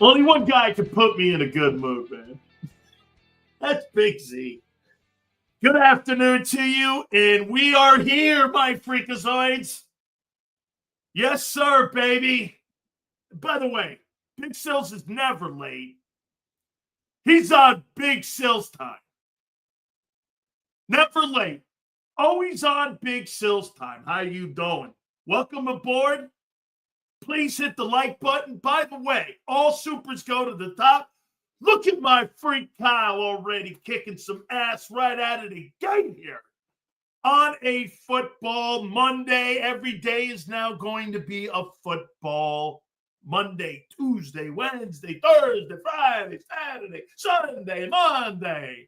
Only one guy can put me in a good mood, man. That's Big Z. Good afternoon to you, and we are here, my freakazoids. Yes, sir, baby. By the way, Big Sills is never late. He's on Big Sills time. Never late. Always on Big Sills time. How you doing? Welcome aboard. Please hit the like button. By the way, all supers go to the top. Look at my freak Kyle already kicking some ass right out of the gate here. On a football Monday, every day is now going to be a football Monday, Tuesday, Wednesday, Thursday, Friday, Saturday, Sunday, Monday.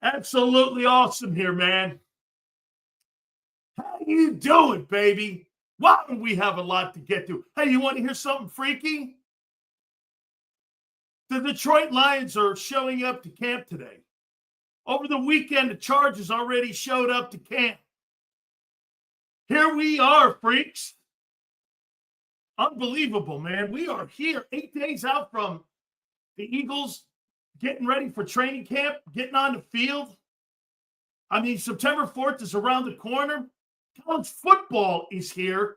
Absolutely awesome here, man. How you doing, baby? Wow, we have a lot to get to. Hey, you want to hear something freaky? The Detroit Lions are showing up to camp today. Over the weekend, the Chargers already showed up to camp. Here we are, freaks. Unbelievable, man. We are here 8 days out from the Eagles getting ready for training camp, getting on the field. I mean, September 4th is around the corner. College football is here.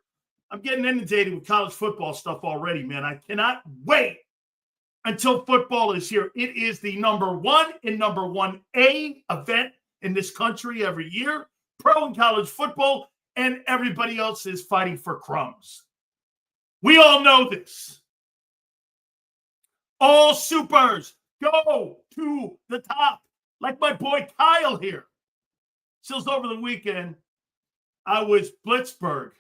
I'm getting inundated with college football stuff already, man. I cannot wait until football is here. It is the number 1 and number 1A event in this country every year. Pro and college football, and everybody else is fighting for crumbs. We all know this. All supers go to the top, like my boy Kyle here. Sills, over the weekend, I was Pittsburgh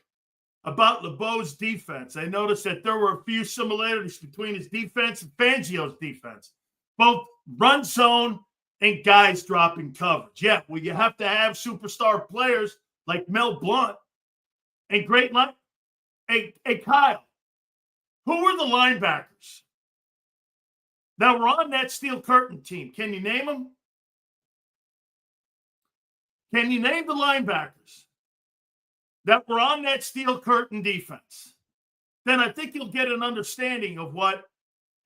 about LeBeau's defense. I noticed that there were a few similarities between his defense and Fangio's defense, both run zone and guys dropping coverage. Yeah, well, you have to have superstar players like Mel Blount and great line. Hey, Kyle, who were the linebackers that were on that Steel Curtain team? Can you name them? Can you name the linebackers that were on that Steel Curtain defense? Then I think you'll get an understanding of what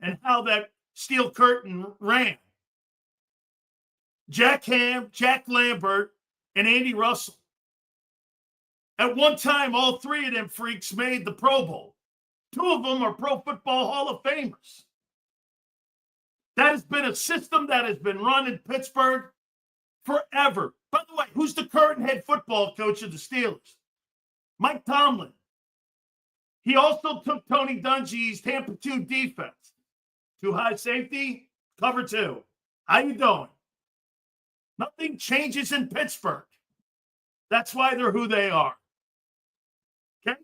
and how that Steel Curtain ran. Jack Ham, Jack Lambert, and Andy Russell. At one time, all three of them freaks made the Pro Bowl. 2 of them are Pro Football Hall of Famers. That has been a system that has been run in Pittsburgh forever. By the way, who's the current head football coach of the Steelers? Mike Tomlin. He also took Tony Dungy's Tampa 2 defense to high safety, cover 2. How you doing? Nothing changes in Pittsburgh. That's why they're who they are. Okay?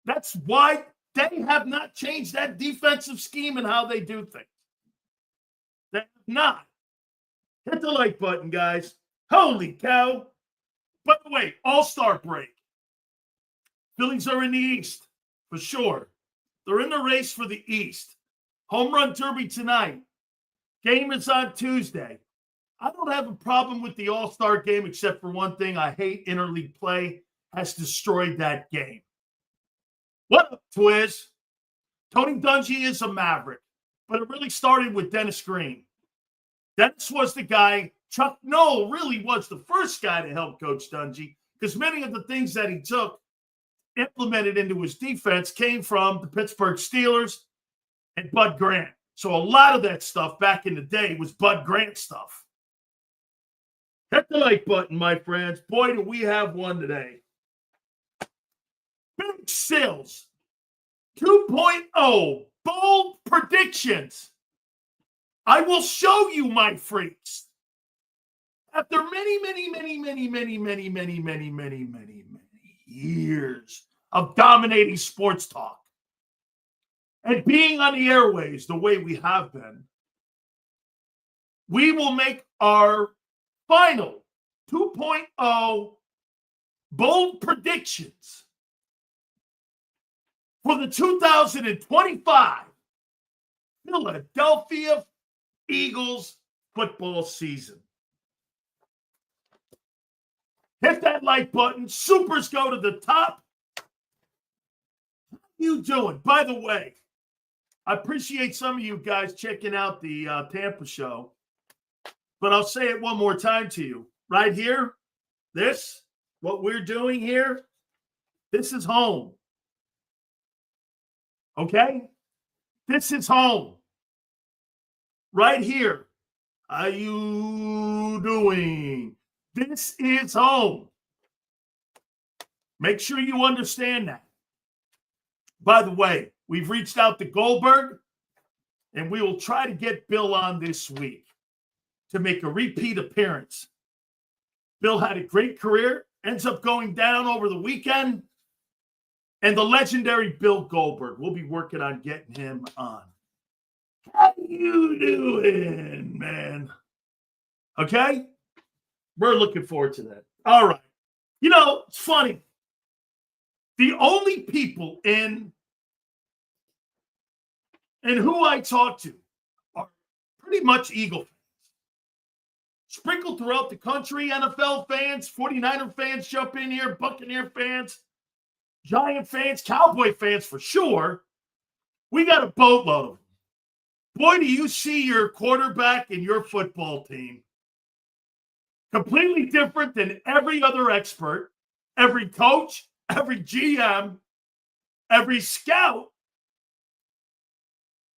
That's why they have not changed that defensive scheme and how they do things. They have not. Hit the like button, guys. Holy cow. By the way, All-Star break. Phillies are in the East, for sure. They're in the race for the East. Home run derby tonight. Game is on Tuesday. I don't have a problem with the All-Star game except for one thing. I hate interleague play. Has destroyed that game. What up, Twiz? Tony Dungy is a maverick, but it really started with Dennis Green. Dennis was the guy. Chuck Noll really was the first guy to help Coach Dungy because many of the things that he took, implemented into his defense, came from the Pittsburgh Steelers and Bud Grant. So a lot of that stuff back in the day was Bud Grant stuff. Hit the like button, my friends. Boy, do we have one today. Big Sills 2.0 bold predictions. I will show you, my freaks. After many years of dominating sports talk and being on the airways the way we have been, we will make our final 2.0 bold predictions for the 2025 Philadelphia Eagles football season. Hit that like button. Supers go to the top. How you doing? By the way, I appreciate some of you guys checking out the Tampa show, but I'll say it one more time to you. Right here, what we're doing here, this is home. Okay? This is home. Right here. How you doing? This is home. Make sure you understand that. By the way, we've reached out to Goldberg, and we will try to get Bill on this week to make a repeat appearance. Bill had a great career, ends up going down over the weekend, and the legendary Bill Goldberg. We'll be working on getting him on. How you doing, man? Okay? We're looking forward to that. All right. You know, it's funny. The only people in who I talk to are pretty much Eagle fans. Sprinkled throughout the country, NFL fans, 49er fans jump in here, Buccaneer fans, Giant fans, Cowboy fans for sure. We got a boatload of them. Boy, do you see your quarterback and your football team completely different than every other expert, every coach, every GM, every scout.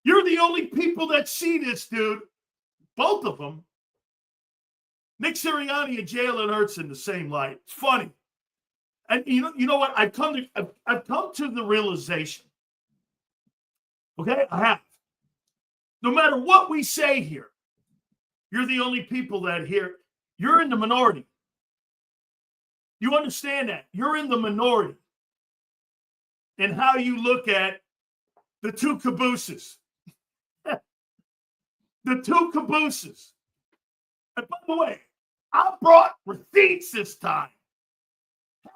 You're the only people that see this, dude. Both of them. Nick Sirianni and Jalen Hurts in the same light. It's funny. And you know what? I've come to the realization. Okay? I have. No matter what we say here, you're the only people that hear. You're in the minority. You understand that? You're in the minority in how you look at the two cabooses. The two cabooses. And by the way, I brought receipts this time.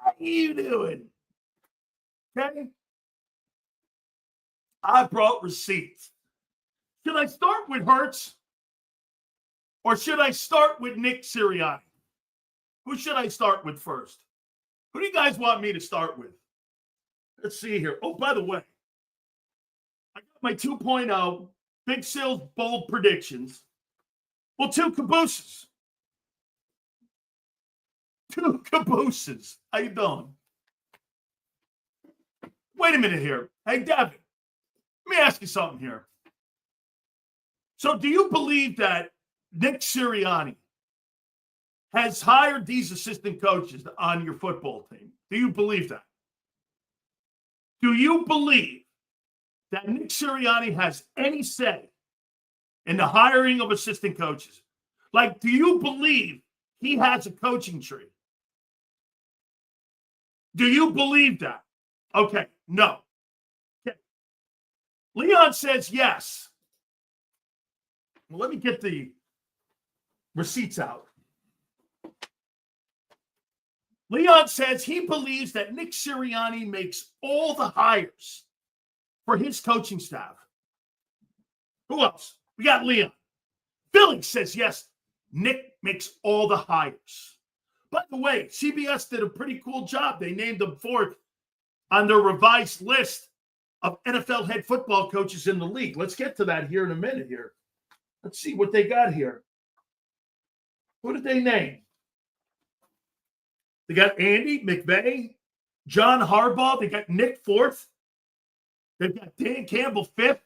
How you doing? Okay? I brought receipts. Should I start with Hurts? Or should I start with Nick Sirianni? Who should I start with first? Who do you guys want me to start with? Let's see here. Oh, by the way, I got my 2.0 Big Sales bold predictions. Well, two cabooses. Two cabooses. How you doing? Wait a minute here. Hey, Devin, let me ask you something here. So do you believe that Nick Sirianni has hired these assistant coaches on your football team? Do you believe that? Do you believe that Nick Sirianni has any say in the hiring of assistant coaches? Like, do you believe he has a coaching tree? Do you believe that? Okay, no. Okay. Leon says yes. Well, let me get the receipts out. Leon says he believes that Nick Sirianni makes all the hires for his coaching staff. Who else? We got Leon. Billy says yes, Nick makes all the hires. By the way, CBS did a pretty cool job. They named him fourth on their revised list of NFL head football coaches in the league. Let's get to that here in a minute here. Let's see what they got here. Who did they name? They got Andy McVay, John Harbaugh. They got Nick fourth. They've got Dan Campbell fifth.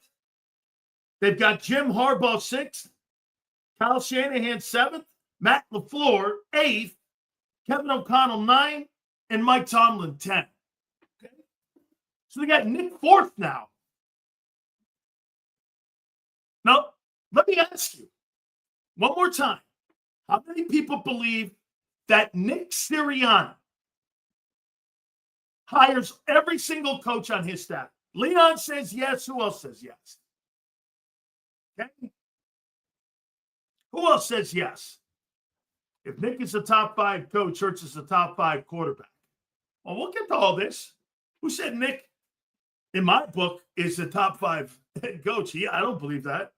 They've got Jim Harbaugh sixth. Kyle Shanahan seventh. Matt LaFleur eighth. Kevin O'Connell 9, and Mike Tomlin 10. Okay? So they got Nick fourth now. Now, let me ask you one more time. How many people believe that Nick Sirianni hires every single coach on his staff? Leon says yes. Who else says yes? Okay? Who else says yes? If Nick is the top 5 coach, Hurts is the top 5 quarterback. Well, we'll get to all this. Who said Nick, in my book, is the top 5 head coach? Yeah, I don't believe that.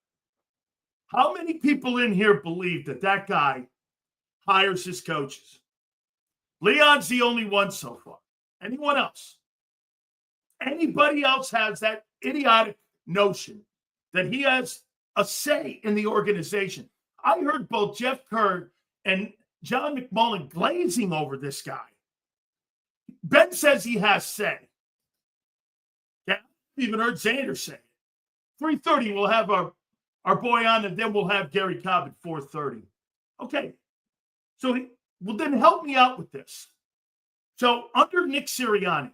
How many people in here believe that that guy hires his coaches? Leon's the only one so far. Anyone else? Anybody else has that idiotic notion that he has a say in the organization. I heard both Jeff Kerr and John McMullen glazing over this guy. Ben says he has say. Yeah, I even heard Xander say it. 3:30, we'll have our boy on, and then we'll have Gary Cobb at 4:30. Okay. So, well, then help me out with this. So, under Nick Sirianni,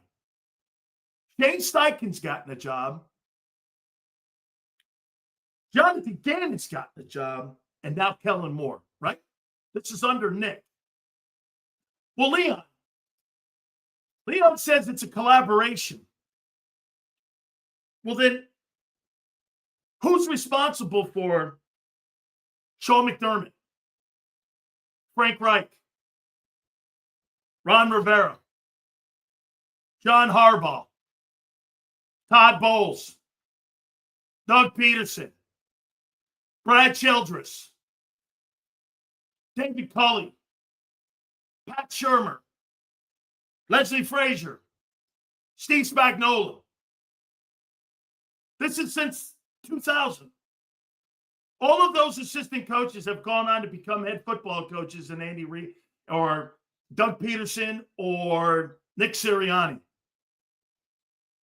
Shane Steichen's gotten a job. Jonathan Gannon's gotten a job. And now Kellen Moore, right? This is under Nick. Well, Leon says it's a collaboration. Well, then, who's responsible for Sean McDermott, Frank Reich, Ron Rivera, John Harbaugh, Todd Bowles, Doug Peterson, Brad Childress, David Culley, Pat Shurmur, Leslie Frazier, Steve Spagnuolo. This is since 2000. All of those assistant coaches have gone on to become head football coaches in Andy Reid or Doug Peterson or Nick Sirianni.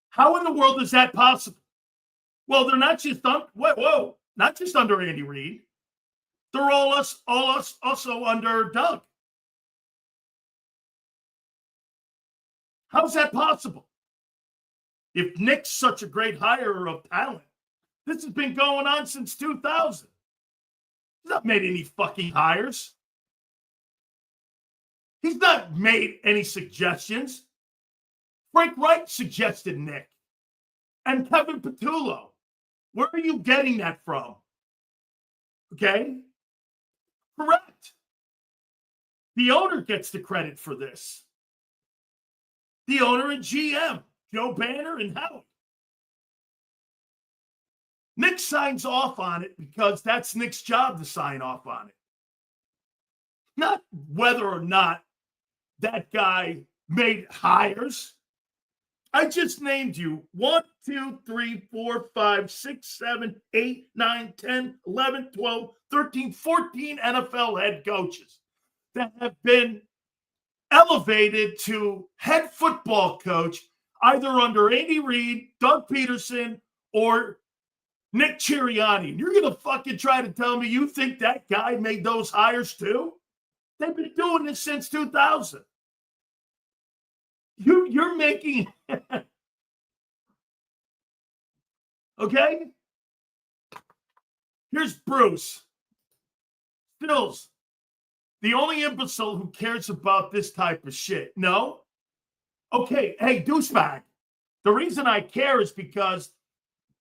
How in the world is that possible? Well, they're not just not just under Andy Reid. They're all us also under Doug. How's that possible? If Nick's such a great hirer of talent, this has been going on since 2000. He's not made any fucking hires. He's not made any suggestions. Frank Reich suggested Nick and Kevin Petullo. Where are you getting that from? Okay? Correct. The owner gets the credit for this. The owner and GM, Joe Banner and Howie. Nick signs off on it because that's Nick's job to sign off on it. Not whether or not that guy made hires. I just named you 1, 2, 3, 4, 5, 6, 7, 8, 9, 10, 11, 12, 13, 14 NFL head coaches that have been elevated to head football coach either under Andy Reid, Doug Peterson, or Nick Sirianni. And you're going to fucking try to tell me you think that guy made those hires too? They've been doing this since 2000. You're making okay? Here's Bruce. Stills, the only imbecile who cares about this type of shit. No? Okay, hey, douchebag. The reason I care is because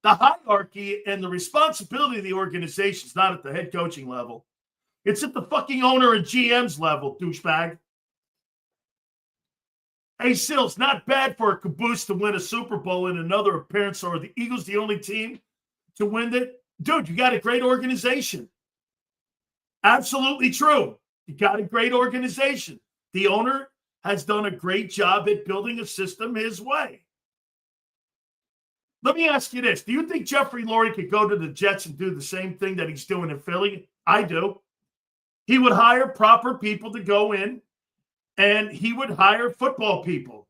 the hierarchy and the responsibility of the organization is not at the head coaching level. It's at the fucking owner and GM's level, douchebag. Hey, Sills, not bad for a caboose to win a Super Bowl in another appearance, or the Eagles the only team to win it. Dude, you got a great organization. Absolutely true. You got a great organization. The owner has done a great job at building a system his way. Let me ask you this. Do you think Jeffrey Lurie could go to the Jets and do the same thing that he's doing in Philly? I do. He would hire proper people to go in, and he would hire football people.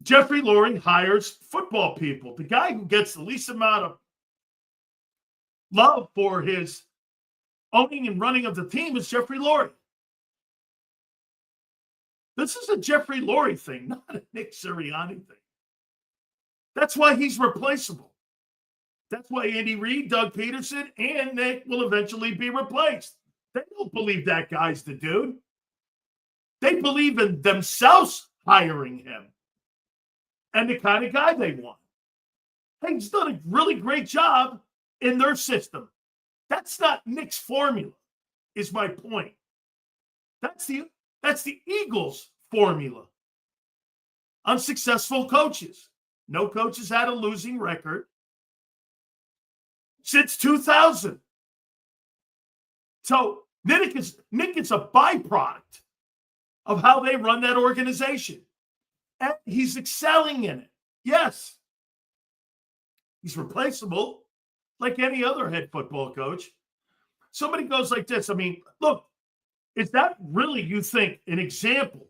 Jeffrey Lurie hires football people. The guy who gets the least amount of love for his owning and running of the team is Jeffrey Lurie. This is a Jeffrey Lurie thing, not a Nick Sirianni thing. That's why he's replaceable. That's why Andy Reid, Doug Peterson, and Nick will eventually be replaced. They don't believe that guy's the dude. They believe in themselves hiring him and the kind of guy they want. Hey, he's done a really great job in their system. That's not Nick's formula, is my point. That's the Eagles' formula. Unsuccessful coaches. No coaches had a losing record since 2000. So Nick is a byproduct of how they run that organization. And he's excelling in it. Yes. He's replaceable like any other head football coach. Somebody goes like this. I mean, look, is that really, you think, an example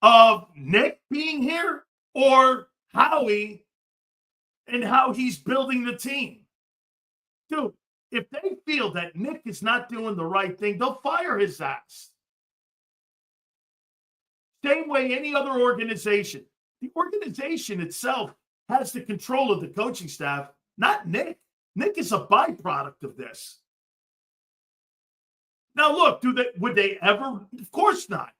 of Nick being here or Howie and how he's building the team? Dude, if they feel that Nick is not doing the right thing, they'll fire his ass. Same way any other organization. The organization itself has the control of the coaching staff, not Nick. Nick is a byproduct of this. Now, look, would they ever? Of course not.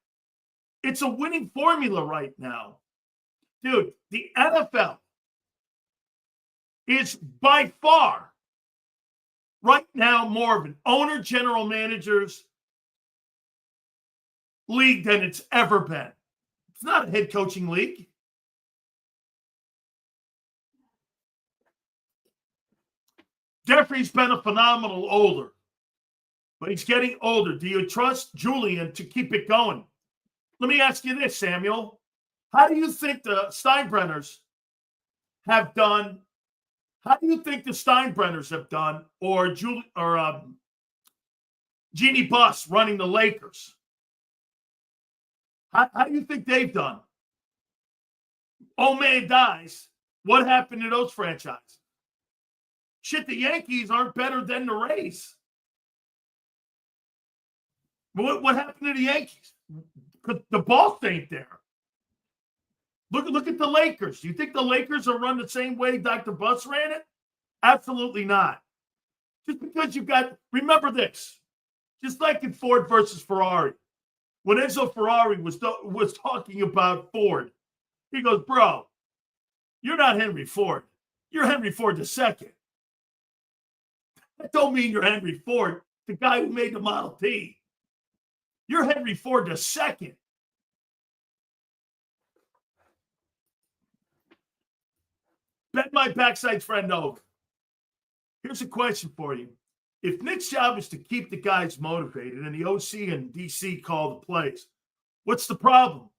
It's a winning formula right now. Dude, the NFL is by far right now more of an owner, general managers league than it's ever been. It's not a head coaching league. Jeffrey's been a phenomenal older, but he's getting older. Do you trust Julian to keep it going? Let me ask you this, Samuel. How do you think the Steinbrenners have done? How do you think the Steinbrenners have done, or Jeannie Buss running the Lakers? How do you think they've done? Oh, man, dies. What happened to those franchises? Shit, the Yankees aren't better than the Rays. What happened to the Yankees? The ball ain't there. Look at the Lakers. Do you think the Lakers are run the same way Dr. Buss ran it? Absolutely not. Just because you've got, remember this, just like in Ford versus Ferrari, when Enzo Ferrari was talking about Ford, he goes, bro, you're not Henry Ford. You're Henry Ford II. That don't mean you're Henry Ford, the guy who made the Model T. You're Henry Ford II. Bet my backside's friend over. Here's a question for you. If Nick's job is to keep the guys motivated and the OC and DC call the plays, what's the problem?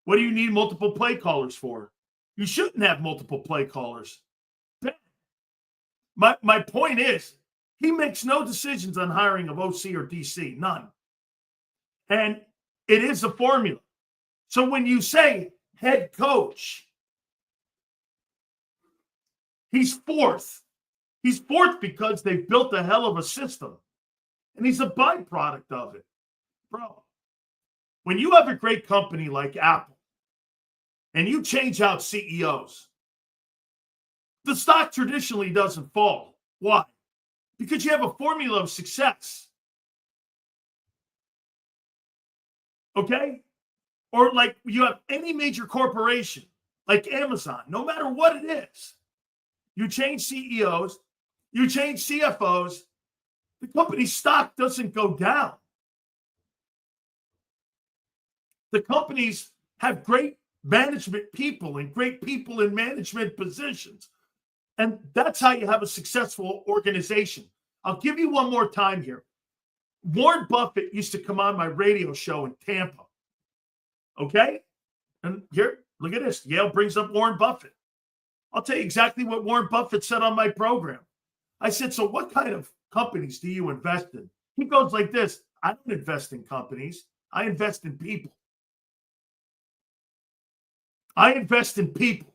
What do you need multiple play callers for? You shouldn't have multiple play callers. My point is, he makes no decisions on hiring of OC or DC, none. And it is a formula. So when you say head coach, he's fourth. He's fourth because they've built a hell of a system. And he's a byproduct of it. Bro, when you have a great company like Apple and you change out CEOs, the stock traditionally doesn't fall. Why? Because you have a formula of success. Okay? Or like you have any major corporation, like Amazon, no matter what it is, you change CEOs, you change CFOs, the company's stock doesn't go down. The companies have great management people and great people in management positions. And that's how you have a successful organization. I'll give you one more time here. Warren Buffett used to come on my radio show in Tampa. Okay? And here, look at this. Yale brings up Warren Buffett. I'll tell you exactly what Warren Buffett said on my program. I said, so what kind of companies do you invest in? He goes like this. I don't invest in companies. I invest in people. I invest in people.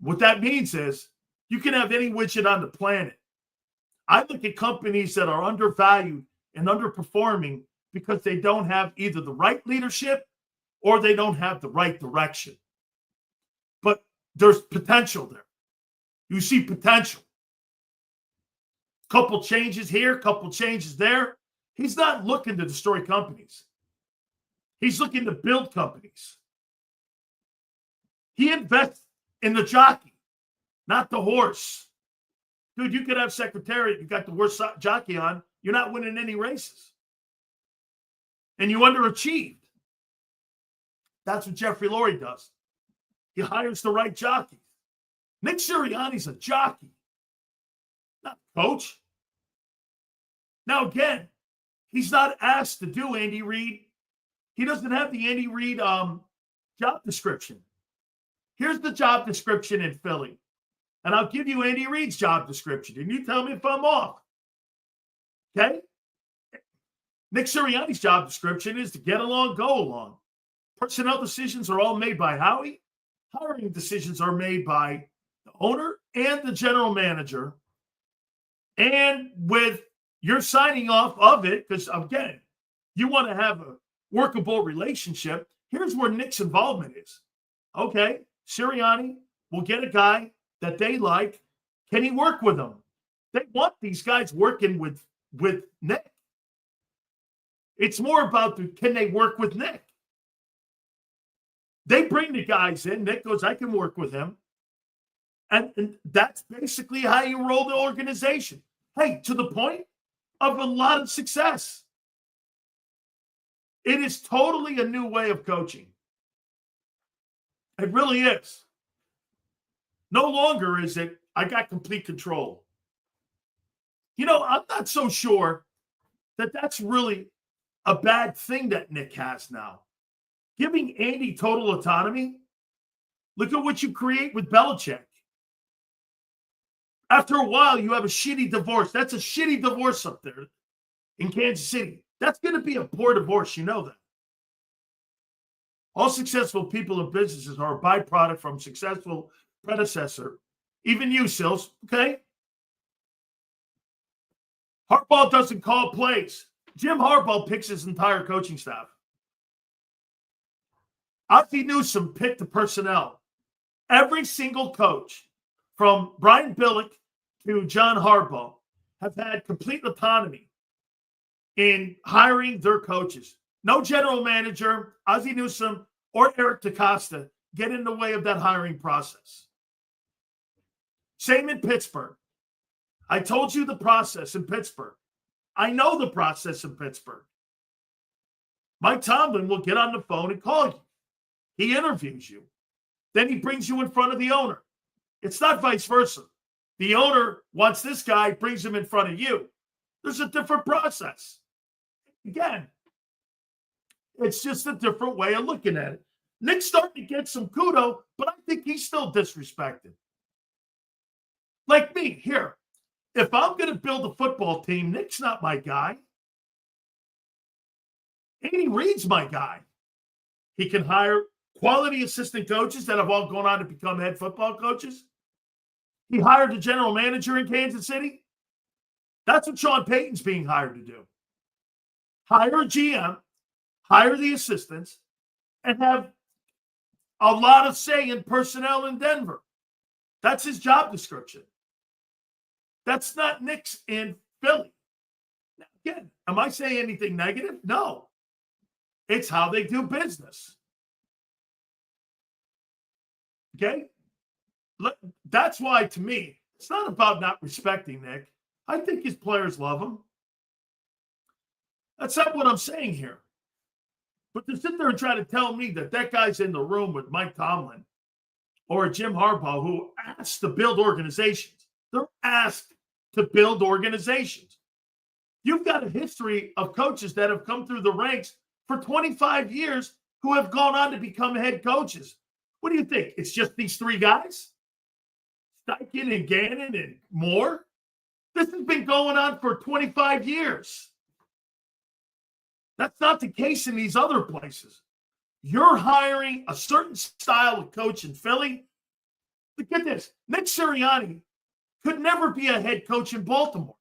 What that means is you can have any widget on the planet. I look at companies that are undervalued and underperforming because they don't have either the right leadership or they don't have the right direction. But there's potential there. You see potential. Couple changes here, couple changes there. He's not looking to destroy companies. He's looking to build companies. He invests in the jockey, not the horse. Dude, you could have Secretariat, you got the worst jockey on, you're not winning any races. And you underachieved. That's what Jeffrey Lurie does. He hires the right jockey. Nick Sirianni's a jockey, not a coach. Now, again, he's not asked to do Andy Reid. He doesn't have the Andy Reid job description. Here's the job description in Philly. And I'll give you Andy Reid's job description, and you tell me if I'm off. Okay? Nick Sirianni's job description is to get along, go along. Personnel decisions are all made by Howie. Hiring decisions are made by the owner and the general manager. And with your signing off of it, because again, you want to have a workable relationship, here's where Nick's involvement is. Okay, Sirianni will get a guy that they like. Can he work with them? They want these guys working with Nick. It's more about can they work with Nick? They bring the guys in. Nick goes, I can work with him. And that's basically how you roll the organization. Hey, to the point of a lot of success. It is totally a new way of coaching. It really is. No longer is it, I got complete control. I'm not so sure that that's really a bad thing that Nick has now. Giving Andy total autonomy, look at what you create with Belichick. After a while, you have a shitty divorce. That's a shitty divorce up there in Kansas City. That's going to be a poor divorce. You know that. All successful people in businesses are a byproduct from successful predecessor. Even you, Sills, okay? Harbaugh doesn't call plays. Jim Harbaugh picks his entire coaching staff. Ozzie Newsome picked the personnel. Every single coach, from Brian Billick to John Harbaugh, have had complete autonomy in hiring their coaches. No general manager, Ozzie Newsome, or Eric DeCosta get in the way of that hiring process. Same in Pittsburgh. I told you the process in Pittsburgh. I know the process in Pittsburgh. Mike Tomlin will get on the phone and call you. He interviews you. Then he brings you in front of the owner. It's not vice versa. The owner wants this guy, brings him in front of you. There's a different process. Again, it's just a different way of looking at it. Nick's starting to get some kudos, but I think he's still disrespected. Like me, here. If I'm going to build a football team, Nick's not my guy. Andy Reid's my guy. He can hire quality assistant coaches that have all gone on to become head football coaches. He hired a general manager in Kansas City. That's what Sean Payton's being hired to do. Hire a GM, hire the assistants, and have a lot of say in personnel in Denver. That's his job description. That's not Nick's in Philly. Now, again, am I saying anything negative? No. It's how they do business. Okay? That's why, to me, it's not about not respecting Nick. I think his players love him. That's not what I'm saying here. But to sit there and try to tell me that guy's in the room with Mike Tomlin or Jim Harbaugh, who asked to build organizations. They're asked to build organizations. You've got a history of coaches that have come through the ranks for 25 years who have gone on to become head coaches. What do you think? It's just these three guys? Steichen and Gannon and Moore? This has been going on for 25 years. That's not the case in these other places. You're hiring a certain style of coach in Philly. Look at this. Nick Sirianni could never be a head coach in Baltimore.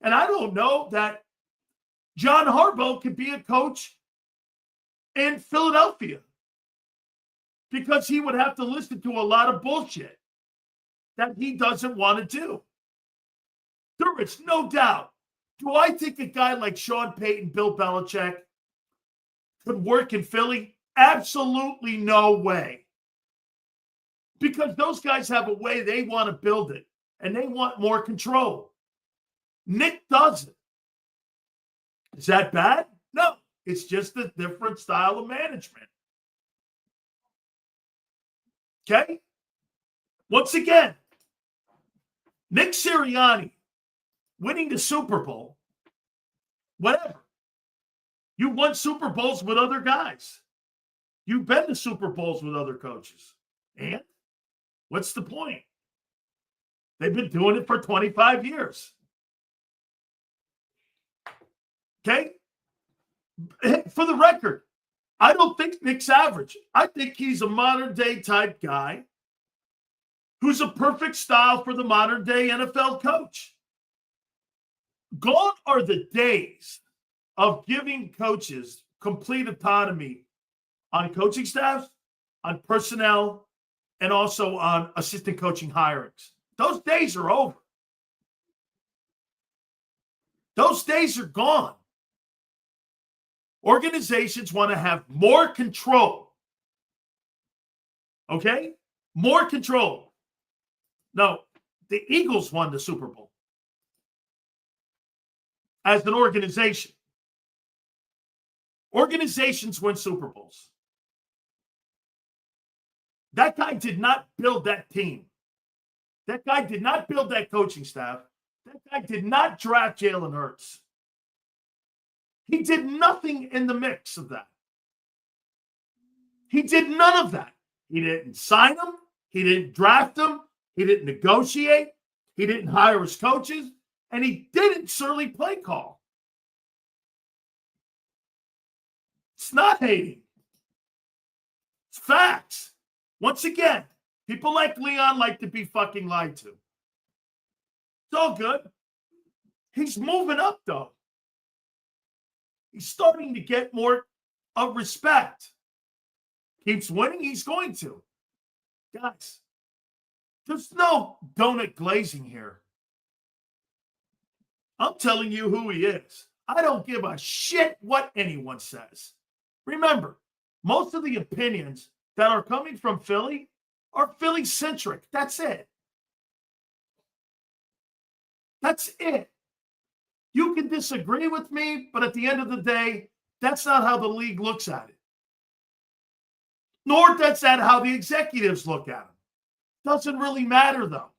And I don't know that John Harbaugh could be a coach in Philadelphia because he would have to listen to a lot of bullshit that he doesn't want to do. There is no doubt. Do I think a guy like Sean Payton, Bill Belichick could work in Philly? Absolutely no way. Because those guys have a way they want to build it, and they want more control. Nick doesn't. Is that bad? No. It's just a different style of management. Okay? Once again, Nick Sirianni winning the Super Bowl, whatever. You won Super Bowls with other guys. You've been to Super Bowls with other coaches. And what's the point? They've been doing it for 25 years. Okay? For the record, I don't think Nick's average. I think he's a modern-day type guy who's a perfect style for the modern-day NFL coach. Gone are the days of giving coaches complete autonomy on coaching staffs, on personnel, and also on assistant coaching hirings. Those days are over. Those days are gone. Organizations want to have more control. Okay? More control. No, the Eagles won the Super Bowl as an organization. Organizations win Super Bowls. That guy did not build that team. That guy did not build that coaching staff. That guy did not draft Jalen Hurts. He did nothing in the mix of that. He did none of that. He didn't sign him. He didn't draft him. He didn't negotiate. He didn't hire his coaches. And he didn't certainly play call. It's not hating. It's facts. Once again, people like Leon like to be fucking lied to. It's all good. He's moving up, though. He's starting to get more of respect. Keeps winning, he's going to. Guys, there's no donut glazing here. I'm telling you who he is. I don't give a shit what anyone says. Remember, most of the opinions that are coming from Philly are Philly-centric. That's it. That's it. You can disagree with me, but at the end of the day, that's not how the league looks at it. Nor that's not how the executives look at it. Doesn't really matter, though.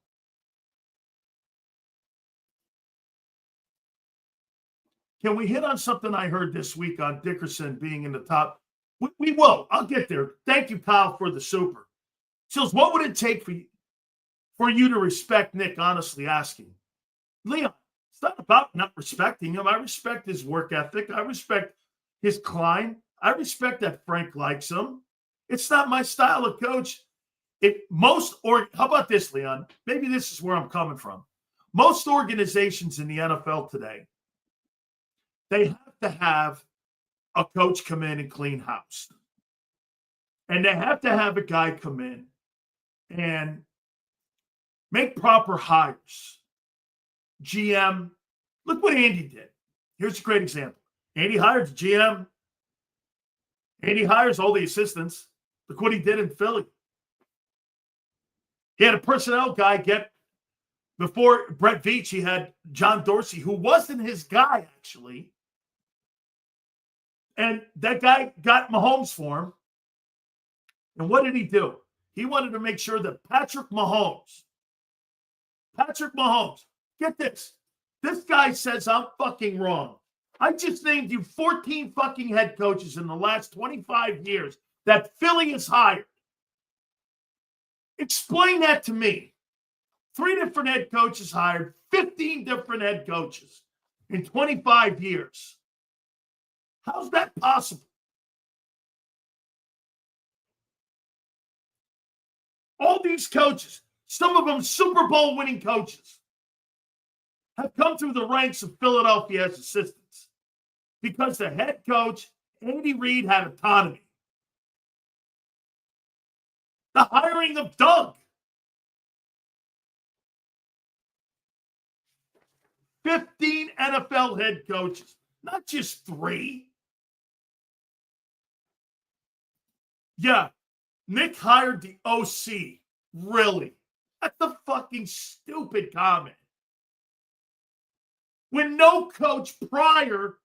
Can we hit on something I heard this week on Dickerson being in the top? We will. I'll get there. Thank you, Kyle, for the super. Sills, what would it take for you to respect Nick, honestly asking? Leon, it's not about not respecting him. I respect his work ethic. I respect his climb. I respect that Frank likes him. It's not my style of coach. How about this, Leon? Maybe this is where I'm coming from. Most organizations in the NFL today, they have to have a coach come in and clean house. And they have to have a guy come in and make proper hires. GM, look what Andy did. Here's a great example. Andy hires GM. Andy hires all the assistants. Look what he did in Philly. He had a personnel guy before Brett Veach, he had John Dorsey, who wasn't his guy, actually. And that guy got Mahomes for him. And what did he do? He wanted to make sure that Patrick Mahomes, get this. This guy says I'm fucking wrong. I just named you 14 fucking head coaches in the last 25 years that Philly has hired. Explain that to me. 3 different head coaches hired, 15 different head coaches in 25 years. How's that possible? All these coaches, some of them Super Bowl winning coaches, have come through the ranks of Philadelphia as assistants because the head coach, Andy Reid, had autonomy. The hiring of Doug. 15 NFL head coaches, not just 3. Yeah, Nick hired the OC. Really? That's a fucking stupid comment. When no coach prior,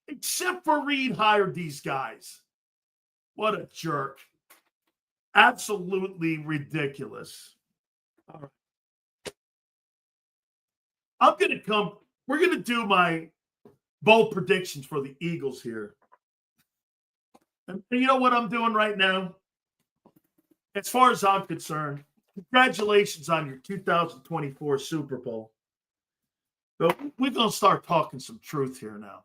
except for Reid, hired these guys. What a jerk. Absolutely ridiculous. All right. We're going to do my bold predictions for the Eagles here. And you know what I'm doing right now? As far as I'm concerned, congratulations on your 2024 Super Bowl. But we're going to start talking some truth here now.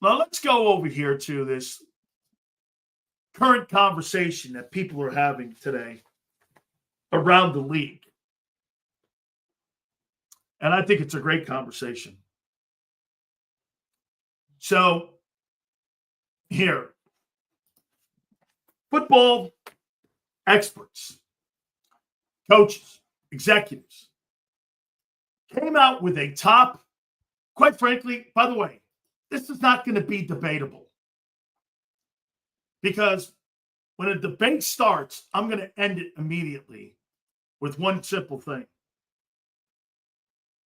Now, let's go over here to this current conversation that people are having today around the league. And I think it's a great conversation. So, here, football experts, coaches, executives came out with a top, quite frankly, by the way, this is not going to be debatable. Because when a debate starts, I'm going to end it immediately with one simple thing.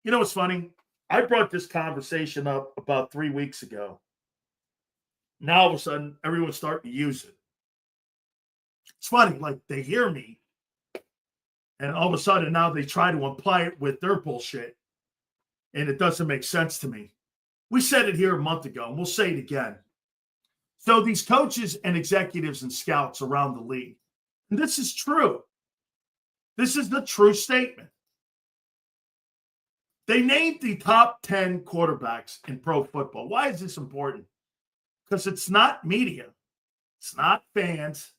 You know what's funny? I brought this conversation up about 3 weeks ago. Now all of a sudden, everyone's starting to use it. It's funny, like they hear me, and all of a sudden now they try to apply it with their bullshit, and it doesn't make sense to me. We said it here a month ago, and we'll say it again. So these coaches and executives and scouts around the league, and this is true. This is the true statement. They named the top 10 quarterbacks in pro football. Why is this important? Because it's not media. It's not fans.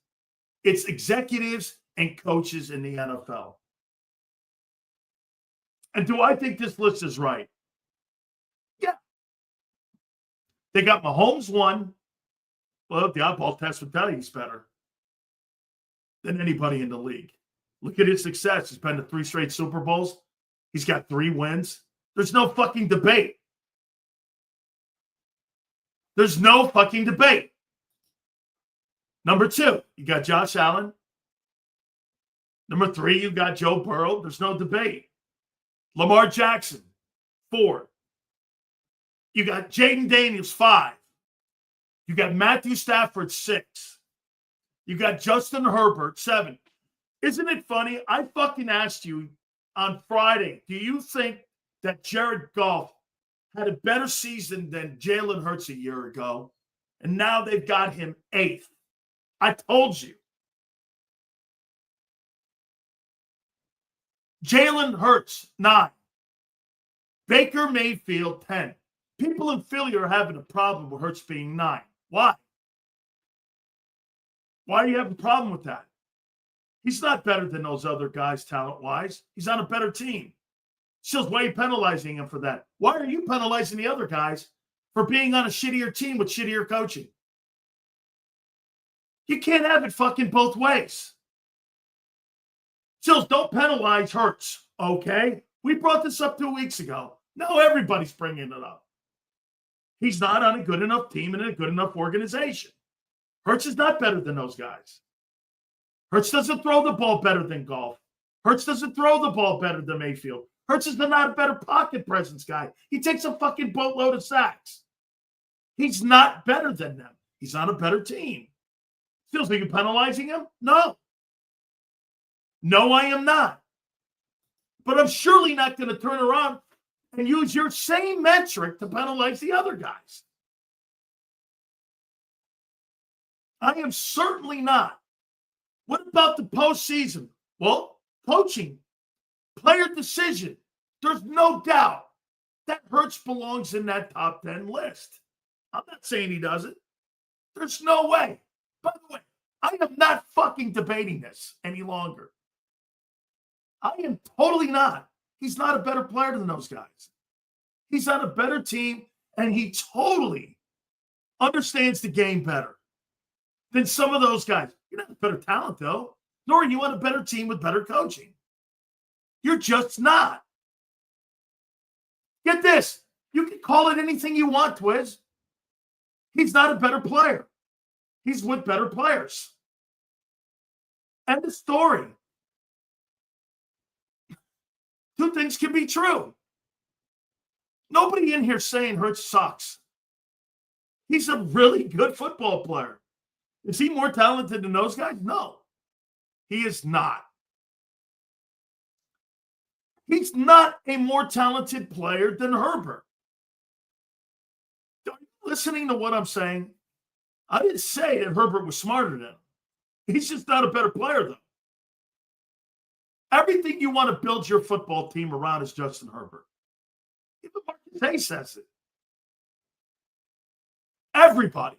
It's executives and coaches in the NFL. And do I think this list is right? Yeah. They got Mahomes 1. Well, the eyeball test would tell you he's better than anybody in the league. Look at his success. He's been to 3 straight Super Bowls. He's got 3 wins. There's no fucking debate. There's no fucking debate. Number 2, you got Josh Allen. Number 3, you got Joe Burrow. There's no debate. Lamar Jackson, 4. You got Jaden Daniels, 5. You got Matthew Stafford, 6. You got Justin Herbert, 7. Isn't it funny? I fucking asked you on Friday, do you think that Jared Goff had a better season than Jalen Hurts a year ago? And now they've got him 8th. I told you. Jalen Hurts, 9. Baker Mayfield, 10. People in Philly are having a problem with Hurts being 9. Why? Why do you have a problem with that? He's not better than those other guys talent-wise. He's on a better team. So why are you penalizing him for that? Why are you penalizing the other guys for being on a shittier team with shittier coaching? You can't have it fucking both ways. Sills, don't penalize Hurts, okay? We brought this up 2 weeks ago. Now everybody's bringing it up. He's not on a good enough team and a good enough organization. Hurts is not better than those guys. Hurts doesn't throw the ball better than Goff. Hurts doesn't throw the ball better than Mayfield. Hurts is not a better pocket presence guy. He takes a fucking boatload of sacks. He's not better than them. He's on a better team. Feels like you're penalizing him? No. No, I am not. But I'm surely not going to turn around and use your same metric to penalize the other guys. I am certainly not. What about the postseason? Well, coaching, player decision. There's no doubt that Hurts belongs in that top 10 list. I'm not saying he doesn't. There's no way. By the way, I am not fucking debating this any longer. I am totally not. He's not a better player than those guys. He's on a better team, and he totally understands the game better than some of those guys. You're not a better talent, though, nor are you on a better team with better coaching. You're just not. Get this. You can call it anything you want, Twiz. He's not a better player. He's with better players. End of story. 2 things can be true. Nobody in here saying Hurts sucks. He's a really good football player. Is he more talented than those guys? No, he is not. He's not a more talented player than Herbert. Are you listening to what I'm saying? I didn't say that Herbert was smarter than him. He's just not a better player, though. Everything you want to build your football team around is Justin Herbert. Even Marcus Hayes says it. Everybody.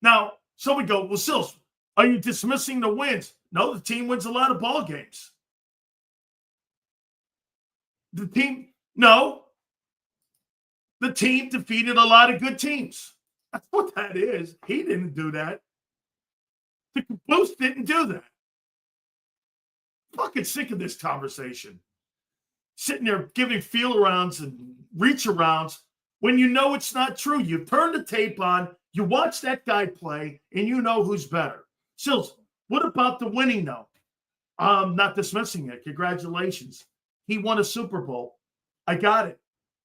Now, so we go, well, Sills, are you dismissing the wins? No, the team wins a lot of ball games. The team defeated a lot of good teams. That's what that is. He didn't do that. The Caboose didn't do that. Fucking sick of this conversation. Sitting there giving feel arounds and reach arounds when you know it's not true. You turn the tape on, you watch that guy play, and you know who's better. Sills, what about the winning, though? I'm not dismissing it. Congratulations. He won a Super Bowl. I got it.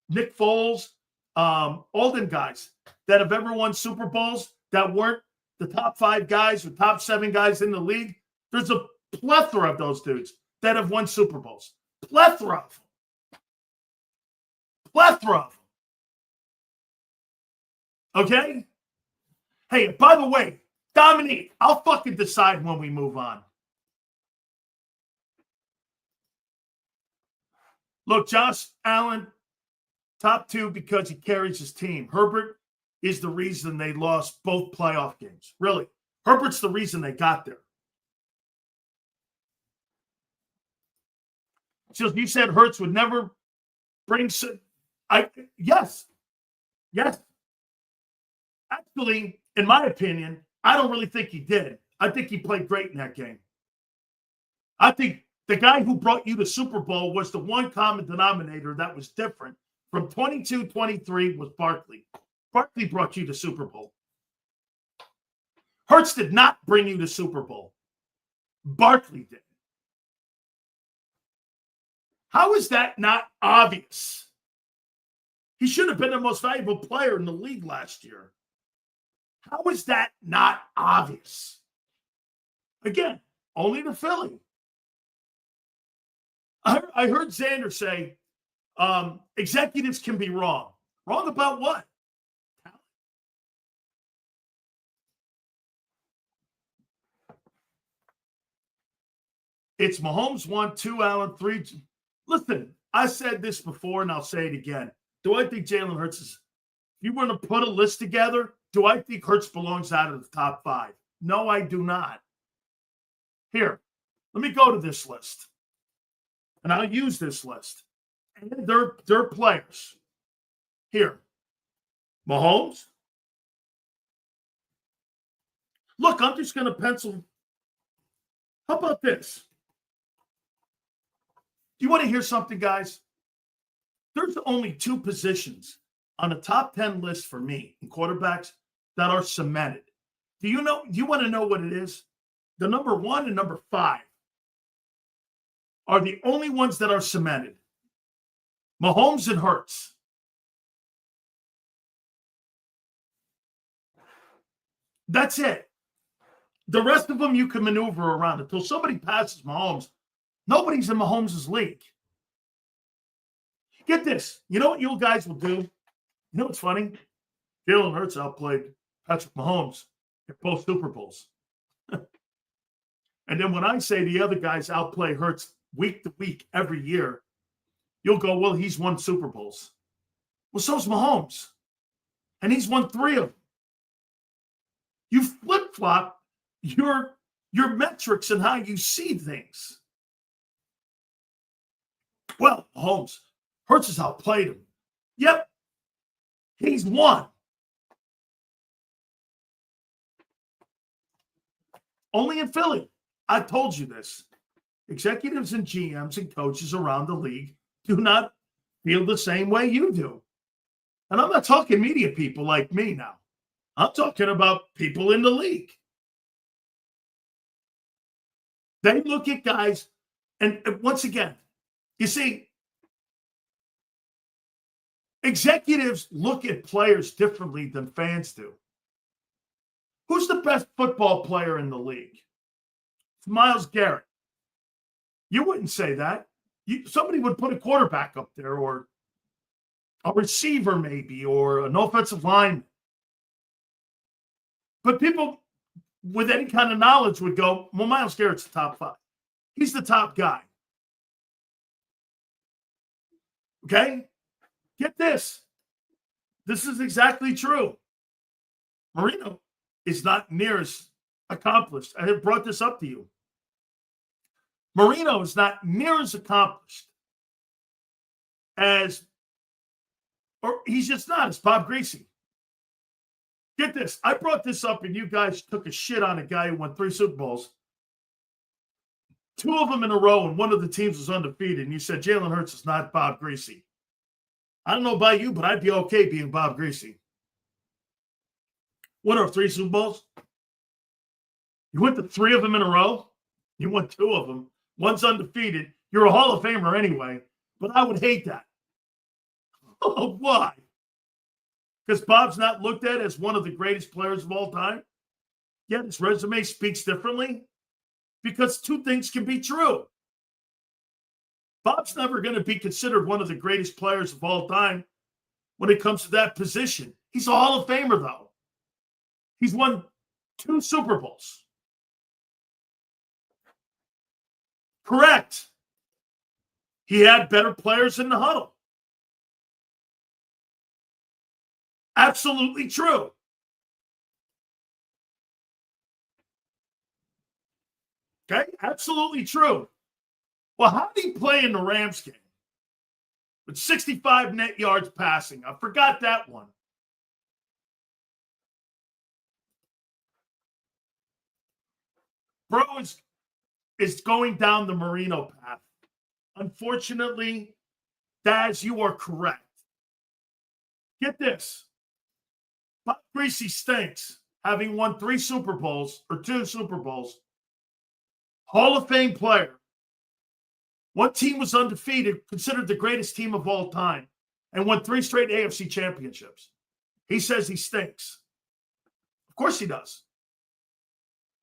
Nick Foles, all them guys that have ever won Super Bowls that weren't the top 5 guys or top 7 guys in the league, there's a plethora of those dudes that have won Super Bowls. Plethora of them. Plethora of them. Okay? Hey, by the way, Dominique, I'll fucking decide when we move on. Look, Josh Allen, top 2 because he carries his team. Herbert is the reason they lost both playoff games. Really. Herbert's the reason they got there. So you said Hurts would never bring yes. Actually, in my opinion, I don't really think he did. I think he played great in that game. I think the guy who brought you the Super Bowl was the one common denominator that was different from 22-23 was Barkley. Barkley brought you the Super Bowl. Hurts did not bring you the Super Bowl. Barkley did. How is that not obvious? He should have been the most valuable player in the league last year. How is that not obvious? Again, only to Philly. I heard Xander say executives can be wrong. Wrong about what? It's Mahomes 1, 2, Allen 3. Listen, I said this before and I'll say it again. Do I think Jalen Hurts is, if you were to put a list together, do I think Hurts belongs out of the top 5? No, I do not. Here, let me go to this list. And I'll use this list. And they're players. Here. Mahomes. Look, I'm just going to pencil. How about this? Do you want to hear something, guys? There's only 2 positions on the top 10 list for me in quarterbacks that are cemented. Do you want to know what it is? The number 1 and number 5 are the only ones that are cemented. Mahomes and Hurts. That's it. The rest of them you can maneuver around until somebody passes Mahomes. Nobody's in Mahomes' league. Get this. You know what you guys will do? You know what's funny? Jalen Hurts outplayed Patrick Mahomes at both Super Bowls. And then when I say the other guys outplay Hurts week to week every year, you'll go, well, he's won Super Bowls. Well, so's Mahomes. And he's won 3 of them. You flip-flop your metrics and how you see things. Well, Mahomes, Hurts has outplayed him. Yep. He's won. Only in Philly. I told you this. Executives and GMs and coaches around the league do not feel the same way you do. And I'm not talking media people like me now. I'm talking about people in the league. They look at guys, and once again, you see, executives look at players differently than fans do. Who's the best football player in the league? It's Myles Garrett. You wouldn't say that. Somebody would put a quarterback up there or a receiver maybe or an offensive lineman. But people with any kind of knowledge would go, well, Myles Garrett's the top 5. He's the top guy. Okay? Get this. This is exactly true. Marino is not near as accomplished. I have brought this up to you. Marino is not near as accomplished as, or he's just not, as Bob Greasy. Get this. I brought this up and you guys took a shit on a guy who won 3 Super Bowls. 2 of them in a row, and one of the teams was undefeated. And you said Jalen Hurts is not Bob Greasy. I don't know about you, but I'd be okay being Bob Greasy. Winner of 3 Super Bowls. You went to 3 of them in a row. You won 2 of them. One's undefeated. You're a Hall of Famer anyway, but I would hate that. Oh, why? Because Bob's not looked at as one of the greatest players of all time? Yet his resume speaks differently? Because 2 things can be true. Bob's never going to be considered one of the greatest players of all time when it comes to that position. He's a Hall of Famer, though. He's won 2 Super Bowls. Correct. He had better players in the huddle. Absolutely true. Okay, absolutely true. Well, how did he play in the Rams game? With 65 net yards passing. I forgot that one. Bro is going down the Marino path. Unfortunately, Daz, you are correct. Get this. Bob Greasy stinks, having won 3 Super Bowls, or 2 Super Bowls. Hall of Fame player. One team was undefeated, considered the greatest team of all time, and won 3 straight AFC championships. He says he stinks. Of course he does.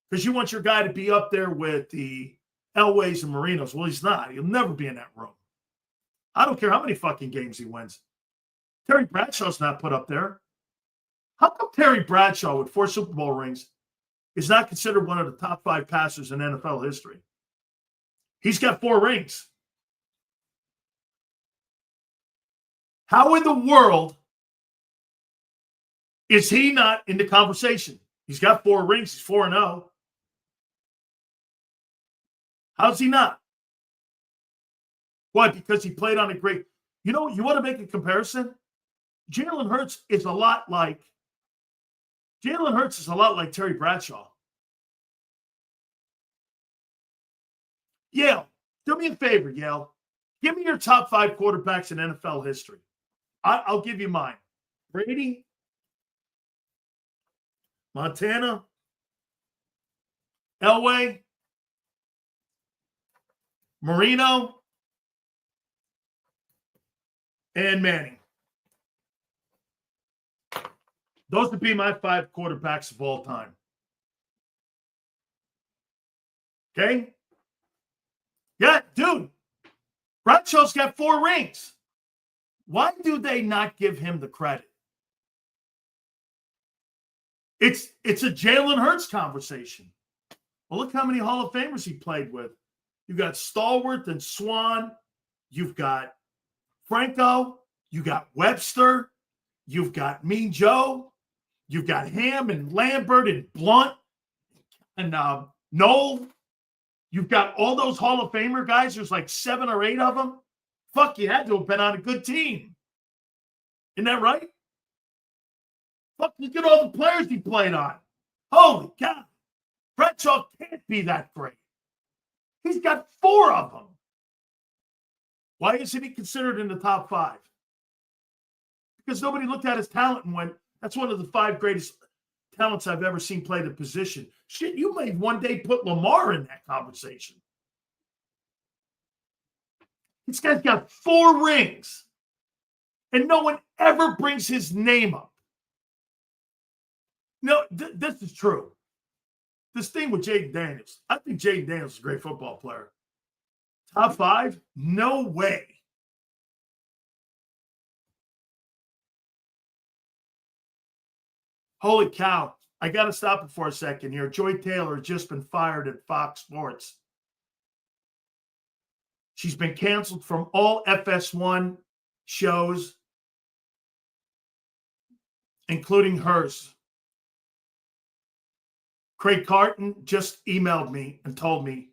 Because you want your guy to be up there with the Elways and Marinos. Well, he's not. He'll never be in that room. I don't care how many fucking games he wins. Terry Bradshaw's not put up there. How come Terry Bradshaw, with 4 Super Bowl rings, is not considered one of the top 5 passers in NFL history? He's got 4 rings. How in the world is he not in the conversation? He's got 4 rings. He's 4-0. How's he not? Why? Because he played on a great... You know, you want to make a comparison? Jalen Hurts is a lot like Terry Bradshaw. Yale, do me a favor, Yale. Give me your top 5 quarterbacks in NFL history. I'll give you mine. Brady, Montana, Elway, Marino, and Manning. Those would be my 5 quarterbacks of all time. Okay? Yeah, dude. Bradshaw's got 4 rings. Why do they not give him the credit? It's a Jalen Hurts conversation. Well, look how many Hall of Famers he played with. You've got Stallworth and Swan. You've got Franco. You got Webster. You've got Mean Joe. You've got Ham and Lambert and Blunt and Noel. You've got all those Hall of Famer guys. There's like 7 or 8 of them. Fuck, you had to have been on a good team. Isn't that right? Fuck, look at all the players he played on. Holy cow. Bradshaw can't be that great. He's got 4 of them. Why isn't he considered in the top 5? Because nobody looked at his talent and went, that's one of the 5 greatest talents I've ever seen play the position. Shit, you may one day put Lamar in that conversation. This guy's got 4 rings, and no one ever brings his name up. No, this is true. This thing with Jaden Daniels, I think Jaden Daniels is a great football player. Top 5? No way. Holy cow. I got to stop it for a second here. Joy Taylor has just been fired at Fox Sports. She's been canceled from all FS1 shows, including hers. Craig Carton just emailed me and told me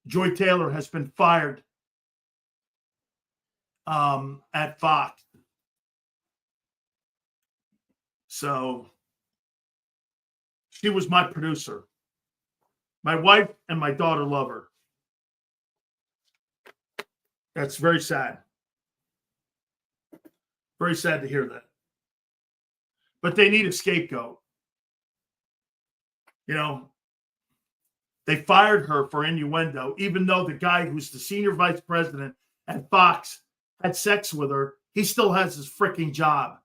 Joy Taylor has been fired at Fox. So she was my producer. My wife and my daughter love her. That's very sad. Very sad to hear that. But they need a scapegoat. You know, they fired her for innuendo, even though the guy who's the senior vice president at Fox had sex with her. He still has his freaking job.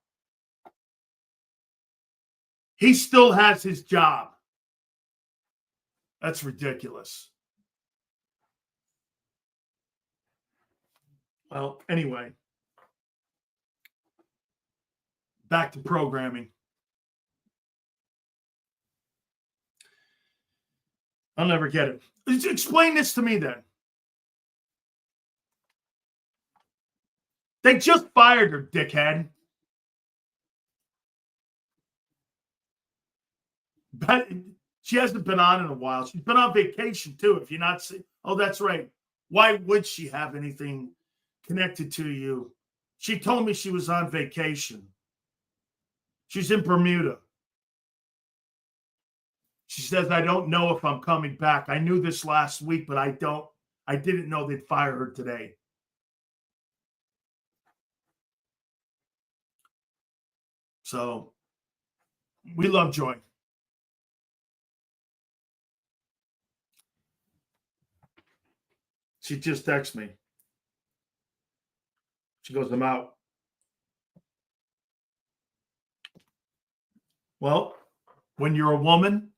He still has his job. That's ridiculous. Well, anyway, back to programming. I'll never get it. Explain this to me then. They just fired her, dickhead. But she hasn't been on in a while. She's been on vacation too. If you're not seeing, oh, that's right. Why would she have anything connected to you? She told me she was on vacation. She's in Bermuda. She says, I don't know if I'm coming back. I knew this last week, but I didn't know they'd fire her today. So we love Joy. She just texted me. She goes, I'm out. Well, when you're a woman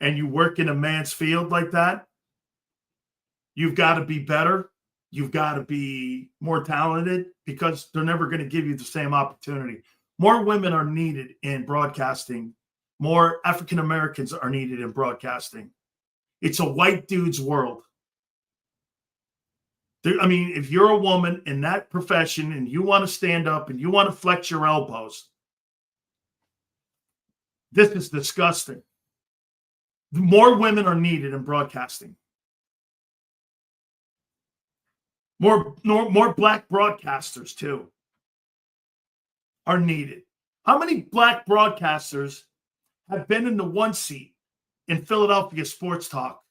and you work in a man's field like that, you've got to be better. You've got to be more talented because they're never going to give you the same opportunity. More women are needed in broadcasting. More African Americans are needed in broadcasting. It's a white dude's world. I mean, if you're a woman in that profession and you want to stand up and you want to flex your elbows, this is disgusting. More women are needed in broadcasting. More black broadcasters, too, are needed. How many black broadcasters have been in the one seat in Philadelphia sports talk?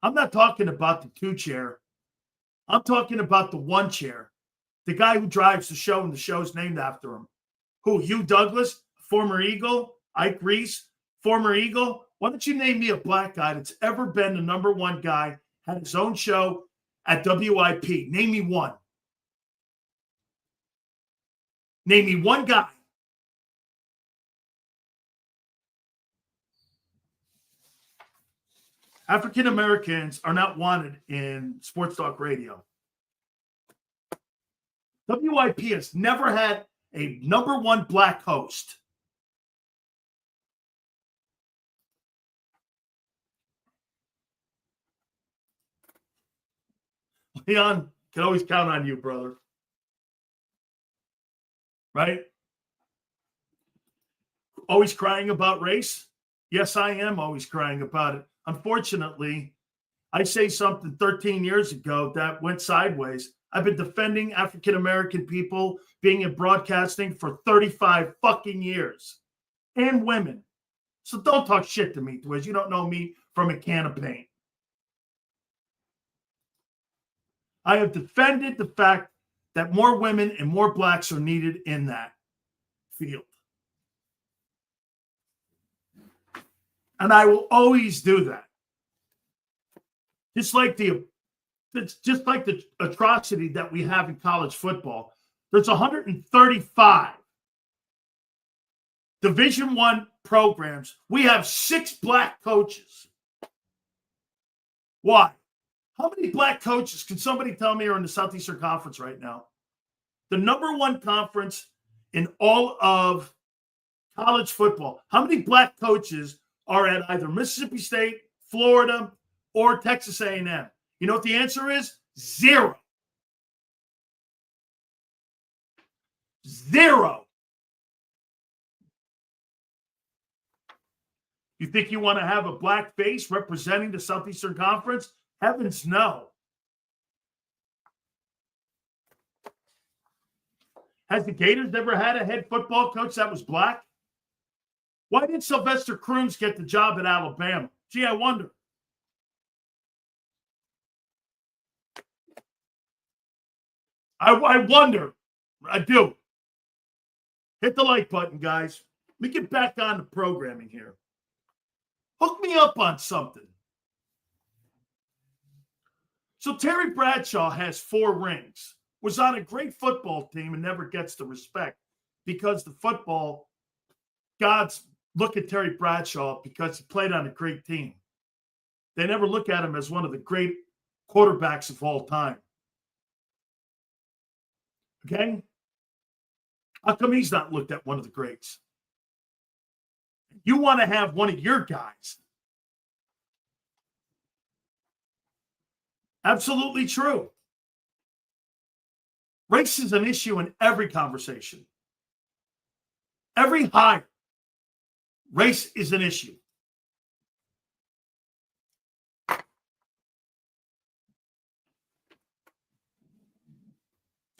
I'm not talking about the two chair. I'm talking about the one chair. The guy who drives the show and the show's named after him. Who? Hugh Douglas, former Eagle. Ike Reese, former Eagle. Why don't you name me a black guy that's ever been the number one guy, had his own show at WIP? Name me one. Name me one guy. African Americans are not wanted in sports talk radio. WIP has never had a number one black host. Leon, can always count on you, brother. Right? Always crying about race? Yes, I am always crying about it. Unfortunately, I say something 13 years ago that went sideways. I've been defending African-American people being in broadcasting for 35 fucking years. And women. So don't talk shit to me, Twiz. You don't know me from a can of paint. I have defended the fact that more women and more blacks are needed in that field. And I will always do that. It's just like the atrocity that we have in college football. There's 135 Division I programs. We have 6 black coaches. Why? How many black coaches can somebody tell me are in the Southeastern Conference right now? The number one conference in all of college football. How many black coaches are at either Mississippi State, Florida, or Texas A&M? You know what the answer is? 0. 0. You think you want to have a black face representing the Southeastern Conference? Heavens no. Has the Gators ever had a head football coach that was black? Why did Sylvester Crooms get the job at Alabama? Gee, I wonder. I wonder. I do. Hit the like button, guys. Let me get back on the programming here. Hook me up on something. So Terry Bradshaw has 4 rings, was on a great football team and never gets the respect because the football gods look at Terry Bradshaw because he played on a great team. They never look at him as one of the great quarterbacks of all time. Okay? How come he's not looked at one of the greats? You want to have one of your guys. Absolutely true. Race is an issue in every conversation. Every hire, race is an issue.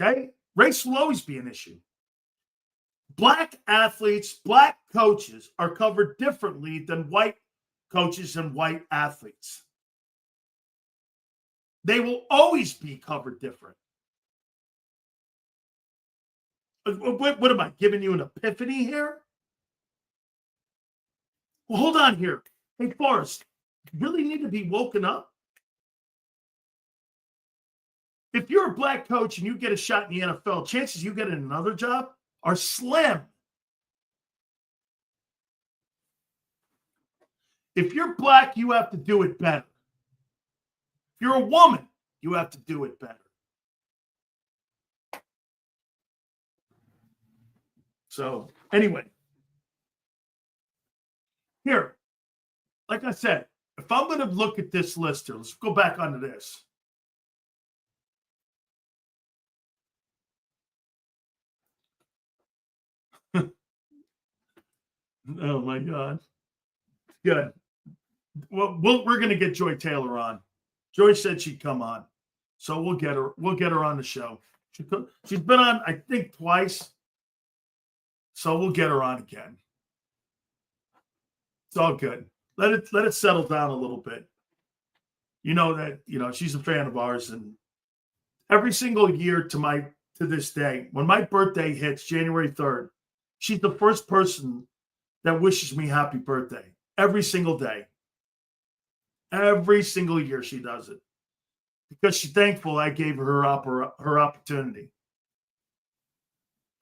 Okay? Race will always be an issue. Black athletes, black coaches are covered differently than white coaches and white athletes. They will always be covered different. What am I, giving you an epiphany here? Well, hold on here. Hey, Forrest, you really need to be woken up? If you're a black coach and you get a shot in the NFL, chances you get another job are slim. If you're black, you have to do it better. If you're a woman, you have to do it better. So, anyway, here, like I said, if I'm going to look at this list here, let's go back onto this. Oh, my God. Good. Well, we're going to get Joy Taylor on. Joy said she'd come on. So we'll get her. We'll get her on the show. She's been on, I think, twice. So we'll get her on again. It's all good. Let it settle down a little bit. You know that, she's a fan of ours. And every single year to this day, when my birthday hits January 3rd, she's the first person that wishes me happy birthday. Every single day. Every single year she does it. Because she's thankful I gave her her opportunity.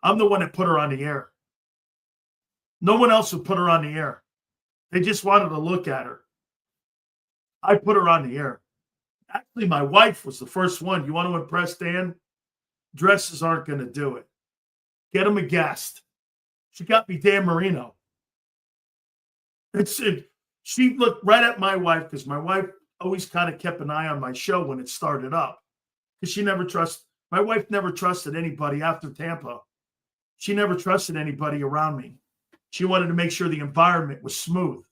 I'm the one that put her on the air. No one else would put her on the air. They just wanted to look at her. I put her on the air. Actually, my wife was the first one. You want to impress Dan? Dresses aren't going to do it. Get him a guest. She got me Dan Marino. She looked right at my wife because my wife always kind of kept an eye on my show when it started up. Because my wife never trusted anybody after Tampa. She never trusted anybody around me. She wanted to make sure the environment was smooth,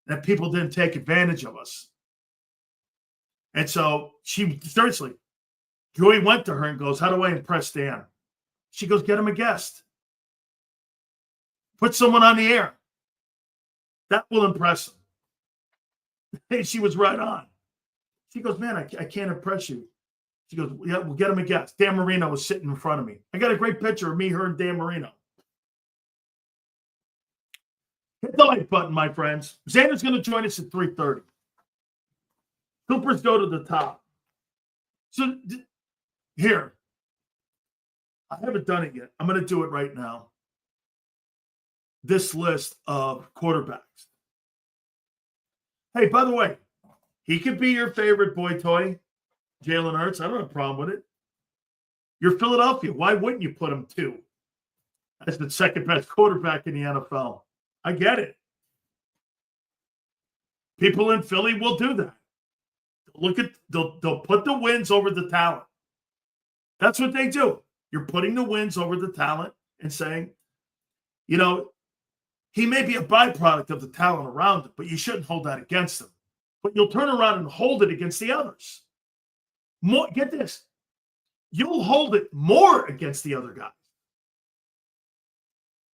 that people didn't take advantage of us. And so Joey went to her and goes, how do I impress Dan? She goes, get him a guest. Put someone on the air. That will impress him. Hey, she was right on. She goes, man, I can't impress you. She goes, yeah, we'll get him a guest. Dan Marino was sitting in front of me. I got a great picture of me, her, and Dan Marino. Hit the like button, my friends. Xander's going to join us at 3:30. Coopers go to the top. So here, I haven't done it yet. I'm going to do it right now. This list of quarterbacks. Hey, by the way, he could be your favorite boy toy, Jalen Hurts. I don't have a problem with it. You're Philadelphia. Why wouldn't you put him 2? as the second best quarterback in the NFL. I get it. People in Philly will do that. They'll put the wins over the talent. That's what they do. You're putting the wins over the talent and saying, you know, he may be a byproduct of the talent around him, but you shouldn't hold that against him. But you'll turn around and hold it against the others. More, get this. You'll hold it more against the other guys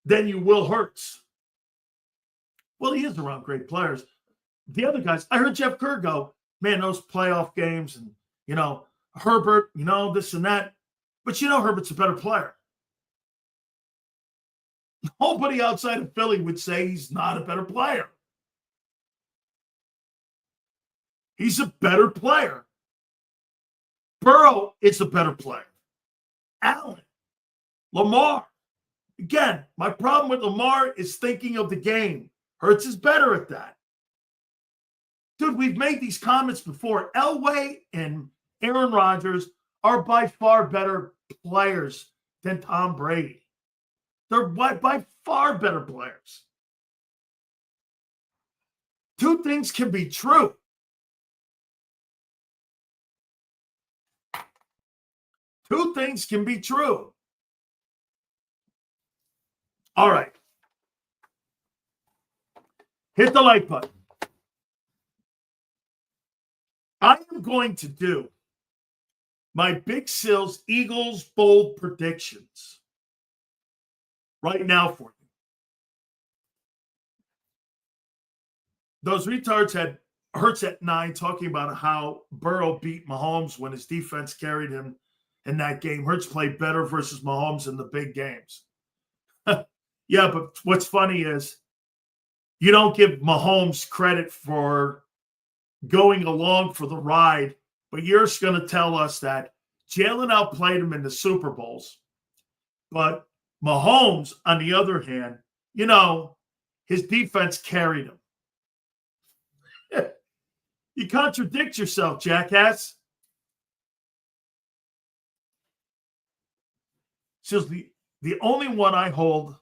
than you will Hurts. Well, he is around great players. The other guys, I heard Jeff Kerr go, man, those playoff games and, you know, Herbert, you know, this and that. But you know Herbert's a better player. Nobody outside of Philly would say he's not a better player. He's a better player. Burrow is a better player. Allen, Lamar. Again, my problem with Lamar is thinking of the game. Hurts is better at that. Dude, we've made these comments before. Elway and Aaron Rodgers are by far better players than Tom Brady. They're by far better players. Two things can be true. Two things can be true. All right. Hit the like button. I am going to do my Big Sills Eagles bold predictions right now for you. Those retards had Hurts at 9 talking about how Burrow beat Mahomes when his defense carried him in that game. Hurts played better versus Mahomes in the big games. Yeah, but what's funny is you don't give Mahomes credit for going along for the ride, but you're going to tell us that Jalen outplayed him in the Super Bowls. But Mahomes, on the other hand, you know, his defense carried him. You contradict yourself, jackass. So the only one I hold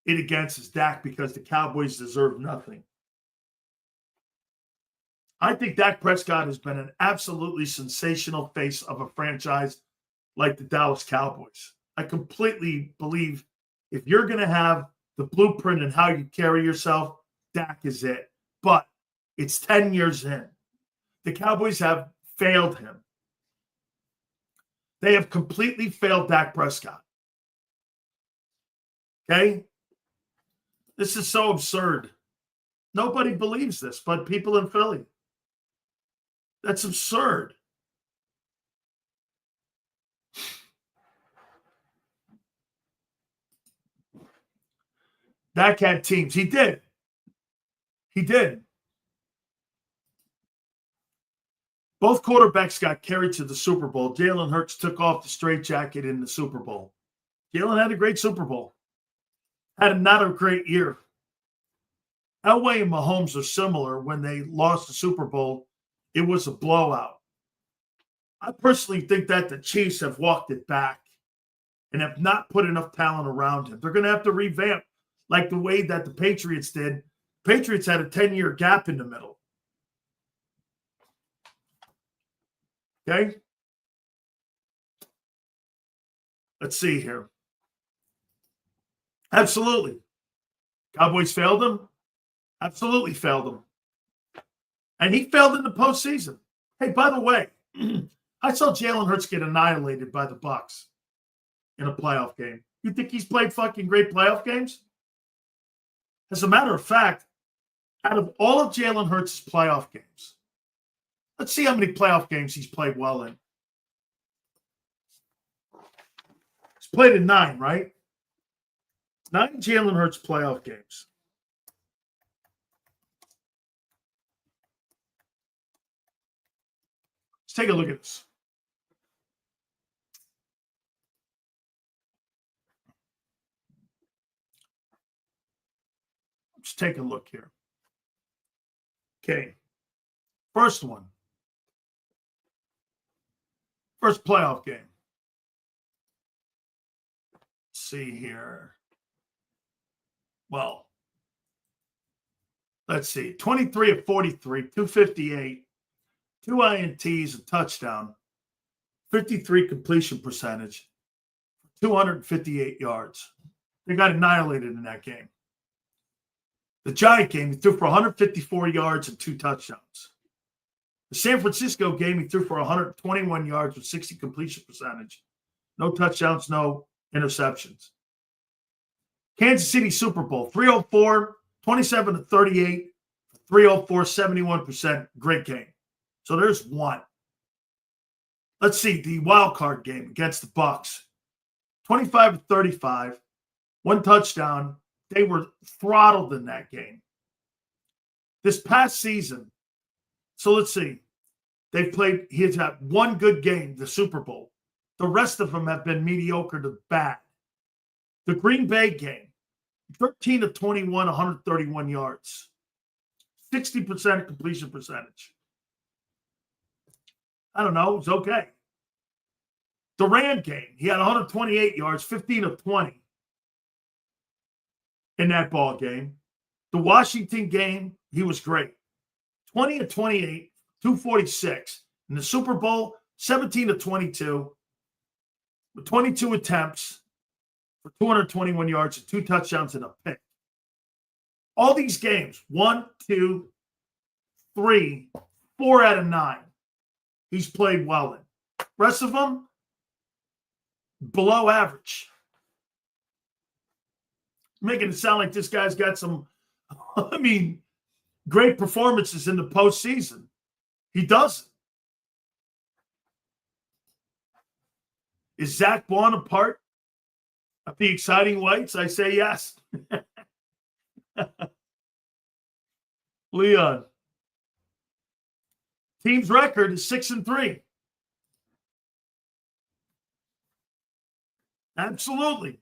it against is Dak because the Cowboys deserve nothing. I think Dak Prescott has been an absolutely sensational face of a franchise like the Dallas Cowboys. I completely believe if you're going to have the blueprint and how you carry yourself, Dak is it. But it's 10 years in. The Cowboys have failed him. They have completely failed Dak Prescott. Okay? This is so absurd. Nobody believes this, but people in Philly. That's absurd. Dak had teams. He did. He did. Both quarterbacks got carried to the Super Bowl. Jalen Hurts took off the straitjacket in the Super Bowl. Jalen had a great Super Bowl. Had not a great year. Elway and Mahomes are similar. When they lost the Super Bowl, it was a blowout. I personally think that the Chiefs have walked it back and have not put enough talent around him. They're going to have to revamp like the way that the Patriots did. Patriots had a 10-year gap in the middle. Okay? Let's see here. Absolutely. Cowboys failed him? Absolutely failed him. And he failed in the postseason. Hey, by the way, I saw Jalen Hurts get annihilated by the Bucs in a playoff game. You think he's played fucking great playoff games? As a matter of fact, out of all of Jalen Hurts' playoff games, let's see how many playoff games he's played well in. He's played in 9, right? 9 Jalen Hurts playoff games. Let's take a look at this. Let's take a look here. Okay. First one. First playoff game. see here. Well, let's see. 23 of 43, 258, 2 INTs, a touchdown, 53 completion percentage, 258 yards. They got annihilated in that game. The Giant game, he threw for 154 yards and 2 touchdowns. The San Francisco game, he threw for 121 yards with 60 completion percentage. No touchdowns, no interceptions. Kansas City Super Bowl, 304, 27 to 38, 304, 71%. Great game. So there's one. Let's see, the wild card game against the Bucs. 25 to 35, 1 touchdown. They were throttled in that game. This past season, so let's see. He has had 1 good game, the Super Bowl. The rest of them have been mediocre to bad. The Green Bay game, 13 of 21, 131 yards. 60% completion percentage. I don't know. It's okay. The Ram game, he had 128 yards, 15 of 20 in that ball game. The Washington game, he was great. 20 of 28, 246. In the Super Bowl, 17 of 22, with 22 attempts for 221 yards and 2 touchdowns and a pick. All these games, 1, 2, 3, 4 out of 9, he's played well in. Rest of them, below average. Making it sound like this guy's got some, great performances in the postseason. He doesn't. Is Zach Bond a part of the exciting Whites? I say yes. Leon. Team's record is 6-3. Absolutely.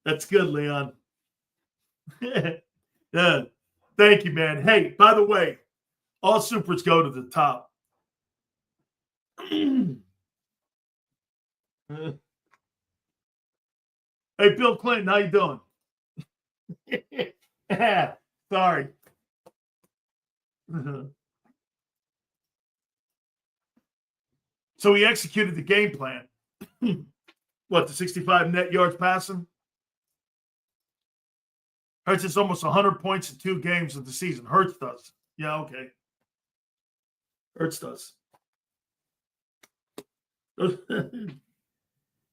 That's good, Leon. Yeah. Thank you, man. Hey, by the way, all supers go to the top. Hey, Bill Clinton, how you doing? Sorry. So he executed the game plan. What, the 65 net yards passing? Hurts is almost 100 points in 2 games of the season. Hurts does. Yeah, okay. Hurts does.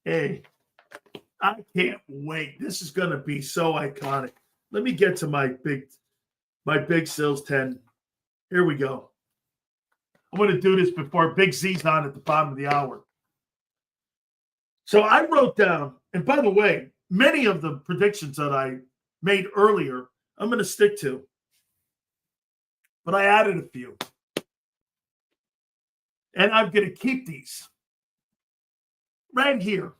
Hey, I can't wait. This is going to be so iconic. Let me get to my big Sills 10. Here we go. I'm going to do this before Big Z's on at the bottom of the hour. So I wrote down, and by the way, many of the predictions that I made earlier, I'm going to stick to. But I added a few. And I'm going to keep these right here.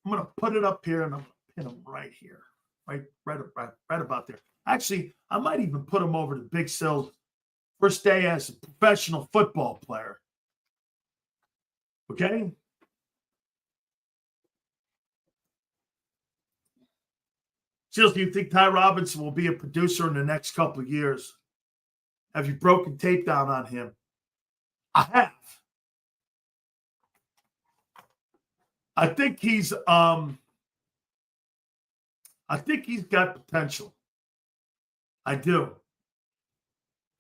I'm going to put it up here, and I'm going to pin them right here. Right about there. Actually, I might even put them over to Big Sills' first day as a professional football player. Okay? Sills, do you think Ty Robinson will be a producer in the next couple of years? Have you broken tape down on him? I have. I think he's got potential. I do.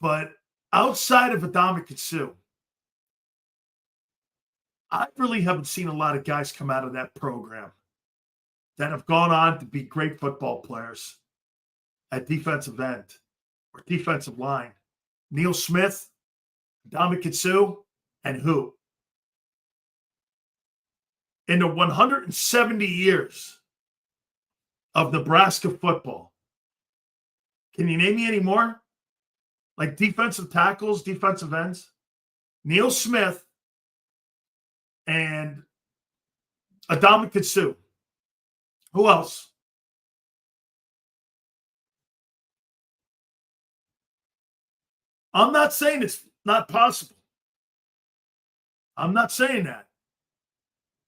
But outside of Adama Sue, I really haven't seen a lot of guys come out of that program that have gone on to be great football players at defensive end or defensive line. Neil Smith, Adama Sue, and who? In the 170 years of Nebraska football, can you name me any more? Like defensive tackles, defensive ends? Neil Smith and Adama Sue. Who else? I'm not saying it's not possible. I'm not saying that.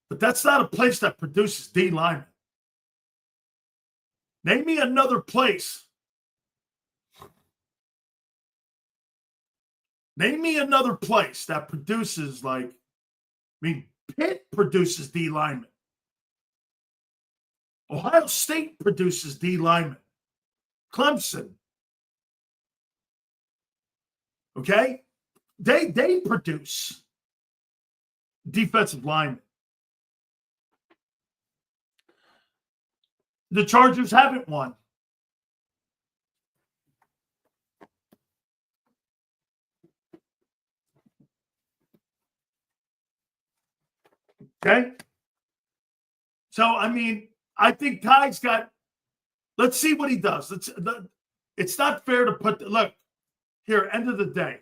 But that's not a place that produces D linemen. Name me another place. Name me another place that produces, like, Pitt produces D linemen. Ohio State produces D linemen. Clemson. Okay? They produce defensive linemen. The Chargers haven't won. Okay? So, I think Ty's got, let's see what he does. It's not fair to look, here, end of the day.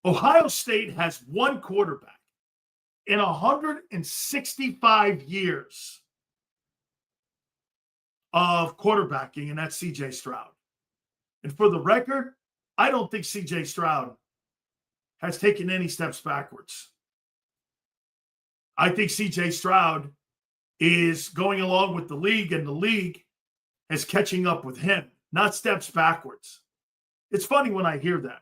Ohio State has one quarterback in 165 years of quarterbacking, and that's C.J. Stroud. And for the record, I don't think C.J. Stroud has taken any steps backwards. I think C.J. Stroud is going along with the league, and the league is catching up with him, not steps backwards. It's funny when I hear that.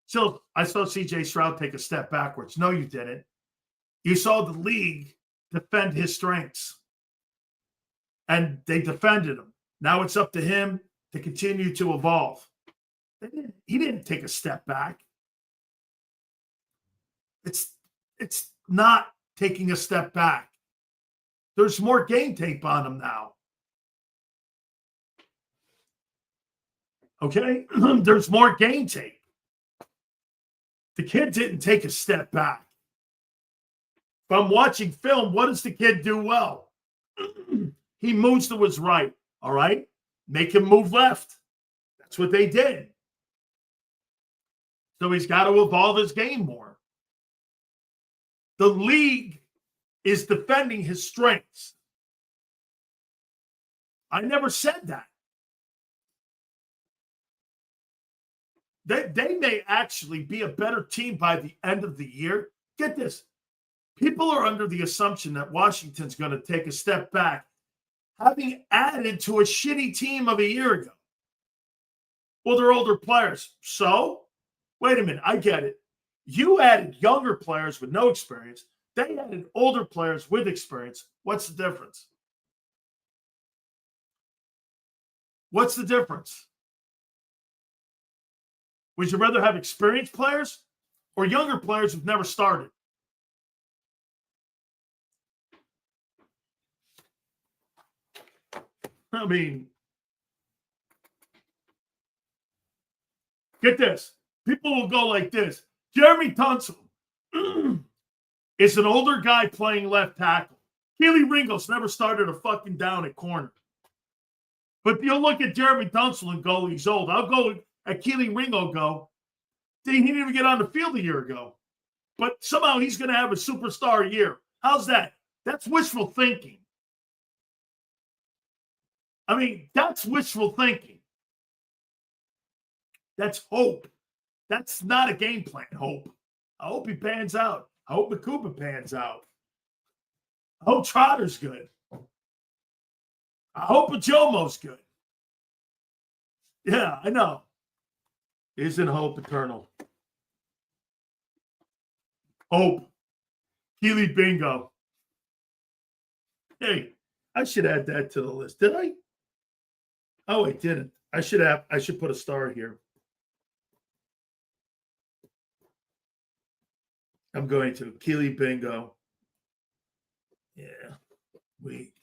So I saw C.J. Stroud take a step backwards. No, you didn't. You saw the league defend his strengths, and they defended him. Now it's up to him to continue to evolve. He didn't take a step back. It's not taking a step back. There's more game tape on him now. Okay? There's more game tape. The kid didn't take a step back. If I'm watching film, what does the kid do well? He moves to his right. All right? Make him move left. That's what they did. So he's got to evolve his game more. The league is defending his strengths. I never said that. They may actually be a better team by the end of the year. Get this. People are under the assumption that Washington's going to take a step back, having added to a shitty team of a year ago. Well, they're older players. So, wait a minute. I get it. You added younger players with no experience. They added older players with experience. What's the difference? What's the difference? Would you rather have experienced players or younger players who've never started? Get this. People will go like this. Jeremy Tunsil is an older guy playing left tackle. Keely Ringos never started a fucking down at corner. But you'll look at Jeremy Tunsil and go, he's old. I'll go at Keely Ringo go, he didn't even get on the field a year ago. But somehow he's going to have a superstar year. How's that? That's wishful thinking. That's wishful thinking. That's hope. That's not a game plan, hope. I hope he pans out. I hope Makuba pans out. I hope Trotter's good. I hope Ajomo's good. Yeah, I know. Isn't hope eternal? Hope. Keely Bingo. Hey, I should add that to the list. Did I? Oh, I didn't. I should put a star here. I'm going to. Keely Bingo. Yeah. Week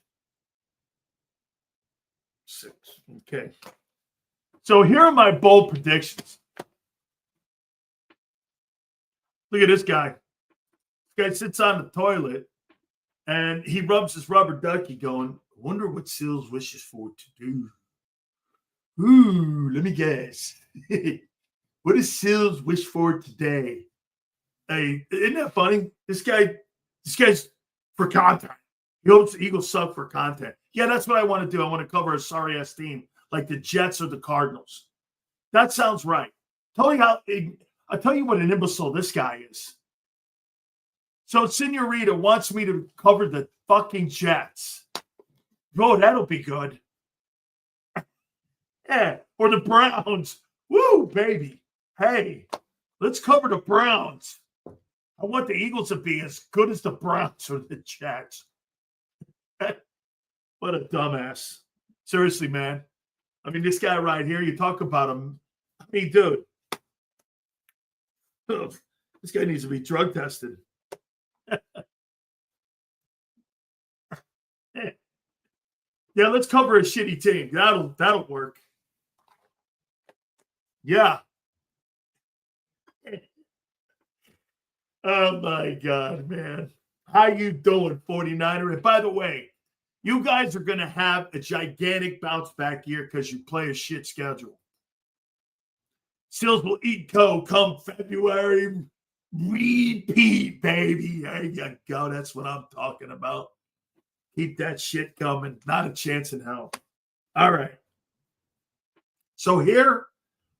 6. Okay. So here are my bold predictions. Look at this guy. This guy sits on the toilet and he rubs his rubber ducky going, I wonder what Sills wishes for to do. Ooh, let me guess. What does Sills wish for today? Hey, isn't that funny? This guy's for content. He hopes the Eagles suck for content. Yeah, that's what I want to do. I want to cover a sorry-ass team like the Jets or the Cardinals. That sounds right. Tell me how I'll tell you what an imbecile this guy is. So Senorita wants me to cover the fucking Jets. Oh, that'll be good. Yeah, or the Browns. Woo, baby. Hey, let's cover the Browns. I want the Eagles to be as good as the Browns or the Jets. What a dumbass. Seriously, man. I mean, this guy right here, you talk about him. I mean, dude. This guy needs to be drug tested. Yeah, let's cover a shitty team. That'll work. Yeah. Oh my God, man. How you doing, 49er? And by the way, you guys are going to have a gigantic bounce back year because you play a shit schedule. Steelers will eat co come February. Repeat, baby. There you go. That's what I'm talking about. Keep that shit coming. Not a chance in hell. All right. So here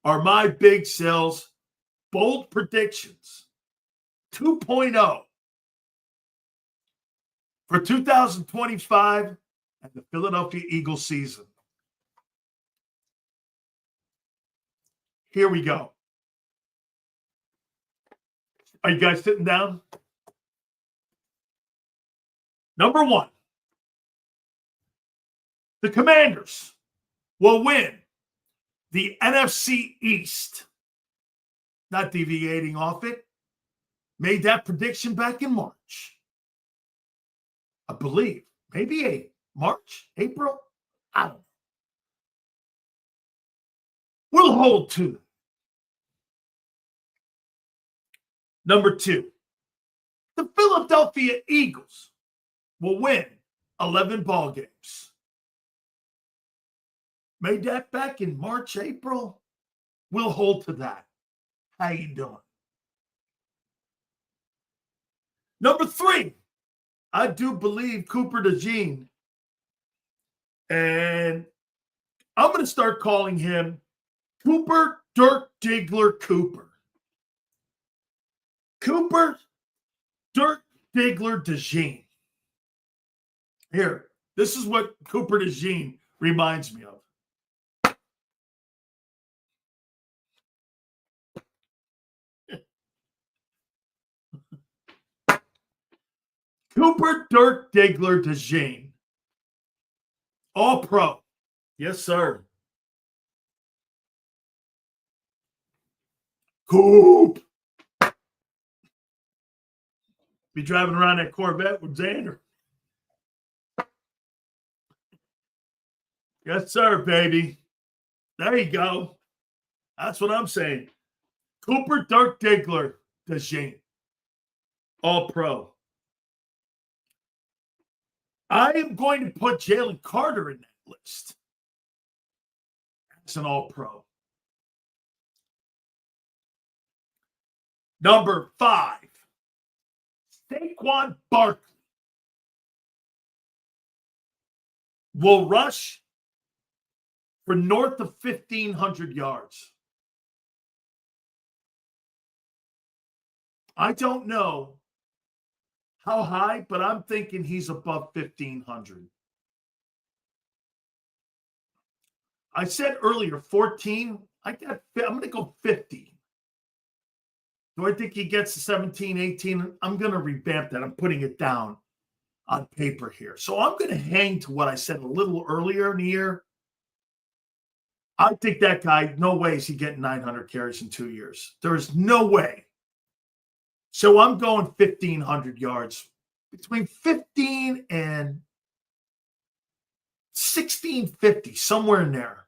are my big sells, bold predictions 2.0 for 2025 and the Philadelphia Eagles season. Here we go. Are you guys sitting down? Number one, the Commanders will win the NFC East. Not deviating off it. Made that prediction back in March. I believe. Maybe March, April. I don't know. We'll hold to them. Number two, the Philadelphia Eagles will win 11 ball games. Made that back in March, April. We'll hold to that. How you doing? Number three, I do believe Cooper DeJean. And I'm going to start calling him Cooper Dirk Diggler Cooper. Cooper Dirk Diggler DeJean. Here, this is what Cooper DeJean reminds me of. Cooper Dirk Diggler DeJean. All pro. Yes, sir. Coop. Be driving around that Corvette with Xander. Yes, sir, baby. There you go. That's what I'm saying. Cooper Dirk Diggler DeJean. All pro. I am going to put Jalen Carter in that list. That's an all-pro. Number 5, Saquon Barkley will rush for north of 1,500 yards. I don't know how high, but I'm thinking he's above 1,500. I said earlier 14. I'm going to go 50. Do I think he gets to 17, 18? I'm going to revamp that. I'm putting it down on paper here. So I'm going to hang to what I said a little earlier in the year. I think that guy, no way is he getting 900 carries in 2 years. There is no way. So I'm going 1,500 yards. Between 15 and 1,650, somewhere in there.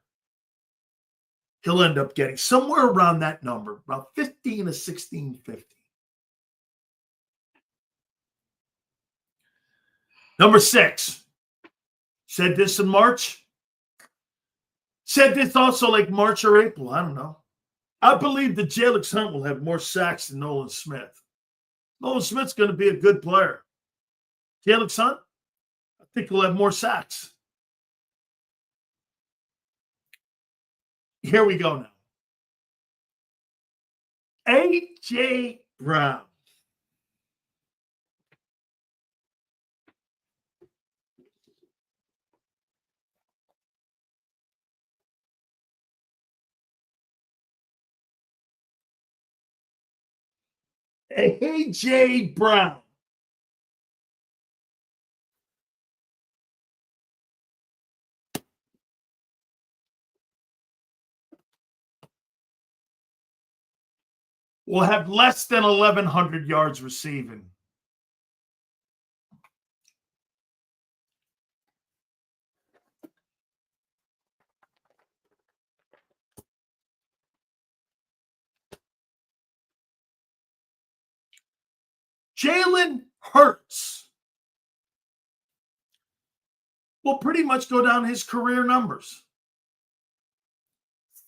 He'll end up getting somewhere around that number, about 15 to 1,650. Number 6. Said this in March. Said this also like March or April. I don't know. I believe that Jalen Hunt will have more sacks than Nolan Smith. Nolan Smith's going to be a good player. Jalen Hunt, I think he'll have more sacks. Here we go now. A.J. Brown. A.J. Brown. Will have less than 1,100 yards receiving. Jalen Hurts will pretty much go down his career numbers.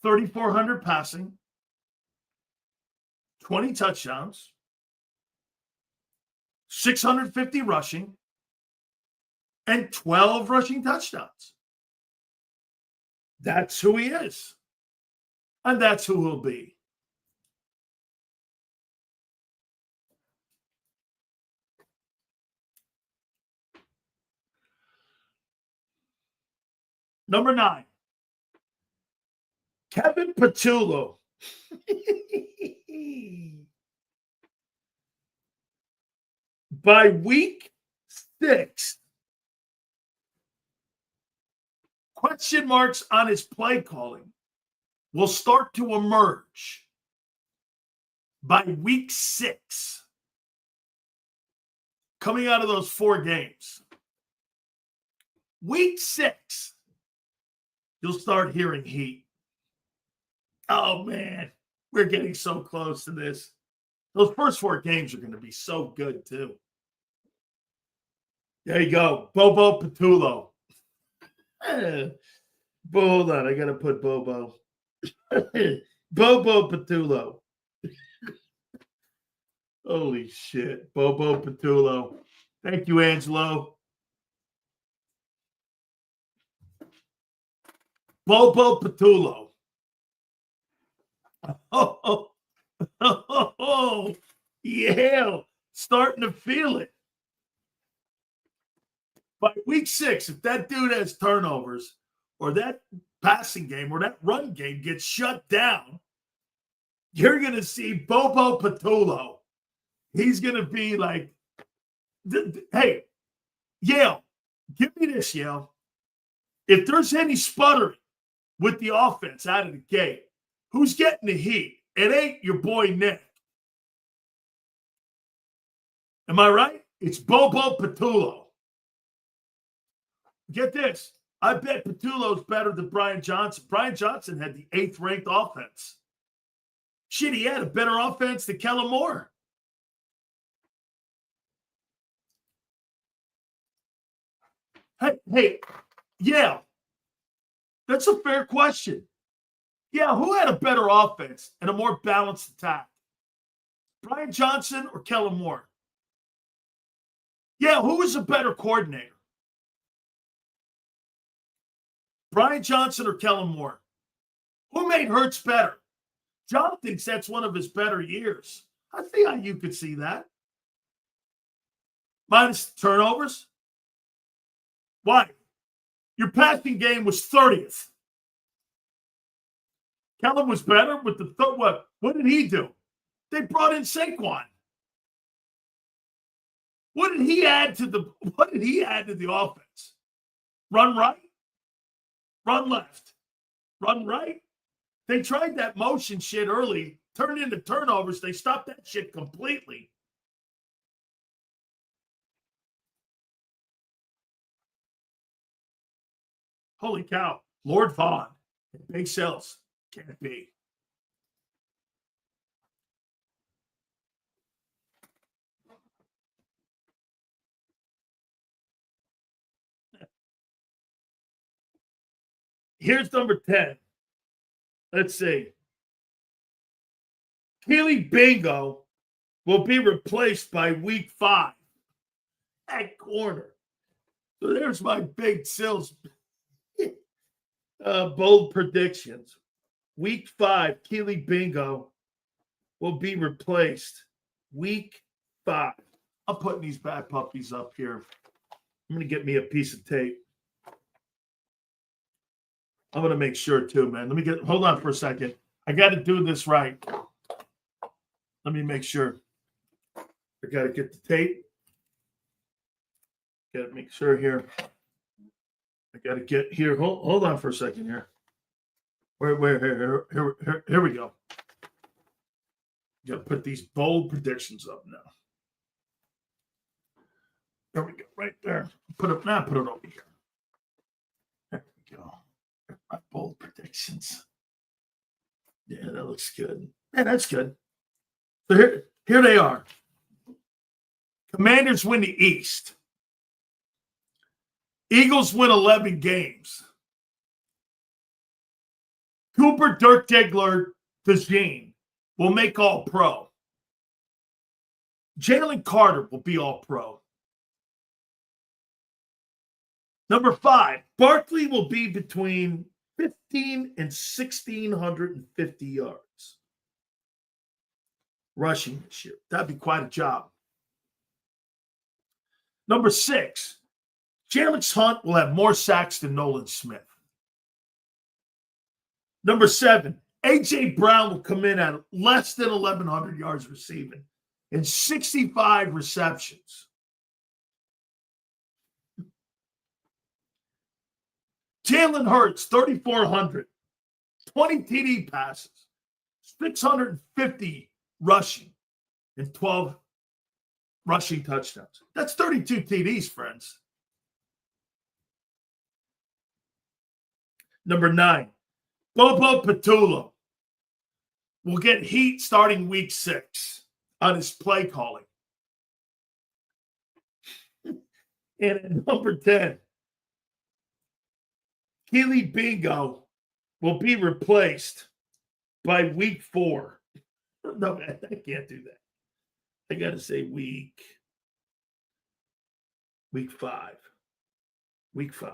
3,400 passing, 20 touchdowns, 650 rushing, and 12 rushing touchdowns. That's who he is. And that's who he'll be. Number 9, Kevin Patullo. By week 6, question marks on his play calling will start to emerge by week 6, coming out of those 4 games. Week 6, you'll start hearing heat. Oh, man, we're getting so close to this. Those first 4 games are going to be so good, too. There you go. Bobo Patullo. Hold on. I got to put Bobo. Bobo Patullo. Holy shit. Bobo Patullo. Thank you, Angelo. Bobo Patullo. Oh, yeah. Starting to feel it. By week 6, if that dude has turnovers or that passing game or that run game gets shut down, you're going to see Bobo Patullo. He's going to be like, hey, Yale, give me this, Yale. If there's any sputtering with the offense out of the gate, who's getting the heat? It ain't your boy Nick. Am I right? It's Bobo Patullo. Get this. I bet Patullo's better than Brian Johnson. Brian Johnson had the 8th ranked offense. Shit, he had a better offense than Kellen Moore. Hey, yeah. That's a fair question. Yeah, who had a better offense and a more balanced attack? Brian Johnson or Kellen Moore? Yeah, who was a better coordinator? Brian Johnson or Kellen Moore? Who made Hurts better? John thinks that's one of his better years. I see how you could see that. Minus turnovers? Why? Your passing game was 30th. Kellen was better with the what? What did he do? They brought in Saquon. What did he add to the offense? Run right? Run left, run right. They tried that motion shit early, turned into turnovers. They stopped that shit completely. Holy cow. Lord Vaughn, big sales. Can't be. Here's number 10. Let's see. Keely Bingo will be replaced by week 5 at corner. So there's my big sales bold predictions. Week 5, Keely Bingo will be replaced week 5. I'm putting these bad puppies up here. I'm going to get me a piece of tape. I'm going to make sure too, man. Hold on for a second. I got to do this right. Let me make sure. I got to get the tape. Got to make sure here. I got to get here. Hold on for a second here. Here we go. Got to put these bold predictions up now. There we go, right there. Put it over here. There we go. My bold predictions. Yeah, that looks good. Yeah, that's good. So here they are. Commanders win the East. Eagles win 11 games. Cooper Dirk Diggler Degene will make All-Pro. Jalen Carter will be All-Pro. Number 5, Barkley will be between 15 and 1,650 yards rushing this year. That'd be quite a job. Number 6, Jameis Hunt will have more sacks than Nolan Smith. Number 7, A.J. Brown will come in at less than 1,100 yards receiving and 65 receptions. Jalen Hurts, 3,400, 20 TD passes, 650 rushing, and 12 rushing touchdowns. That's 32 TDs, friends. Number 9, Bobo Patullo will get heat starting week 6 on his play calling. And at number 10, Keely Bingo will be replaced by week 4. No, I can't do that. I got to say week 5. Week 5.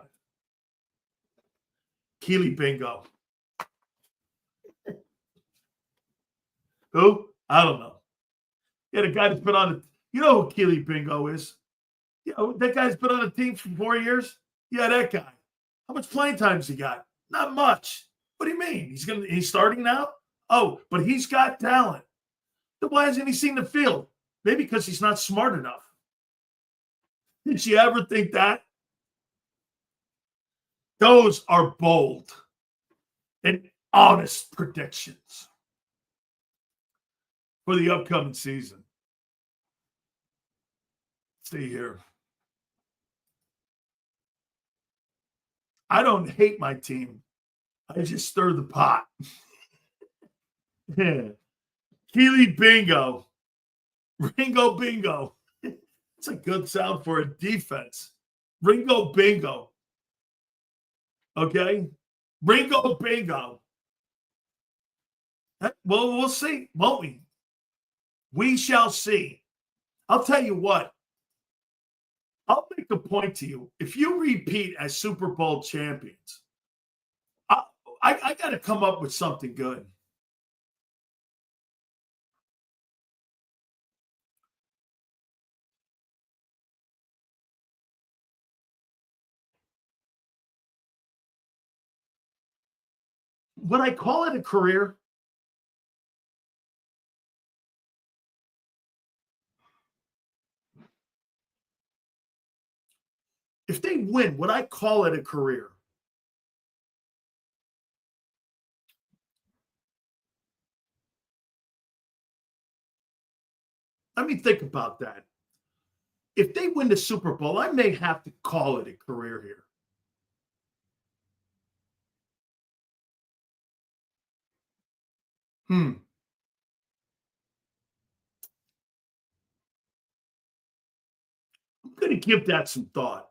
Keely Bingo. Who? I don't know. Yeah, the guy that's been on the, you know who Keely Bingo is? You know, that guy's been on the team for 4 years? Yeah, that guy. How much playing time's he got? Not much. What do you mean? He's starting now? Oh, but he's got talent. Then why hasn't he seen the field? Maybe because he's not smart enough. Did you ever think that? Those are bold and honest predictions for the upcoming season. Let's see here. I don't hate my team. I just stir the pot. Yeah. Keely Bingo. Ringo Bingo. It's a good sound for a defense. Ringo Bingo. Okay? Ringo Bingo. Well, we'll see, won't we? We shall see. I'll tell you what. I'll make a point to you. If you repeat as Super Bowl champions, I got to come up with something good. Would I call it a career? If they win, would I call it a career? Let me think about that. If they win the Super Bowl, I may have to call it a career here. I'm going to give that some thought.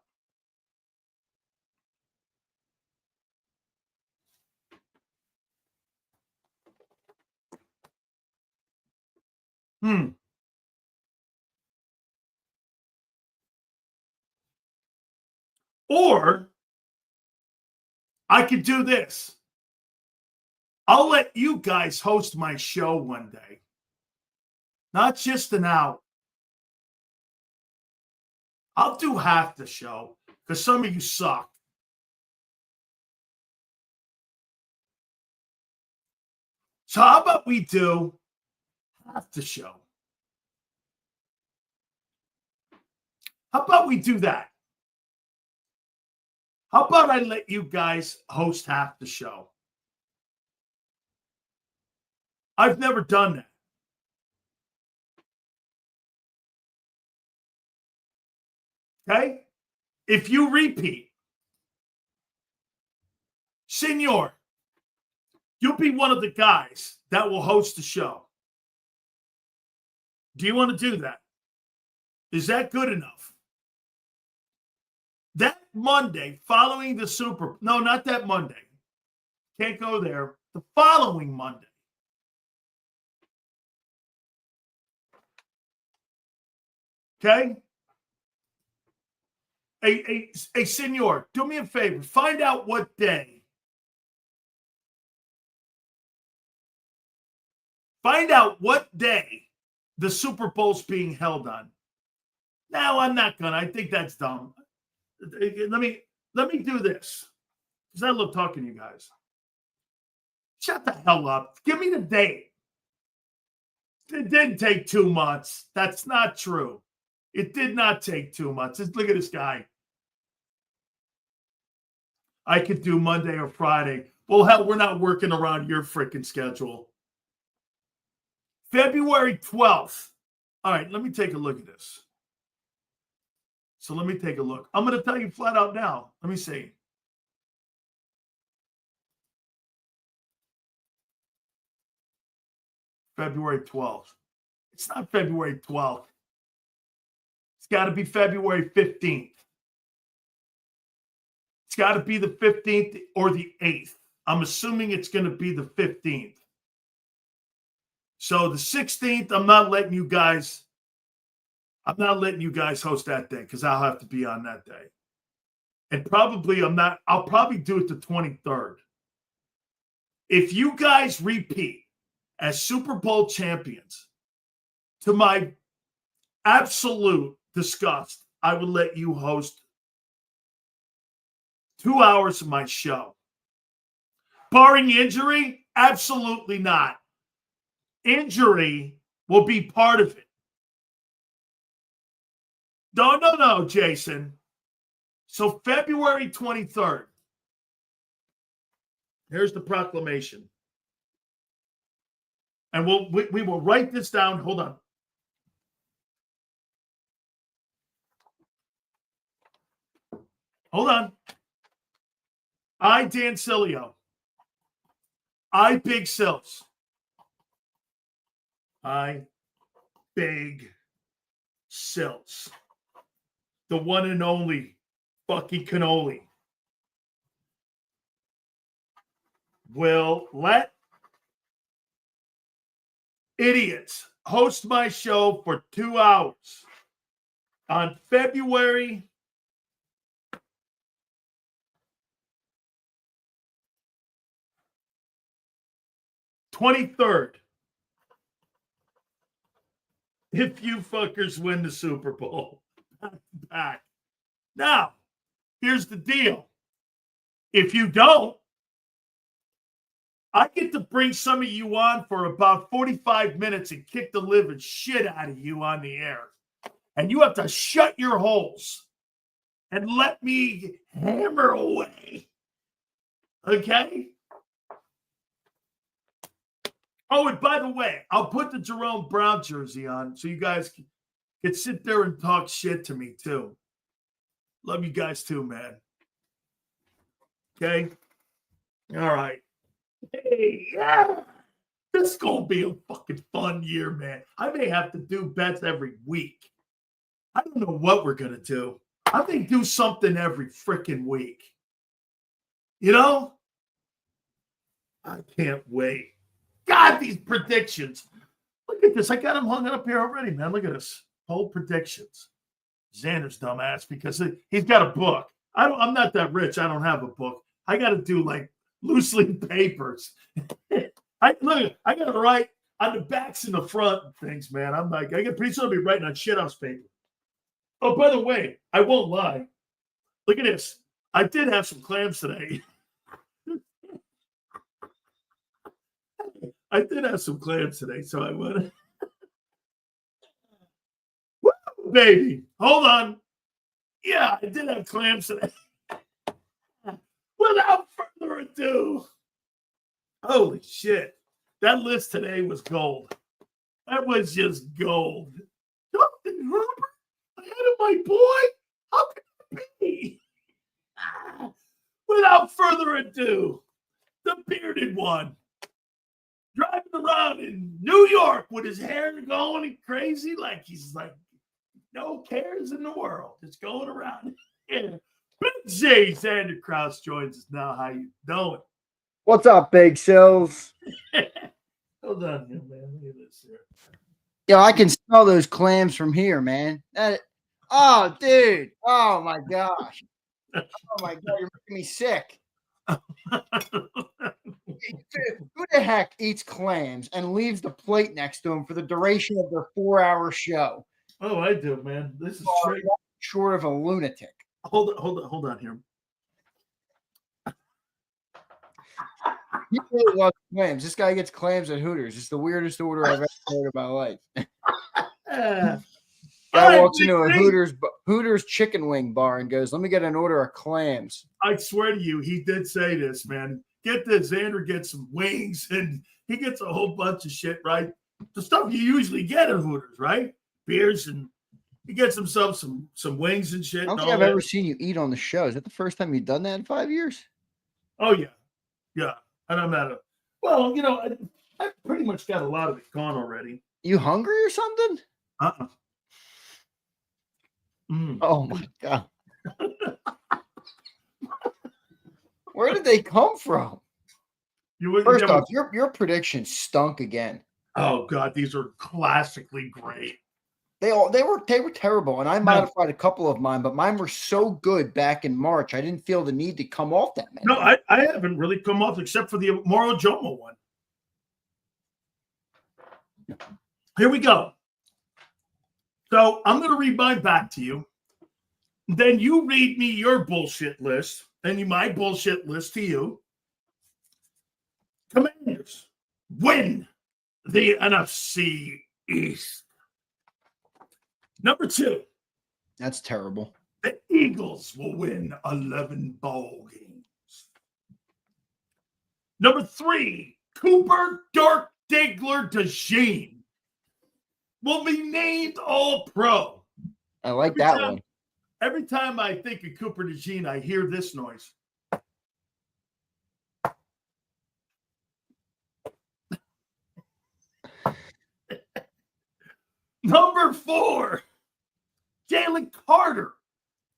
Or I could do this. I'll let you guys host my show one day. not just an hour. I'll do half the show because some of you suck. So how about we do half the show? How about we do that? How about I let you guys host half the show? I've never done that. Okay? If you repeat, Senor, you'll be one of the guys that will host the show. Do you want to do that? Is that good enough? That Monday following the no, not that Monday. Can't go there. The following Monday. Okay? Hey, Senor, do me a favor. Find out what day. Find out what day the Super Bowl's being held on. No, I'm not gonna. I think that's dumb. Let me do this. Because I love talking to you guys. Shut the hell up. Give me the date. It didn't take 2 months. That's not true. It did not take 2 months. Just look at this guy. I could do Monday or Friday. Well, hell, we're not working around your freaking schedule. February 12th. All right, let me take a look at this. So let me take a look. I'm going to tell you flat out now. Let me see. February 12th. It's not February 12th. It's got to be February 15th. It's got to be the 15th or the 8th. I'm assuming it's going to be the 15th. So the 16th, I'm not letting you guys host that day because I'll have to be on that day. And probably I'll probably do it the 23rd. If you guys repeat as Super Bowl champions, to my absolute disgust, I would let you host 2 hours of my show. Barring injury, absolutely not. Injury will be part of it. No, Jason. So February 23rd. Here's the proclamation. And we will write this down. Hold on. Hold on. I, Dan Sileo. I, Big Sills. I, Big Sills. The one and only fucking cannoli. Will let idiots host my show for 2 hours on February 23rd. If you fuckers win the Super Bowl. Back. Now, here's the deal. If you don't, I get to bring some of you on for about 45 minutes and kick the living shit out of you on the air. And you have to shut your holes and let me hammer away. Okay? Oh, and by the way, I'll put the Jerome Brown jersey on so you guys can sit there and talk shit to me too. Love you guys too, man. Okay? All right. Hey, yeah. This is going to be a fucking fun year, man. I may have to do bets every week. I don't know what we're going to do. I may do something every freaking week. You know? I can't wait. God, these predictions. Look at this. I got them hung up here already, man. Look at this. Whole predictions. Xander's dumbass because he's got a book. I'm not that rich. I don't have a book. I got to do like loose leaf papers. I got to write on the backs and the front and things, man. I'm like, I get pretty soon I'll be writing on shithouse paper. Oh, by the way, I won't lie. Look at this. I did have some clams today. I did have some clams today, so I went. Woo, baby. Hold on. Yeah, I did have clams today. Without further ado, holy shit. That list today was gold. That was just gold. Justin Herbert ahead of my boy? How can it be? Without further ado, the bearded one, driving around in New York with his hair going crazy like he's like no cares in the world. Just going around. Yeah. Big J Xander Krause joins us now. How you doing? What's up, Big Sills? Hold on here, man. Look at this here. Yo, I can smell those clams from here, man. Oh, dude. Oh, my gosh. Oh, my God. You're making me sick. Who the heck eats clams and leaves the plate next to them for the duration of their 4-hour show? Oh, I do, man. This is straight. Short of a lunatic. Hold on here. He really loves clams. This guy gets clams at Hooters. It's the weirdest order I've ever heard in my life. Guy walks into a Hooters chicken wing bar and goes, "Let me get an order of clams." I swear to you, he did say this, man. Get this, Xander gets some wings and he gets a whole bunch of shit, right? The stuff you usually get at Hooters, right? Beers, and he gets himself some wings and shit. I don't think I've ever seen you eat on the show. Is that the first time you've done that in 5 years? Oh, yeah. Yeah. And I'm at well, you know, I pretty much got a lot of it gone already. You hungry or something? Oh, my God. Where did they come from? First off, your predictions stunk again. Oh, God, these are classically great. They were terrible, and I modified a couple of mine, but mine were so good back in March. I didn't feel the need to come off that many. No, I haven't really come off except for the Moro Jomo one. Here we go. So I'm going to read mine back to you. Then you read me your bullshit list, and my bullshit list to you. Commanders win the NFC East. Number 2. That's terrible. The Eagles will win 11 ball games. Number 3, Cooper Dark Diggler DeJean will be named All-Pro. I like that one. Every time I think of Cooper DeJean, I hear this noise. Number 4, Jalen Carter,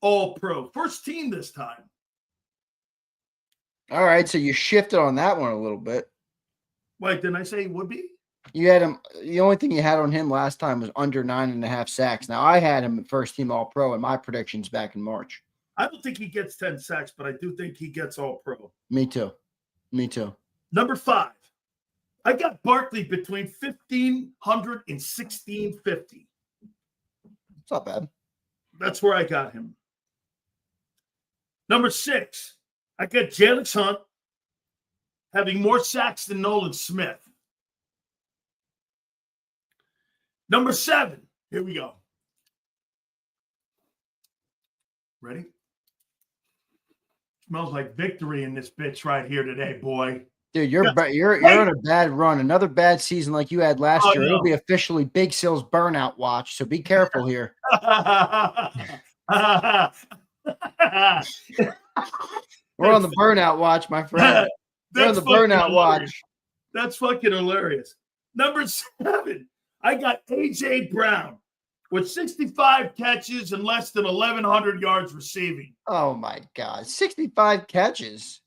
All-Pro. First team this time. All right, so you shifted on that one a little bit. Wait, didn't I say he would be? You had him. The only thing you had on him last time was under 9.5 sacks. Now, I had him at first team All-Pro in my predictions back in March. I don't think he gets 10 sacks, but I do think he gets All-Pro. Me too. Number 5. I got Barkley between 1,500 and 1,650. It's not bad. That's where I got him. Number 6, I got Jalen Hunt having more sacks than Nolan Smith. Number 7, here we go. Ready? Smells like victory in this bitch right here today, boy. Dude, you're on a bad run. Another bad season like you had last year. No. It'll be officially Big Sil's burnout watch, so be careful here. We're on the burnout watch, my friend. We're on the burnout watch. That's fucking hilarious. Number 7, I got A.J. Brown with 65 catches and less than 1,100 yards receiving. Oh, my God. 65 catches?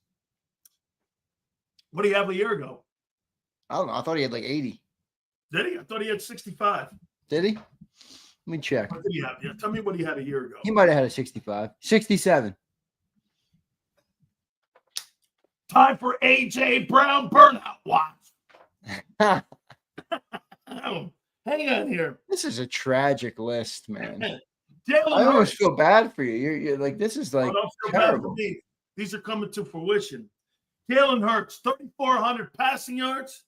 What did he have a year ago? I don't know. I thought he had like 80. Did he? I thought he had 65. Did he? Let me check. What did he have? Yeah, tell me what he had a year ago. He might have had a 65. 67. Time for A.J. Brown burnout watch. Oh, hang on here. This is a tragic list, man. Jalen I almost Hurts. feel bad for you. You're like, this is like Don't feel bad for terrible. me. These are coming to fruition. Jalen Hurts, 3,400 passing yards,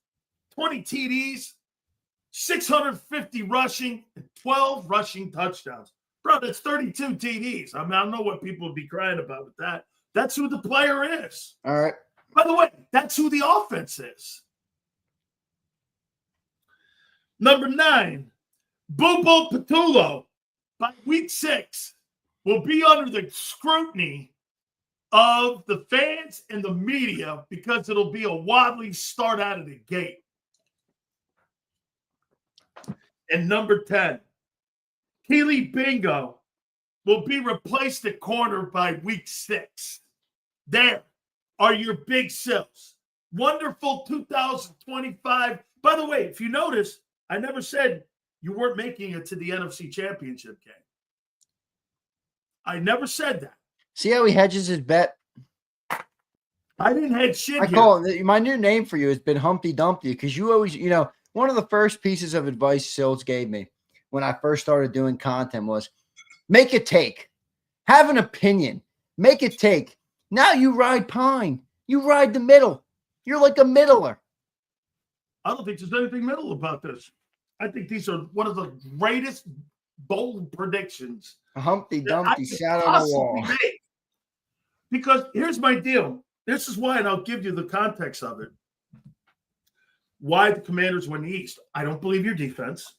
20 TDs, 650 rushing, and 12 rushing touchdowns. Bro, that's 32 TDs. I mean, I don't know what people would be crying about with that. That's who the player is. All right. By the way, that's who the offense is. Number 9, Bobo Patullo, by week 6, will be under the scrutiny of the fans and the media because it'll be a wobbly start out of the gate. And number 10, Keely Bingo will be replaced at corner by week 6. There are your big sills. Wonderful 2025. By the way, if you notice, I never said you weren't making it to the NFC Championship game. I never said that. See how he hedges his bet? I didn't hedge shit I here. call it, my new name for you has been Humpty Dumpty, because you always, one of the first pieces of advice Sills gave me when I first started doing content was make a take, have an opinion, make a take. Now you ride pine, you ride the middle. You're like a middler. I don't think there's anything middle about this. I think these are one of the greatest bold predictions. A Humpty Dumpty sat on a wall. Because here's my deal. This is why, and I'll give you the context of it. Why the Commanders win the East. I don't believe your defense.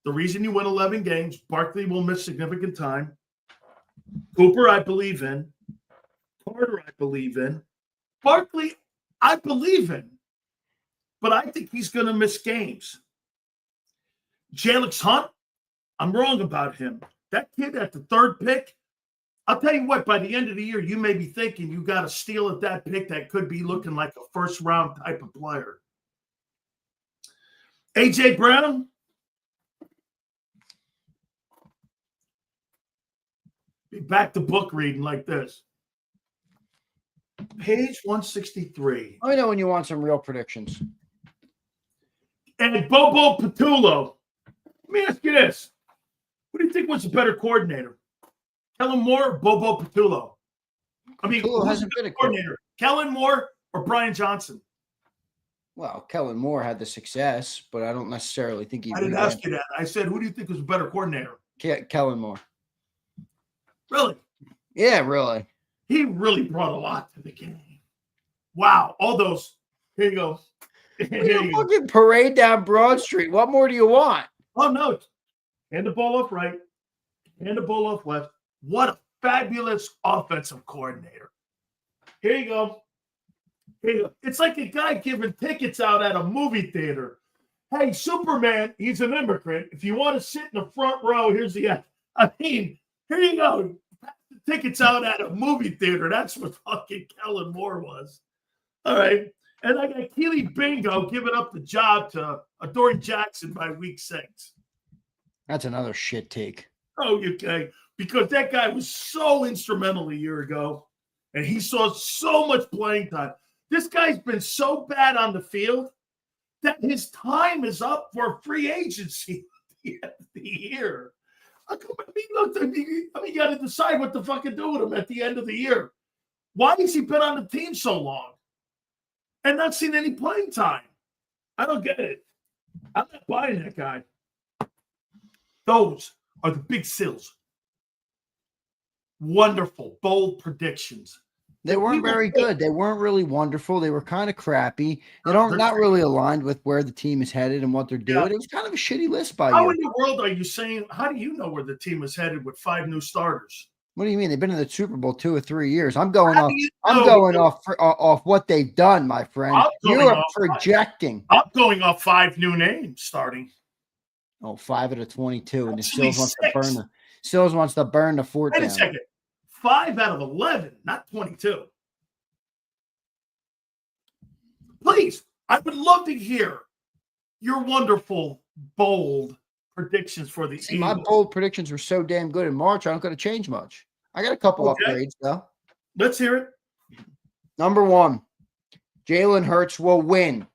The reason you win 11 games, Barkley will miss significant time. Cooper, I believe in. Carter, I believe in. Barkley, I believe in. But I think he's going to miss games. Jalen Hunt, I'm wrong about him. That kid at the 3rd pick, I'll tell you what, by the end of the year, you may be thinking you got a steal at that pick that could be looking like a first-round type of player. A.J. Brown, be back to book reading like this. Page 163. Let me know when you want some real predictions. And Bobo Patullo. Let me ask you this. Who do you think was a better coordinator? Kellen Moore or Bobo Patullo? I mean, Patullo who's hasn't the been a coordinator? Kellen Moore or Brian Johnson? Well, Kellen Moore had the success, but I don't necessarily think he. I didn't ask you that. I said, who do you think was a better coordinator? Kellen Moore. Really? Yeah, really. He really brought a lot to the game. Wow. All those. Here you go. Here you go. Fucking parade down Broad Street. What more do you want? Oh, no. Hand the ball off right. Hand the ball off left. What a fabulous offensive coordinator. Here you go. Here you go. It's like a guy giving tickets out at a movie theater. Hey, Superman, he's an immigrant. If you want to sit in the front row, here's the. I mean, here you go. Tickets out at a movie theater. That's what fucking Kellen Moore was. All right. And I got Keely Bingo giving up the job to Adoree Jackson by week 6. That's another shit take. Oh, okay. Because that guy was so instrumental a year ago, and he saw so much playing time. This guy's been so bad on the field that his time is up for free agency at the end of the year. I mean, you got to decide what to fucking do with him at the end of the year. Why has he been on the team so long and not seen any playing time? I don't get it. I'm not buying that guy. Those are the big sills. Wonderful, bold predictions. They weren't very good. They weren't really wonderful. They were kind of crappy. They don't not really aligned with where the team is headed and what they're doing. Yeah. It was kind of a shitty list by you. How in the world are you saying? How do you know where the team is headed with 5 new starters? What do you mean? They've been in the Super Bowl 2 or 3 years. I'm going off what they've done, my friend. You are projecting. I'm going off 5 new names starting. Oh, 5 out of 22, and the Sills wants to burn the fort down. Wait a second. 5 out of 11, not 22. Please, I would love to hear your wonderful, bold predictions for the Eagles. My bold predictions were so damn good in March, I don't got to change much. I got a couple upgrades, though. Let's hear it. Number 1, Jalen Hurts will win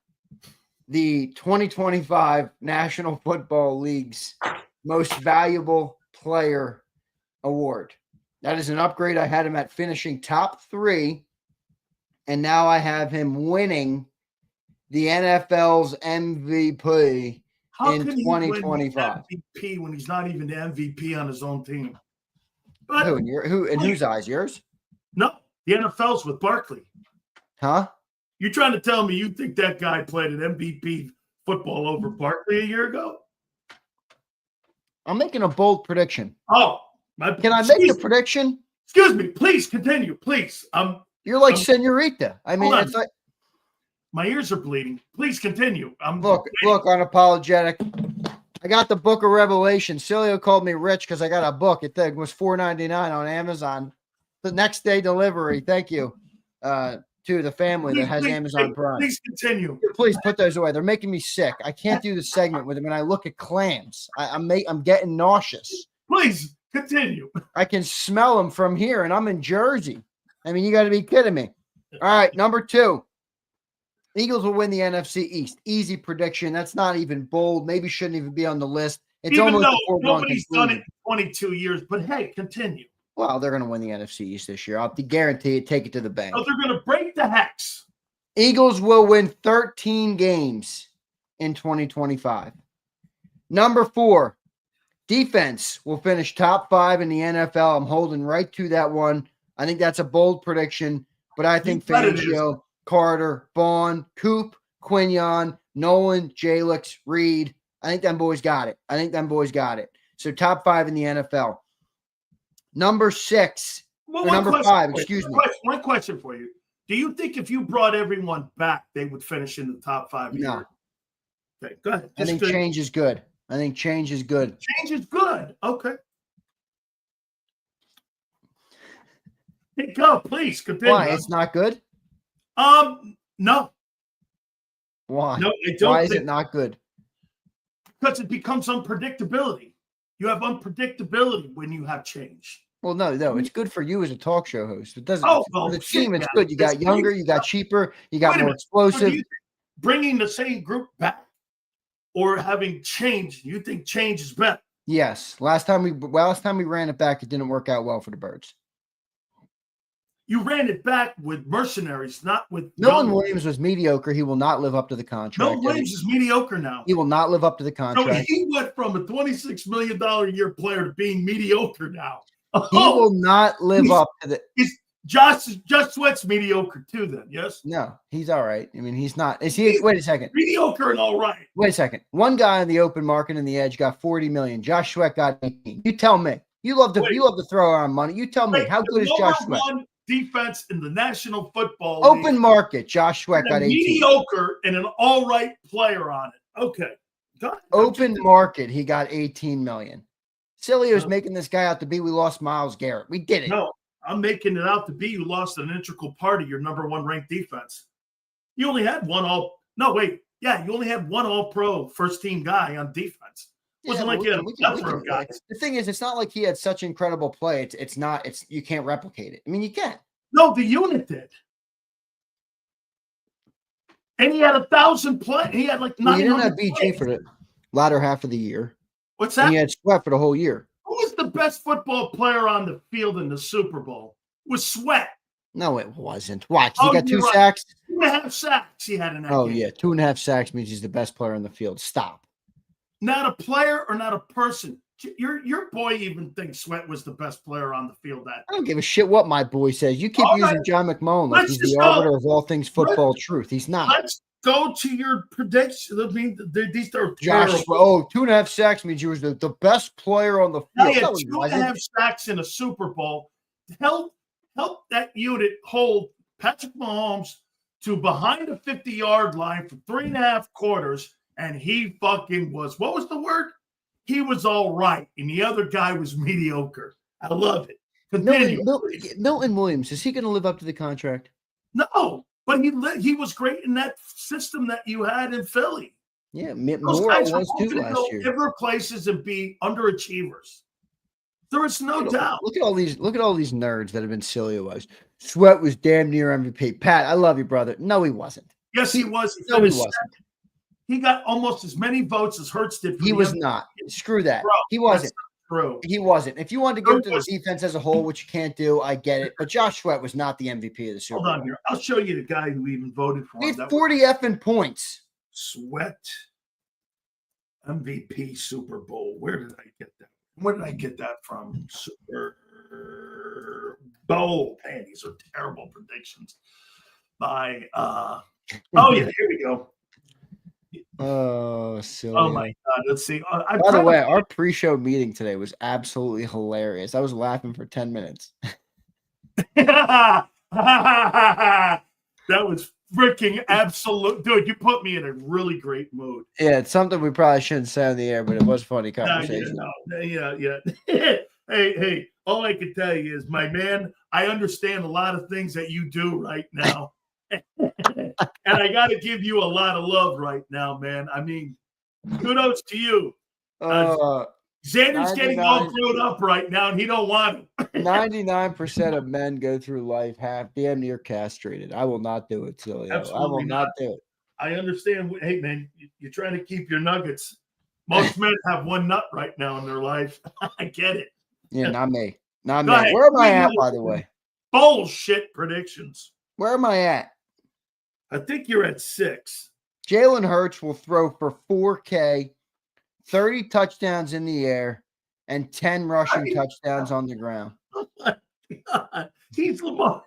the 2025 National Football League's Most Valuable Player Award. That is an upgrade. I had him at finishing top 3, and now I have him winning the NFL's MVP How in can he 2025. win the MVP when he's not even the MVP on his own team? But Who in whose eyes? Yours? no, the NFL's with Barkley. Huh? You're trying to tell me you think that guy played an MVP football over Barkley a year ago? I'm making a bold prediction. Oh, can I make the prediction? Excuse me, please continue, please. You're like Senorita. I mean, it's like my ears are bleeding. Please continue. Look, unapologetic. I got the Book of Revelation. Sileo called me rich because I got a book. It was $4.99 on Amazon. The next day delivery. Thank you to the family that has Amazon Prime. Please continue. Please put those away. They're making me sick. I can't do the segment with them. When I look at clams, I'm getting nauseous. Please continue. I can smell them from here, and I'm in Jersey. I mean, you got to be kidding me. All right, number 2. Eagles will win the NFC East. Easy prediction. That's not even bold. Maybe shouldn't even be on the list. It's Even almost though nobody's done it in 22 years, but hey, continue. Well, they're going to win the NFC East this year. I'll guarantee it. Take it to the bank. So they're going to break the hex. Eagles will win 13 games in 2025. Number 4, defense will finish top 5 in the NFL. I'm holding right to that one. I think that's a bold prediction, but I think Fangio, Carter, Vaughn, Coop, Quinion, Nolan, Jalix, Reed. I think them boys got it. So top 5 in the NFL. Number 6, or number 5, excuse me. One question for you. Do you think if you brought everyone back, they would finish in the top 5? No. Okay, go ahead. I think change is good. Change is good. Okay. Hey, go, please continue. Why? It's not good? No. Why? No, I don't. Why is it not good? Because it becomes unpredictability. You have unpredictability when you have change. Well, no, it's good for you as a talk show host. It doesn't. For the team, it's good. You got younger, you got cheaper, you got more explosive. So bringing the same group back or having change, you think change is better? Yes. Last time we ran it back, it didn't work out well for the Birds. You ran it back with mercenaries, not with Nolan Williams was mediocre. He will not live up to the contract. Nolan Williams is mediocre now. He will not live up to the contract. So he went from a $26 million a year player to being mediocre now. He will not live up to the. Josh Sweat's mediocre too. Then yes. No, he's all right. I mean, he's not. Is he? Wait a second. Mediocre and all right. Wait a second. One guy on the open market in the edge got $40 million. Josh Sweat got 18. You tell me. You love to throw around money. You tell me how good is Josh Sweat? Defense in the National Football League. Open League. Market. Josh Sweat got 18. Mediocre and an all right player on it. Okay. Open market. He got 18 million. Sileo's making this guy out to be we lost Myles Garrett. We did it. No, I'm making it out to be you lost an integral part of your number 1 ranked defense. You only had one you only had one all-pro first-team guy on defense. It wasn't like you had a plethora of guys. The thing is, it's not like he had such incredible play. It's not. You can't replicate it. I mean, you can. No, the unit did. And he had 1,000 play. He had like 900. He didn't have BG for the latter half of the year. What's that? And he had Sweat for the whole year. Who was the best football player on the field in the Super Bowl? It was Sweat. No, it wasn't. Watch. He got 2 sacks. 2.5 sacks he had in that game. Oh, yeah. 2.5 sacks means he's the best player on the field. Stop. Not a player or not a person. Your boy even thinks Sweat was the best player on the field. I don't give a shit what my boy says. You keep using John McMullen like he's the arbiter of all things football truth. He's not. Let's go to your prediction. I mean, these are Josh. Oh, 2.5 sacks means you was the best player on the field. He had 2.5 sacks in a Super Bowl. Help that unit hold Patrick Mahomes to behind the 50-yard line for 3.5 quarters, and he fucking was. What was the word? He was all right, and the other guy was mediocre. I love it. Continue. Milton Williams, is he going to live up to the contract? No, but he was great in that system that you had in Philly. Yeah, Moore was too last year. Different places and be underachievers. There is no doubt. Look at all these nerds that have been Sileo-wise. Sweat was damn near MVP. Pat, I love you, brother. No, he wasn't. Yes, he was. No, he wasn't. he got almost as many votes as Hurts did. He was not. Screw that. Bro, he wasn't. True. He wasn't. If you wanted to give it to the defense as a whole, which you can't do, I get it. But Josh Sweat was not the MVP of the Super Bowl. Hold on here. I'll show you the guy who even voted for him. He had 40 effing points. Sweat MVP Super Bowl. Where did I get that? Where did I get that from? Super Bowl. Man, these are terrible predictions. By oh yeah, here we go. Oh, silly. Oh my God. Let's see. By the way, our pre-show meeting today was absolutely hilarious. I was laughing for 10 minutes. That was freaking absolute. Dude, you put me in a really great mood. Yeah, it's something we probably shouldn't say on the air, but it was funny conversation. Yeah. Hey, all I can tell you is, my man, I understand a lot of things that you do right now. And I got to give you a lot of love right now, man. I mean, kudos to you. Xander's getting all grown up right now, and he don't want it. 99% of men go through life damn near castrated. I will not do it, Sileo. I will not do it. I understand. Hey, man, you're trying to keep your nuggets. Most men have one nut right now in their life. I get it. Yeah, not me. Not me. Where am I at, by the way? Bullshit predictions. Where am I at? I think you're at 6. Jalen Hurts will throw for 4K, 30 touchdowns in the air, and 10 rushing touchdowns on the ground. Oh my God. He's Lamar.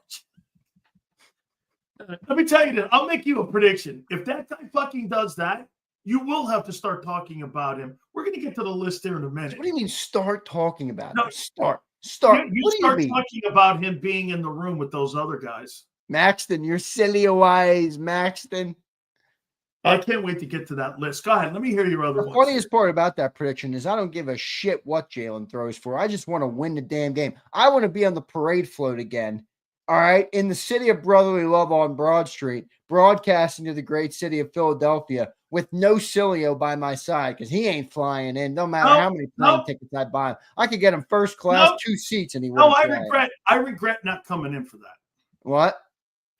Let me tell you this. I'll make you a prediction. If that guy fucking does that, you will have to start talking about him. We're going to get to the list here in a minute. What do you mean start talking about him? Start. You start talking about him being in the room with those other guys. Maxton, you're silly eyes, Maxton. I can't wait to get to that list. Go ahead. Let me hear your other ones. The funniest part about that prediction is I don't give a shit what Jalen throws for. I just want to win the damn game. I want to be on the parade float again. All right. In the city of brotherly love on Broad Street, broadcasting to the great city of Philadelphia with no Sileo by my side because he ain't flying in. No matter how many plane tickets I buy him. I could get him first class, 2 seats, and he wouldn't. I regret not coming in for that. What?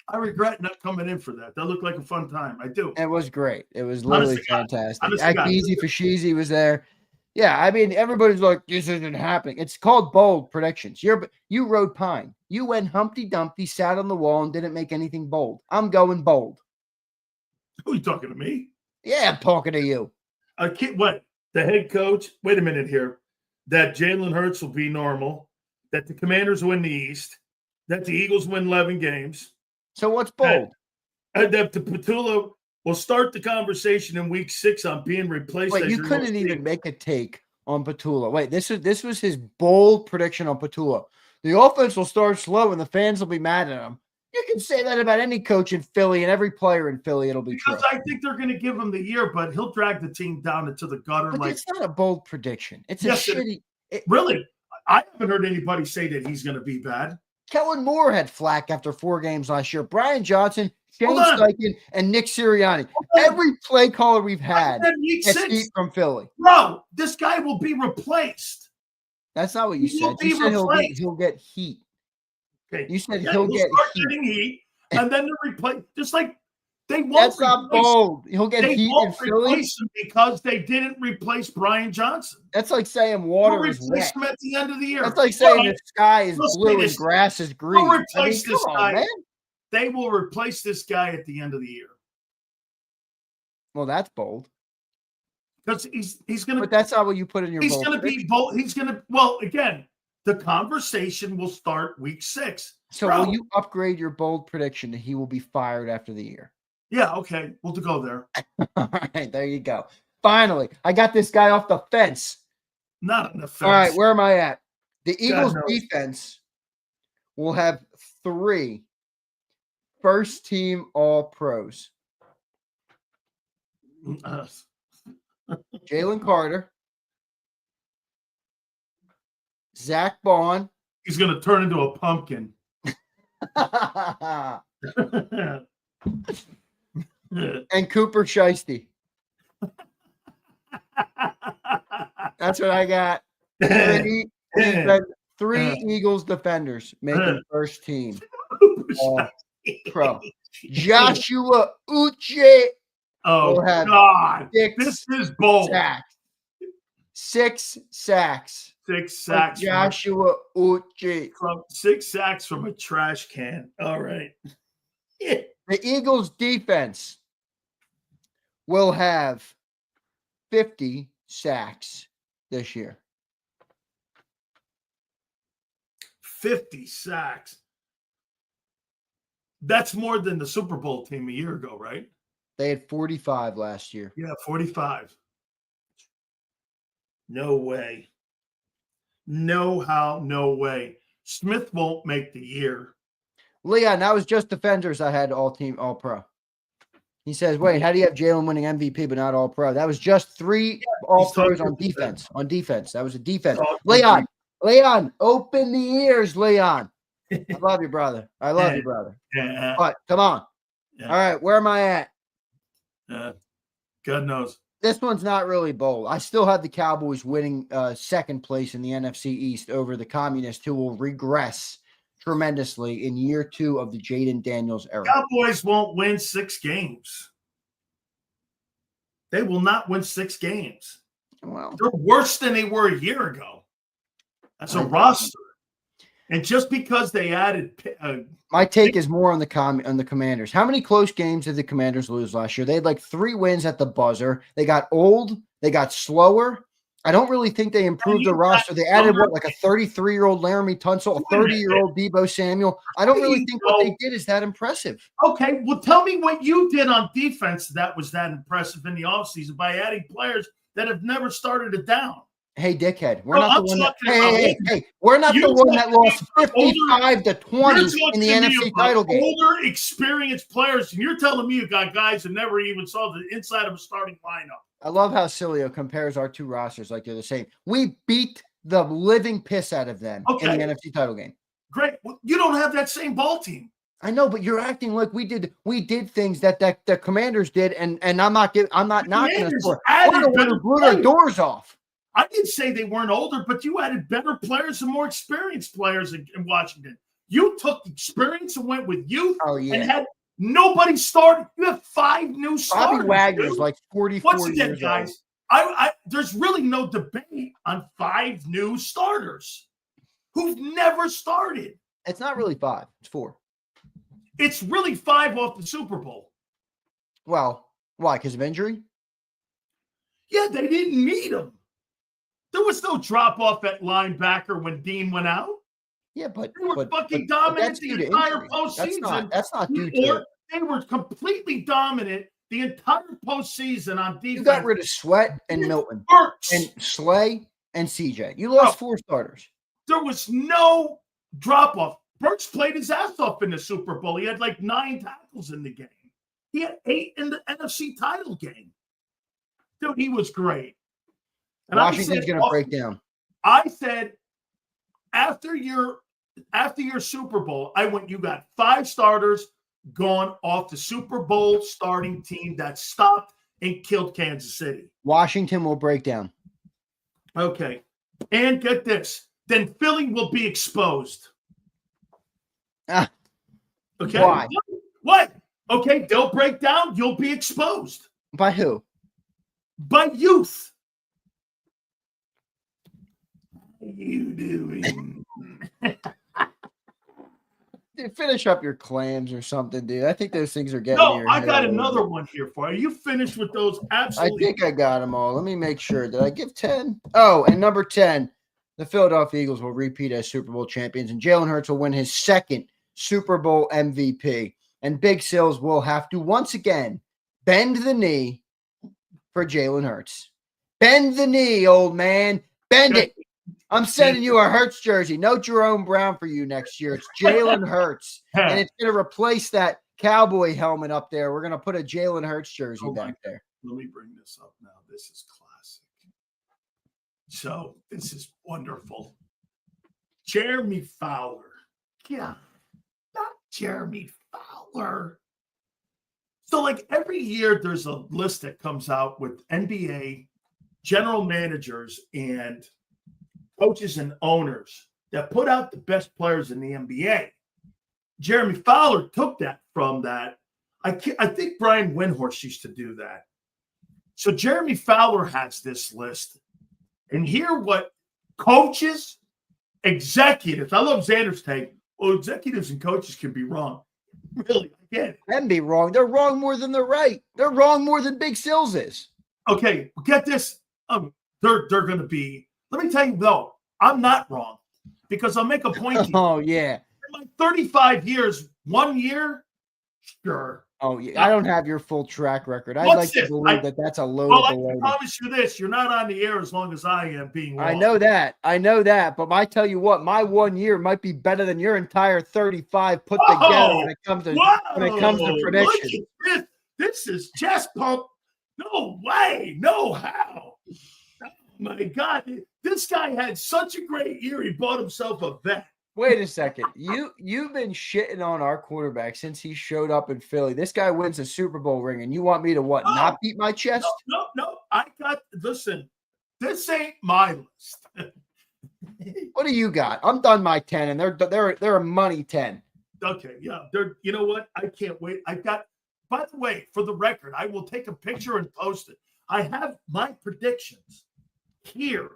I regret not coming in for that. That looked like a fun time. I do. It was great. It was literally fantastic. Easy Fashizi was there. Yeah, I mean, everybody's like, this isn't happening. It's called bold predictions. You rode pine. You went Humpty Dumpty, sat on the wall, and didn't make anything bold. I'm going bold. Who are you talking to me? Yeah, I'm talking to you. What? The head coach? Wait a minute here. That Jalen Hurts will be normal. That the Commanders win the East. That the Eagles win 11 games. So what's bold? And that the Petula will start the conversation in week 6 on being replaced. Wait, you couldn't even make a take on Petula. Wait, this was his bold prediction on Petula. The offense will start slow and the fans will be mad at him. You can say that about any coach in Philly and every player in Philly. It'll be because true. I think they're going to give him the year, but he'll drag the team down into the gutter. But it's not a bold prediction. It's a shitty. Really? I haven't heard anybody say that he's going to be bad. Kellen Moore had flack after 4 games last year. Brian Johnson, Shane Steichen, and Nick Sirianni. Every play caller we've had gets heat from Philly. Bro, this guy will be replaced. That's not what you said. You said he'll get heat. Okay. You said he'll get heat. And then they're replaced. Just like they won't. That's not bold. He'll get heat in Philly because they didn't replace Brian Johnson. That's like saying water is wet. Replace him at the end of the year. That's like saying the sky is blue and grass is green. They'll replace this guy. Man. They will replace this guy at the end of the year. Well, that's bold. Because he's going to. But that's not what you put in your. He's going to be bold. He's going to. Well, again, the conversation will start week 6. So will you upgrade your bold prediction that he will be fired after the year? Yeah, okay. We'll go there. All right, there you go. Finally, I got this guy off the fence. Not on the fence. All right, where am I at? The Eagles defense will have 3 first-team All-Pros. Jalen Carter, Zach Bond. He's going to turn into a pumpkin. And Cooper Shiesty. That's what I got. 3 Eagles defenders making first team. Pro. Joshua Uche Oh, will have God. 6 This is bold. sacks. 6 sacks. 6 sacks. Joshua Uche. From 6 sacks from a trash can. All right. Yeah. The Eagles defense will have 50 sacks this year. 50 sacks. That's more than the Super Bowl team a year ago, right? They had 45 last year. Yeah, 45. No way. No how, no way. Smith won't make the year. Leon, that was just defenders I had all pro. He says, wait, how do you have Jalen winning MVP but not all pro? That was just 3 all pros on defense. On defense. That was a defense. Leon, open the ears, Leon. I love you, brother. I love you, brother. Yeah. But come on. Yeah. All right, where am I at? God knows. This one's not really bold. I still have the Cowboys winning second place in the NFC East over the Communists, who will regress tremendously in year 2 of the Jaden Daniels era. Cowboys won't win 6 games. They will not win 6 games. Well, they're worse than they were a year ago. That's a roster. And just because they added my take is more on the Commanders. How many close games did the Commanders lose last year? They had like 3 wins at the buzzer. They got old. They got slower. I don't really think they improved the roster. They added like a 33-year-old Laramie Tunsil, a 30-year-old Debo Samuel. I don't really think what they did is that impressive. Okay, well, tell me what you did on defense that was that impressive in the offseason by adding players that have never started it down. Hey, dickhead, we're not the one that. Hey, we're not the one that lost 55-20 in the NFC title game. Older, experienced players, and you're telling me you got guys who never even saw the inside of a starting lineup. I love how Sileo compares our 2 rosters like they're the same. We beat the living piss out of them in the NFC title game. Great. Well, you don't have that same ball team. I know, but you're acting like we did things that the Commanders did, and I'm not knocking us for. We're the one who blew their doors off. I didn't say they weren't older, but you added better players and more experienced players in Washington. You took experience and went with youth and had nobody started. You have 5 new starters. Bobby Wagner's like 44 Once again, years guys, old. there's really no debate on 5 new starters who've never started. It's not really 5. It's 4. It's really 5 off the Super Bowl. Well, why? Because of injury? Yeah, they didn't need him. There was no drop off at linebacker when Dean went out. Yeah, but they were fucking dominant the entire postseason. That's not due to. They were completely dominant the entire postseason on defense. You got rid of Sweat and Milton and Slay and CJ. You lost 4 starters. There was no drop off. Burks played his ass off in the Super Bowl. He had like 9 tackles in the game. He had 8 in the NFC title game. Dude, he was great. And Washington's going to break down. I said, after your Super Bowl, you got 5 starters gone off the Super Bowl starting team that stopped and killed Kansas City. Washington will break down. Okay. And get this. Then Philly will be exposed. Okay. Why? What? Okay, they'll break down. You'll be exposed. By who? By youth. What are you doing? Dude, finish up your clams or something, dude. I think those things are getting. No, I got another one here for you. You finished with those? Absolutely. I think I got them all. Let me make sure. Did I give 10? Oh, and number 10, the Philadelphia Eagles will repeat as Super Bowl champions, and Jalen Hurts will win his 2nd Super Bowl MVP. And Big Sills will have to once again bend the knee for Jalen Hurts. Bend the knee, old man. Bend it. I'm sending you a Hurts jersey. No Jerome Brown for you next year. It's Jalen Hurts. And it's going to replace that cowboy helmet up there. We're going to put a Jalen Hurts jersey back there. Let me bring this up now. This is classic. So this is wonderful. Jeremy Fowler. Yeah, not Jeremy Fowler. So like every year there's a list that comes out with NBA general managers and coaches and owners that put out the best players in the NBA. Jeremy Fowler took that from that. I think Brian Windhorst used to do that. So Jeremy Fowler has this list. And here what coaches, executives, I love Xander's take. Well, executives and coaches can be wrong. Really, I get it. Can be wrong. They're wrong more than they're right. They're wrong more than Big Sills is. Okay, get this. They're going to be. Let me tell you, though, I'm not wrong because I'll make a point to you. Oh, yeah. In my 35 years, 1 year, sure. Oh, yeah. I don't have your full track record. I'd like to believe that that's a load of baloney. I promise you this. You're not on the air as long as I am being wrong. I know that. But I tell you what, my 1 year might be better than your entire 35 put together when it comes to predictions. This is chest pump. No way. No how. Oh, my God. This guy had such a great year. He bought himself a vet. Wait a second. You've been shitting on our quarterback since he showed up in Philly. This guy wins a Super Bowl ring, and you want me to what? No, not beat my chest? No. Listen, this ain't my list. What do you got? I'm done my 10, and they're a money 10. Okay, yeah. You know what? I can't wait. By the way, for the record, I will take a picture and post it. I have my predictions here,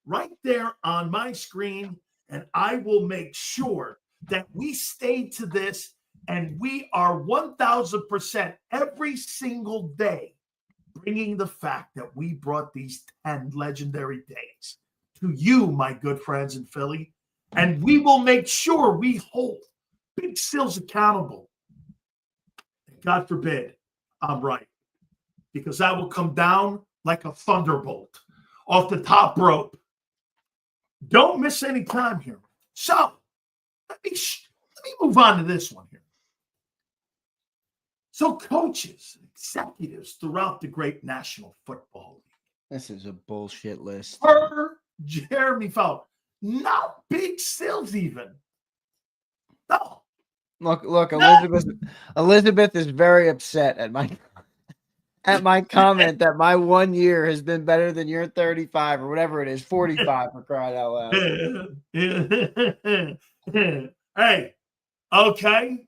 right there on my screen. And I will make sure that we stay to this and we are 1,000% every single day bringing the fact that we brought these 10 legendary days to you, my good friends in Philly. And we will make sure we hold Big Sills accountable. God forbid I'm right, because that will come down like a thunderbolt off the top rope. Don't miss any time here. So let me move on to this one here. So coaches, executives throughout the great National Football League. This is a bullshit list. Per Jeremy Fowler. Not Big Sills even. No. Look, Elizabeth is very upset at my comment that my 1 year has been better than your 35 or whatever it is, 45 for crying out loud. Hey, okay.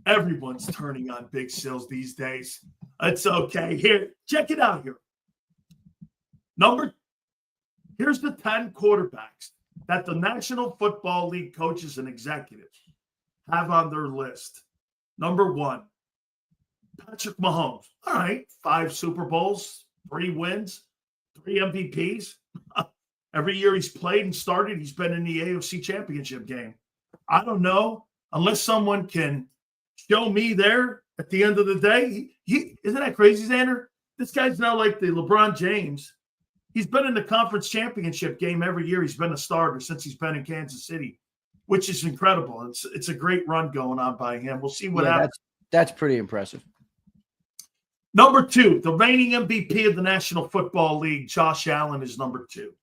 Everyone's turning on Big Sills these days. It's okay. Here, check it out here. Here's the 10 quarterbacks that the National Football League coaches and executives have on their list. Number 1. Patrick Mahomes. All right. 5 Super Bowls, 3 wins, 3 MVPs. Every year he's played and started, he's been in the AFC Championship game. I don't know. Unless someone can show me there at the end of the day. Isn't that crazy, Xander? This guy's now like the LeBron James. He's been in the conference championship game every year. He's been a starter since he's been in Kansas City, which is incredible. It's a great run going on by him. We'll see what happens. That's pretty impressive. Number 2, the reigning MVP of the National Football League, Josh Allen, is number 2.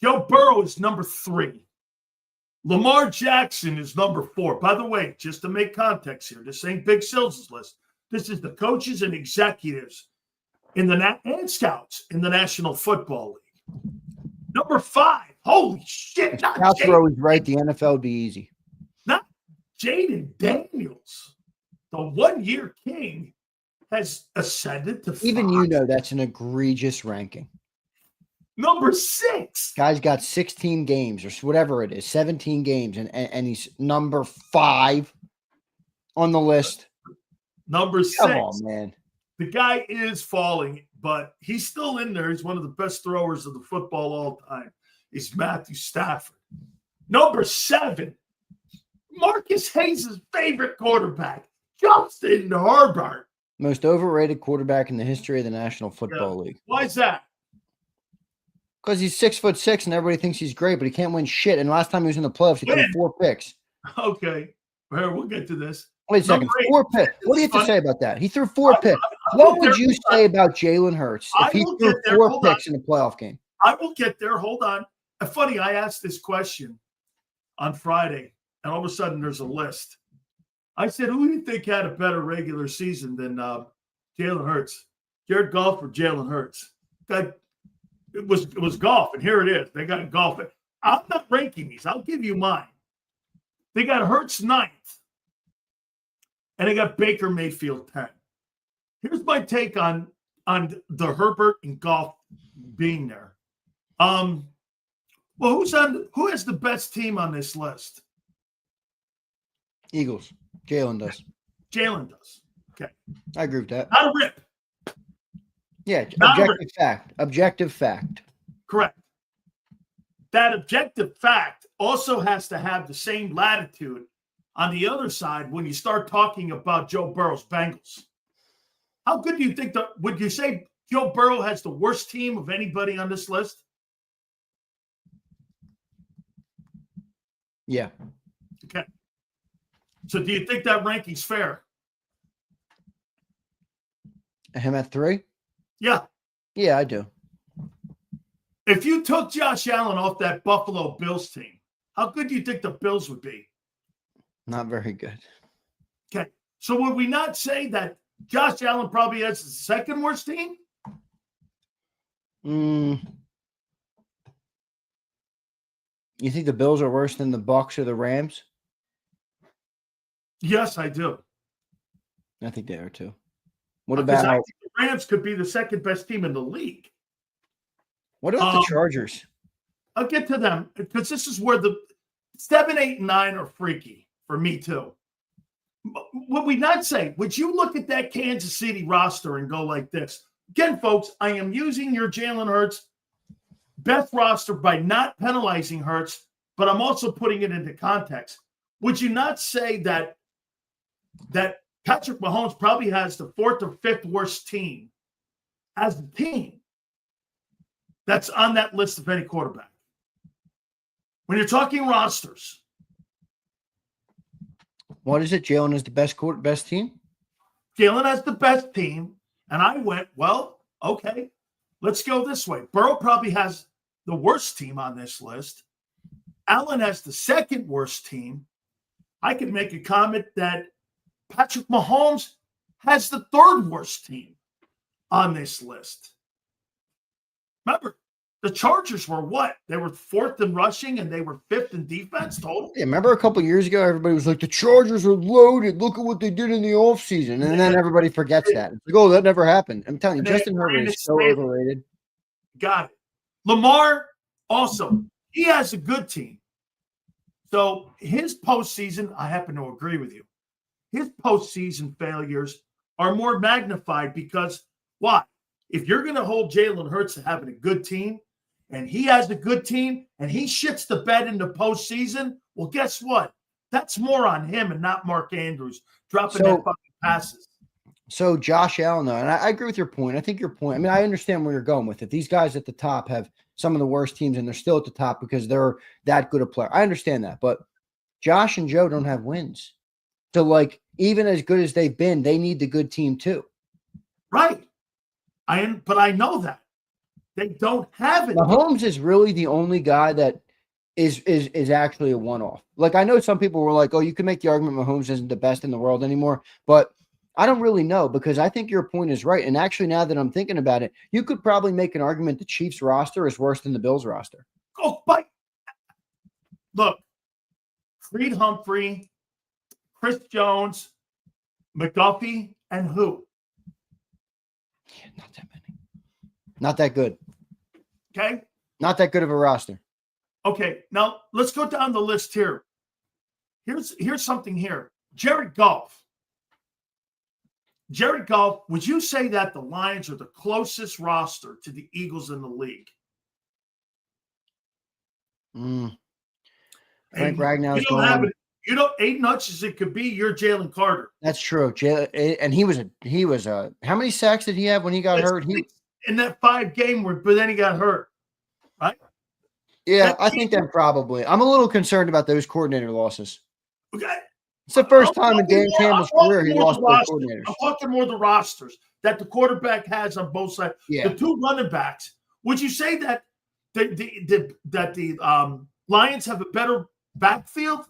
Joe Burrow is number 3. Lamar Jackson is number 4. By the way, just to make context here, this ain't Big Sills' list. This is the coaches and executives and scouts in the National Football League. Number 5. Holy shit. Scout throw is right. The NFL would be easy. Not Jaden Daniels, the 1-year king, has ascended to 5. Even you know that's an egregious ranking. Number 6. Guy's got 16 games or whatever it is, 17 games, and he's number 5 on the list. Number 6. Come on, man. The guy is falling, but he's still in there. He's one of the best throwers of the football all time. He's Matthew Stafford. Number 7. Marcus Hayes' favorite quarterback, Justin Herbert. Most overrated quarterback in the history of the National Football League. Why is that? Because he's 6'6" and everybody thinks he's great, but he can't win shit. And last time he was in the playoffs, he threw 4 picks. Okay. We'll get to this. Wait a second. 4 picks. What do you have to say about that? He threw 4 picks. What would you say about Jalen Hurts if he threw 4 picks in a playoff game? I will get there. Hold on. Funny, I asked this question on Friday, and all of a sudden there's a list. I said, who do you think had a better regular season than Jalen Hurts? Jared Goff or Jalen Hurts? It was Goff, and here it is. They got Goff. I'm not ranking these. I'll give you mine. They got Hurts 9th. and they got Baker Mayfield 10. Here's my take on the Herbert and Goff being there. Well, who has the best team on this list? Eagles. Jalen does. Jalen does. Okay. I agree with that. Not a rip. Yeah, Not objective fact. Objective fact. Correct. That objective fact also has to have the same latitude on the other side when you start talking about Joe Burrow's Bengals. How good do you think would you say Joe Burrow has the worst team of anybody on this list? Yeah. Okay. So do you think that ranking's fair? Him at 3? Yeah. Yeah, I do. If you took Josh Allen off that Buffalo Bills team, how good do you think the Bills would be? Not very good. Okay. So would we not say that Josh Allen probably has the second worst team? You think the Bills are worse than the Bucs or the Rams? Yes, I do. I think they are too. What Because I about think the Rams could be the second best team in the league. the Chargers? I'll get to them because this is where the 7, 8, and 9 are freaky for me too. Would we not say, would you look at that Kansas City roster and go like this? Again, folks, I am using your Jalen Hurts best roster by not penalizing Hurts, but I'm also putting it into context. Would you not say that Patrick Mahomes probably has the 4th or 5th worst team as a team that's on that list of any quarterback? When you're talking rosters. What is it? Jalen is the best team? Jalen has the best team. And I went, well, okay, let's go this way. Burrow probably has the worst team on this list. Allen has the second worst team. I could make a comment that Patrick Mahomes has the 3rd worst team on this list. Remember, the Chargers were what? They were 4th in rushing and they were 5th in defense total. Yeah, remember a couple of years ago, everybody was like, the Chargers are loaded. Look at what they did in the offseason. And then everybody forgets that. It's like, oh, that never happened. I'm telling you, Justin Herbert is so overrated. Got it. Lamar, also, he has a good team. So his postseason, I happen to agree with you. His postseason failures are more magnified because why? If you're going to hold Jalen Hurts to having a good team, and he has a good team, and he shits the bed in the postseason, well, guess what? That's more on him and not Mark Andrews dropping that fucking passes. So Josh Allen, though, and I agree with your point. I think your point, I mean, I understand where you're going with it. These guys at the top have some of the worst teams, and they're still at the top because they're that good a player. I understand that, but Josh and Joe don't have wins. So, like, even as good as they've been, they need the good team too. Right. But I know that. They don't have it. Mahomes is really the only guy that is actually a one-off. Like, I know some people were like, oh, you can make the argument Mahomes isn't the best in the world anymore, but I don't really know because I think your point is right. And actually, now that I'm thinking about it, you could probably make an argument the Chiefs roster is worse than the Bills roster. Oh, but look, Creed Humphrey, Chris Jones, McDuffie, and who? Yeah, not that many. Not that good. Okay. Not that good of a roster. Okay. Now let's go down the list here. Here's something here. Jared Goff. Jared Goff, would you say that the Lions are the closest roster to the Eagles in the league? Frank Ragnar's going. You know, Aiden Hutchinson could be your Jalen Carter. That's true. And he was how many sacks did he have when he got hurt? In that 5 game but then he got hurt. Right? Yeah, I think that probably. I'm a little concerned about those coordinator losses. Okay. It's the first time in Dan Campbell's career he lost both coordinators. I'm talking more the rosters that the quarterback has on both sides. Yeah. The 2 running backs. Would you say that the Lions have a better backfield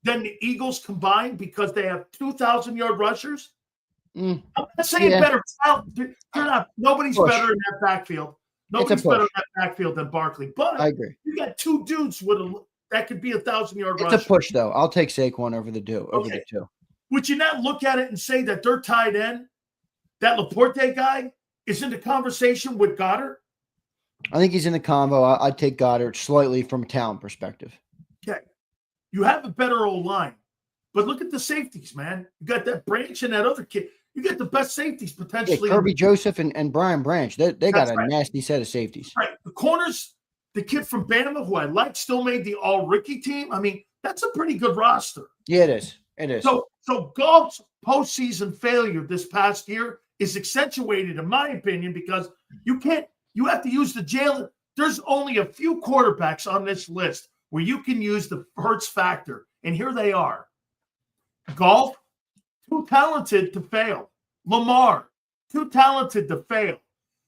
than the Eagles combined because they have 2,000-yard rushers? I'm not saying better talent. They're not. Nobody's better in that backfield. Nobody's better in that backfield than Barkley. But I agree. You got 2 dudes that could be 1,000-yard rushers. It's a push, though. I'll take Saquon over the 2. would you not look at it and say that their tight end, that Laporte guy, is in the conversation with Goddard? I think he's in the combo. I'd take Goddard slightly from a talent perspective. Okay. You have a better old line, but look at the safeties, man. You got that Branch and that other kid. You get the best safeties potentially. Yeah, Kirby Joseph and Brian Branch. They got a right. nasty set of safeties. Right. The corners, the kid from Bama, who I like, still made the all-rookie team. I mean, that's a pretty good roster. Yeah, it is. It is. So Goff's postseason failure this past year is accentuated, in my opinion, because you have to use the Jalen. There's only a few quarterbacks on this list where you can use the Hurts factor, and here they are. Goff, too talented to fail. Lamar, too talented to fail.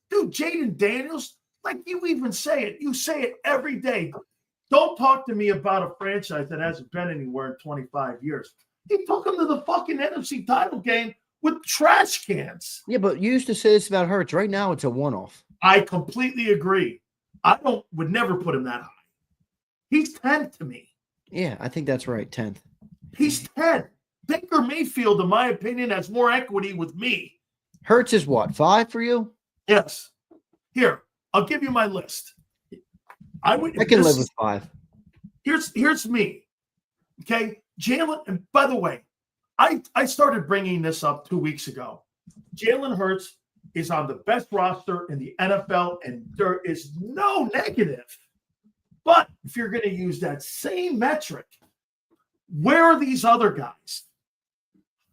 Dude, Jaden Daniels, like you even say it. You say it every day. Don't talk to me about a franchise that hasn't been anywhere in 25 years. He took them to the fucking NFC title game with trash cans. Yeah, but you used to say this about Hurts. Right now, it's a one-off. I completely agree. I would never put him that high. He's 10th to me. Yeah, I think that's right, 10th. He's 10. Baker Mayfield, in my opinion, has more equity with me. Hurts is what, 5 for you? Yes. Here, I'll give you my list. I can live with 5. Here's me. Okay, Jalen, and by the way, I started bringing this up 2 weeks ago. Jalen Hurts is on the best roster in the NFL, and there is no negative. But if you're going to use that same metric, where are these other guys?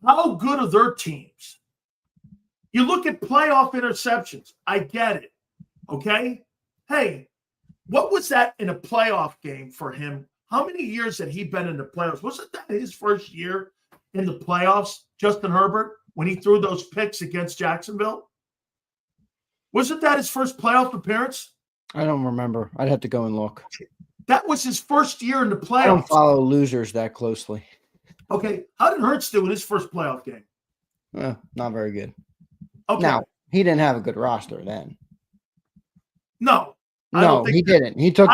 How good are their teams? You look at playoff interceptions. I get it. Okay? Hey, what was that in a playoff game for him? How many years had he been in the playoffs? Wasn't that his first year in the playoffs, Justin Herbert, when he threw those picks against Jacksonville? Wasn't that his first playoff appearance? I don't remember. I'd have to go and look. That was his first year in the playoffs. I don't follow losers that closely. Okay. How did Hurts do in his first playoff game? Not very good. Okay. Now, he didn't have a good roster then. No. He didn't. He took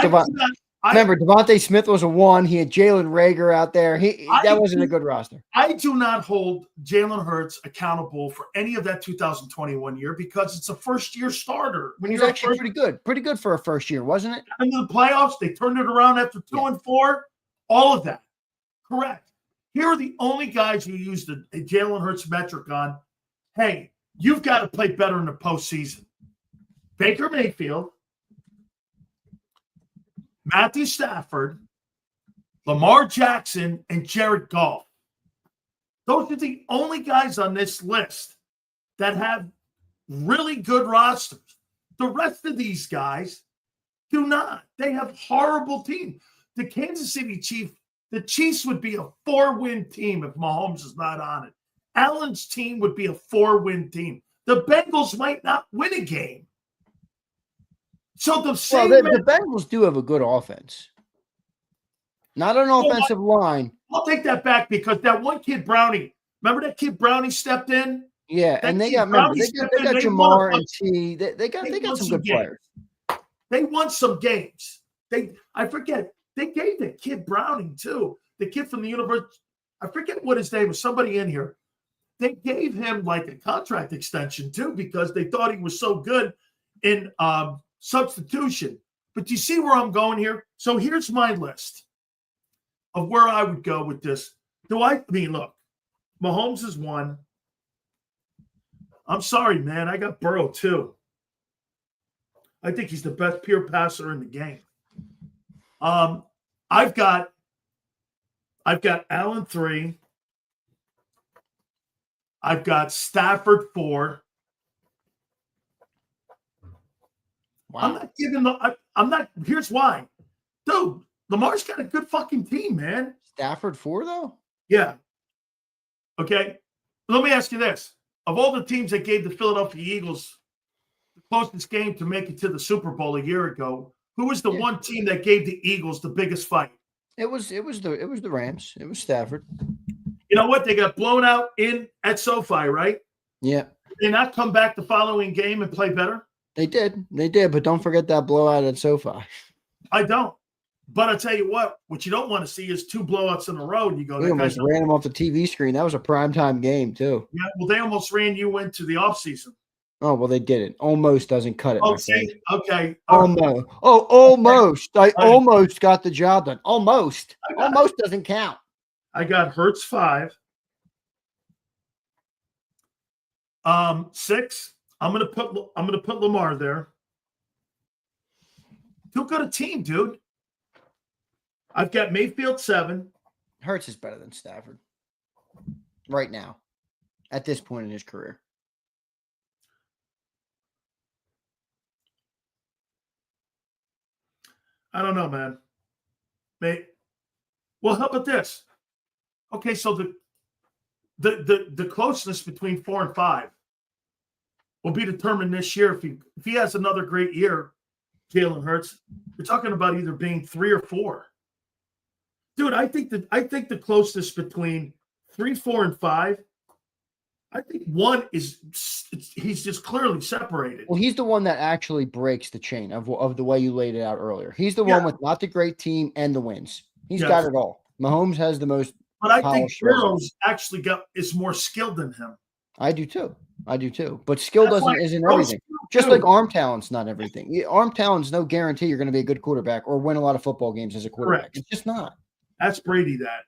remember, Devontae Smith was a 1. He had Jalen Reagor out there. That wasn't a good roster. I do not hold Jalen Hurts accountable for any of that 2021 year because it's a first-year starter. When he was actually pretty good for a first year, wasn't it? Into the playoffs, they turned it around after 2 and 4. All of that, correct. Here are the only guys who use the Jalen Hurts metric on. Hey, you've got to play better in the postseason. Baker Mayfield, Matthew Stafford, Lamar Jackson, and Jared Goff. Those are the only guys on this list that have really good rosters. The rest of these guys do not. They have horrible teams. The Kansas City Chiefs, the Chiefs would be a 4-win team if Mahomes is not on it. Allen's team would be a 4-win team. The Bengals might not win a game. So the Bengals do have a good offense. Not an offensive line. I'll take that back because that one kid Brownie, remember that kid Brownie stepped in? Yeah, and they got Jamar and T. They got some good players. They won some games. I forget. They gave the kid Browning too. The kid from the university. I forget what his name was. Somebody in here. They gave him like a contract extension too because they thought he was so good in substitution. But you see where I'm going here? So here's my list of where I would go with this. I mean, look, Mahomes is 1. I'm sorry, man. I got Burrow too. I think he's the best pure passer in the game. I've got Allen 3. I've got Stafford 4. Wow. I'm not. Here's why. Dude, Lamar's got a good fucking team, man. Stafford 4, though? Yeah. Okay. Let me ask you this. Of all the teams that gave the Philadelphia Eagles the closest game to make it to the Super Bowl a year ago, who was the one team that gave the Eagles the biggest fight? It was the Rams. It was Stafford. You know what? They got blown out at SoFi, right? Yeah. Did they not come back the following game and play better? They did, but don't forget that blowout at SoFi. I don't. But I tell you what you don't want to see is 2 blowouts in a row. And you go, They almost ran him off the TV screen. That was a primetime game, too. Yeah, well, they almost ran you into the offseason. Oh, well, they did it. Almost doesn't cut it. Oh, see? Okay. Almost. Oh, almost. I almost got the job done. Almost. Almost doesn't count. I got Hurts 5. 6. I'm gonna put Lamar there. Too good a team, dude. I've got Mayfield 7. Hurts is better than Stafford right now, at this point in his career. I don't know, man. Well, how about this? Okay, so the closeness between 4 and 5 will be determined this year. If he has another great year, Jalen Hurts, we're talking about either being 3 or 4. Dude, I think the closeness between 3, 4, and 5. I think 1 is he's just clearly separated. Well, he's the one that actually breaks the chain of the way you laid it out earlier. He's the one with not the great team and the wins. He's got it all. Mahomes has the most. But I think Burrow's actually is more skilled than him. I do too. But skill isn't everything. Just like arm talent's not everything. Arm talent's no guarantee you're going to be a good quarterback or win a lot of football games as a quarterback. Correct. It's just not. That's Brady. That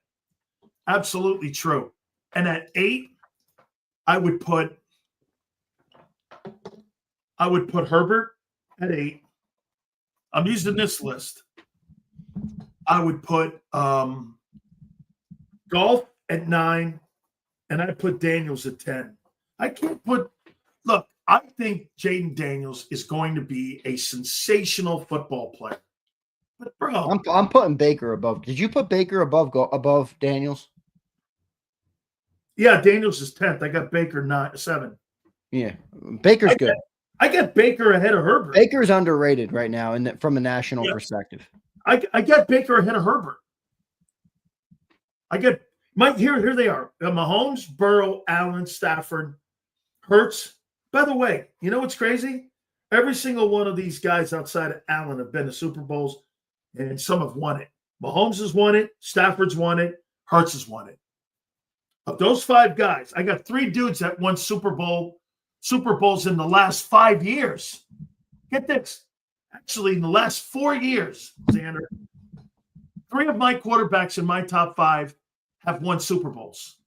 absolutely true. And at 8, I would put Herbert at 8. I'm using this list. I would put Golf at 9, and I put Daniels at 10. I think Jaden Daniels is going to be a sensational football player. But bro, I'm putting Baker above. Did you put Baker above Daniels? Yeah, Daniels is 10th. I got Baker 7. Yeah, Baker's good. I got Baker ahead of Herbert. Baker's underrated right now, from a national perspective. I got Baker ahead of Herbert. I get here they are. Mahomes, Burrow, Allen, Stafford, Hurts. By the way, you know what's crazy? Every single one of these guys outside of Allen have been to Super Bowls, and some have won it. Mahomes has won it. Stafford's won it. Hurts has won it. Of those 5 guys, I got 3 dudes that won Super Bowls in the last 5 years. Get this. Actually, in the last 4 years, Xander, 3 of my quarterbacks in my top 5 have won Super Bowls.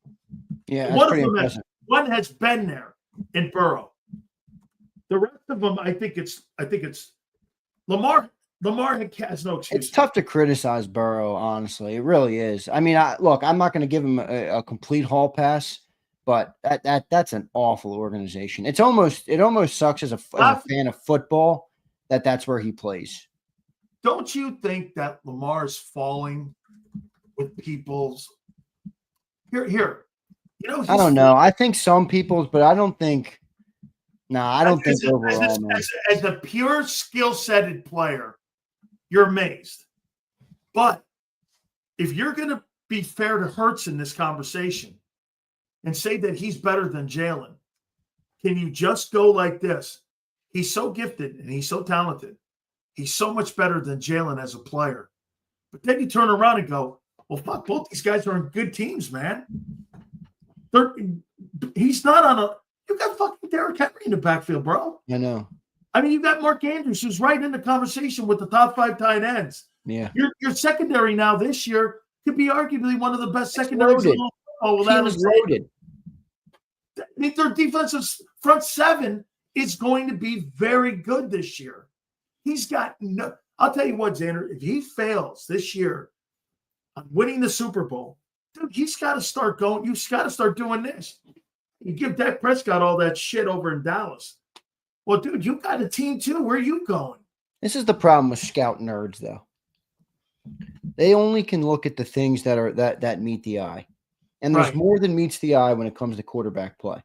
Yeah, that's pretty impressive. One has been there in Burrow. The rest of them, I think it's Lamar. Lamar has no excuse. It's tough to criticize Burrow, honestly. It really is. I mean, I'm not going to give him a complete hall pass, but that's an awful organization. It almost sucks as a fan of football that's where he plays. Don't you think that Lamar's falling with people's here? You know, I don't know. I think some people's, but I don't think. I don't think overall. As a pure skill-setted player, you're amazed. But if you're going to be fair to Hurts in this conversation and say that he's better than Jalen, can you just go like this? He's so gifted and he's so talented. He's so much better than Jalen as a player. But then you turn around and go, well, fuck, both these guys are on good teams, man. He's not on a – you got fucking Derrick Henry in the backfield, bro. I know. I mean, you got Mark Andrews, who's right in the conversation with the top 5 tight ends. Yeah. Your secondary now this year could be arguably one of the best secondaries in all football. Loaded. I mean, their defensive front 7 is going to be very good this year. He's got no – I'll tell you what, Xander, if he fails this year on winning the Super Bowl, dude, he's got to start going – you've got to start doing this. You give Dak Prescott all that shit over in Dallas. Well, dude, you got a team too. Where are you going? This is the problem with scout nerds, though. They only can look at the things that meet the eye. And there's more than meets the eye when it comes to quarterback play.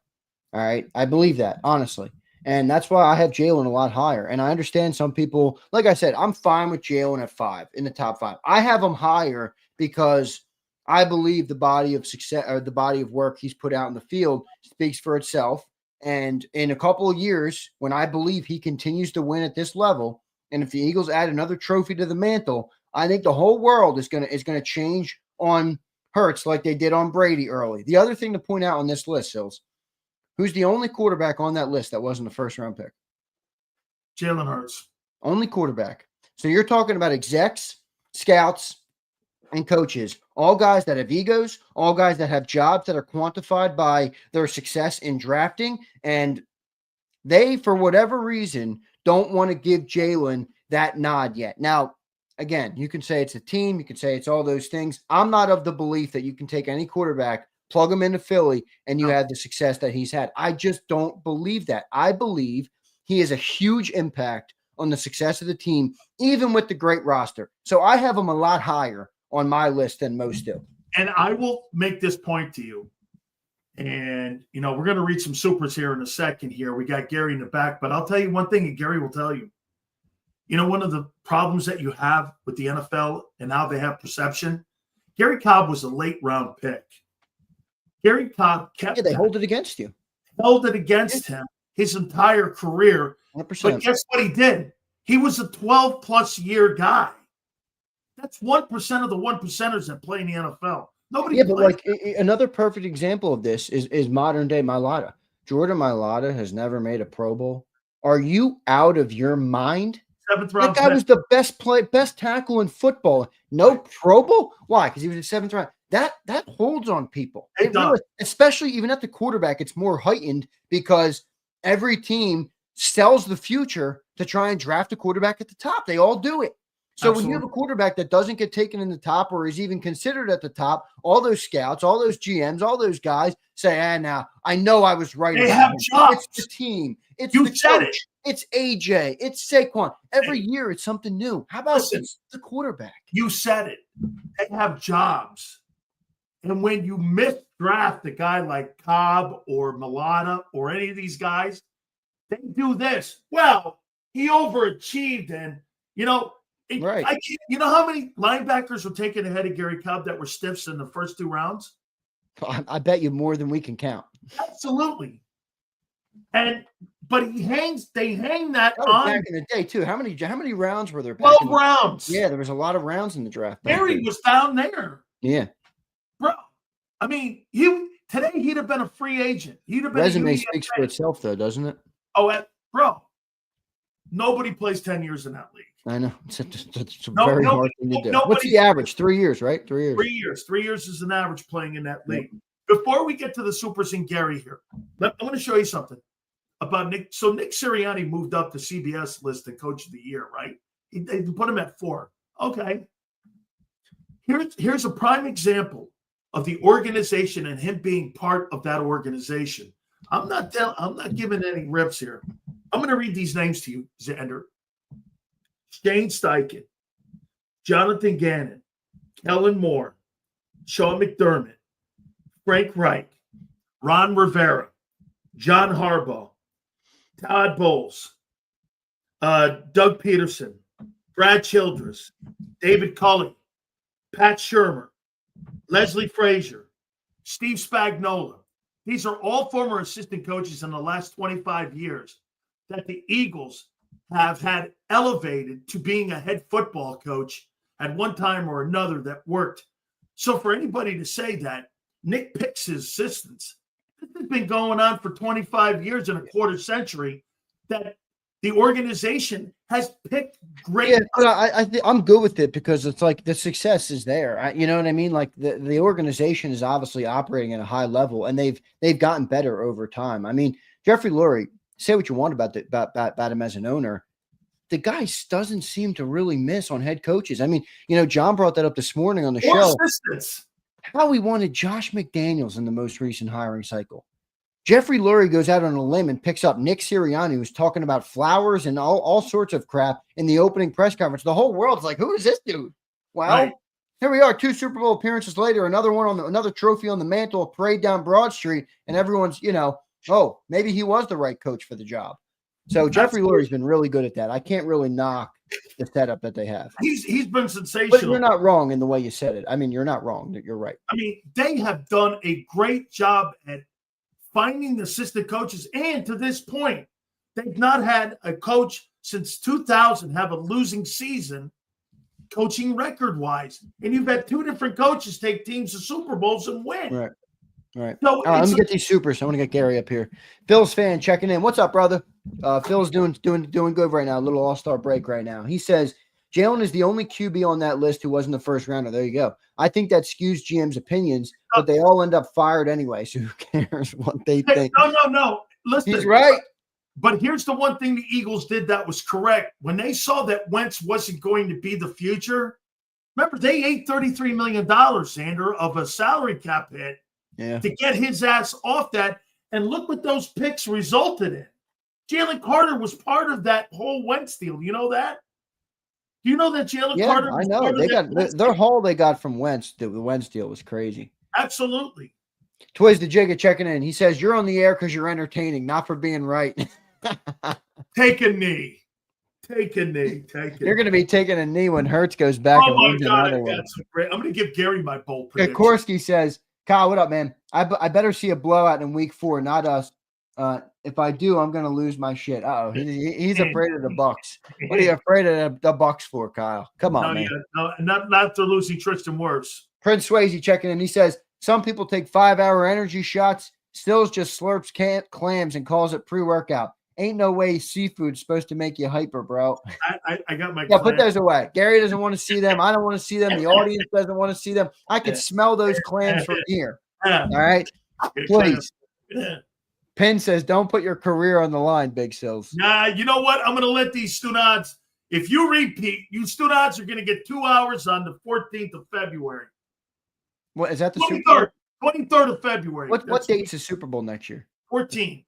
All right? I believe that, honestly. And that's why I have Jalen a lot higher. And I understand some people, like I said, I'm fine with Jalen at 5, in the top 5. I have him higher because I believe the body of success or the body of work he's put out in the field speaks for itself. And in a couple of years, when I believe he continues to win at this level, and if the Eagles add another trophy to the mantle, I think the whole world is gonna change on Hurts like they did on Brady early. The other thing to point out on this list, Sills, who's the only quarterback on that list that wasn't a first-round pick? Jalen Hurts. Only quarterback. So you're talking about execs, scouts, and coaches, all guys that have egos, all guys that have jobs that are quantified by their success in drafting, and they, for whatever reason, don't want to give Jalen that nod yet. Now, again, you can say it's a team. You can say it's all those things. I'm not of the belief that you can take any quarterback, plug him into Philly, and you have the success that he's had. I just don't believe that. I believe he has a huge impact on the success of the team, even with the great roster. So I have him a lot higher on my list than most do. And I will make this point to you. And, we're going to read some supers here in a second here. We got Gary in the back, but I'll tell you one thing, and Gary will tell you. One of the problems that you have with the NFL and how they have perception, Gary Cobb was a late round pick. Gary Cobb they hold it against you. Held it against him his entire career. 100%. But guess what he did? He was a 12-plus year guy. That's 1% of the 1%ers that play in the NFL. Nobody plays. But another perfect example of this is modern day Mailata. Jordan Mailata has never made a Pro Bowl. Are you out of your mind? 7th round. That guy was the best tackle in football. No Pro Bowl? Why? Because he was in 7th round. That holds on people. It does. Really, especially even at the quarterback, it's more heightened because every team sells the future to try and draft a quarterback at the top. They all do it. So When you have a quarterback that doesn't get taken in the top or is even considered at the top, all those scouts, all those GMs, all those guys say, now I know I was right. They have jobs. It's the team. It's you the said coach. It's AJ. It's Saquon. Every year it's something new. How about the quarterback? You said it. They have jobs. And when you misdraft a guy like Cobb or Mailata or any of these guys, they do this. Well, he overachieved and, right. You know how many linebackers were taken ahead of Gary Cobb that were stiffs in the first 2 rounds? I bet you more than we can count. Absolutely. But they hang that on back in the day too. How many rounds were there? 12 rounds. Yeah, there was a lot of rounds in the draft. Gary was down there. Yeah. Bro, I mean, today he'd have been a free agent. He'd have been resume speaks for itself though, doesn't it? Oh, bro. Nobody plays 10 years in that league. I know. It's a very hard thing to do. What's the average? 3 years, right? 3 years. 3 years. 3 years is an average playing in that league. Before we get to the supers and Gary here, I'm going to show you something about Nick. So Nick Sirianni moved up to CBS list and Coach of the Year, right? They put him at 4. Okay. Here's a prime example of the organization and him being part of that organization. I'm not giving any rips here. I'm going to read these names to you, Xander. Shane Steichen, Jonathan Gannon, Kellen Moore, Sean McDermott, Frank Reich, Ron Rivera, John Harbaugh, Todd Bowles, Doug Peterson, Brad Childress, David Culley, Pat Shurmur, Leslie Frazier, Steve Spagnuolo. These are all former assistant coaches in the last 25 years that the Eagles have had elevated to being a head football coach at one time or another that worked. So for anybody to say that Nick picks his assistants, this has been going on for 25 years and a quarter century, that the organization has picked great. Yeah, but I'm good with it because it's like the success is there. You know what I mean? Like the organization is obviously operating at a high level, and they've gotten better over time. I mean, Jeffrey Lurie, say what you want about him as an owner, the guy doesn't seem to really miss on head coaches. I mean, John brought that up this morning on the show. Assistants. How he wanted Josh McDaniels in the most recent hiring cycle. Jeffrey Lurie goes out on a limb and picks up Nick Sirianni, who's talking about flowers and all sorts of crap in the opening press conference. The whole world's like, who is this dude? Well, right. Here we are, 2 Super Bowl appearances later, another trophy on the mantle, a parade down Broad Street, and everyone's, oh, maybe he was the right coach for the job. So Jeffrey Lurie's been really good at that. I can't really knock the setup that they have. He's been sensational. But you're not wrong in the way you said it. I mean, you're not wrong. You're right. I mean, they have done a great job at finding the assistant coaches. And to this point, they've not had a coach since 2000 have a losing season coaching record-wise. And you've had 2 different coaches take teams to Super Bowls and win. Right. Right. So All right, let me get these supers. I want to get Gary up here. Phil's fan checking in. What's up, brother? Phil's doing good right now. A little all-star break right now. He says Jalen is the only QB on that list who wasn't the first rounder. There you go. I think that skews GM's opinions, but they all end up fired anyway. So who cares what they think? No. Listen, he's right. But here's the one thing the Eagles did that was correct. When they saw that Wentz wasn't going to be the future, remember they ate $33 million, Xander, of a salary cap hit. Yeah. To get his ass off that. And look what those picks resulted in. Jalen Carter was part of that whole Wentz deal. You know that? Do you know that Jalen Carter was I know. part They of got their haul they got from Wentz. The Wentz deal was crazy. Absolutely. Toys the Jigga checking in. He says, you're on the air because you're entertaining, not for being right. Take a knee. Take a knee. You're going to be taking a knee when Hurts goes back. Oh, my God. I'm going to give Gary my bold prediction. Korsky says, Kyle, what up, man? I better see a blowout in week 4, not us. If I do, I'm going to lose my shit. Uh-oh. He's afraid of the Bucs. What are you afraid of the Bucs for, Kyle? Come on, man. Yeah, not after losing Tristan Wirfs. Prince Swayze checking in. He says, some people take 5-hour energy shots. Stills just slurps clams and calls it pre-workout. Ain't no way seafood's supposed to make you hyper, bro. I got my put those away. Gary doesn't want to see them. I don't want to see them. The audience doesn't want to see them. I can smell those clams from here. All right? Please. Penn says, don't put your career on the line, Big Sills. Nah, you know what? I'm going to let these Stunads, if you repeat, you Stunads are going to get 2 hours on the 14th of February. What is that? The 23rd. 23rd of February. What date's the Super Bowl next year? 14th.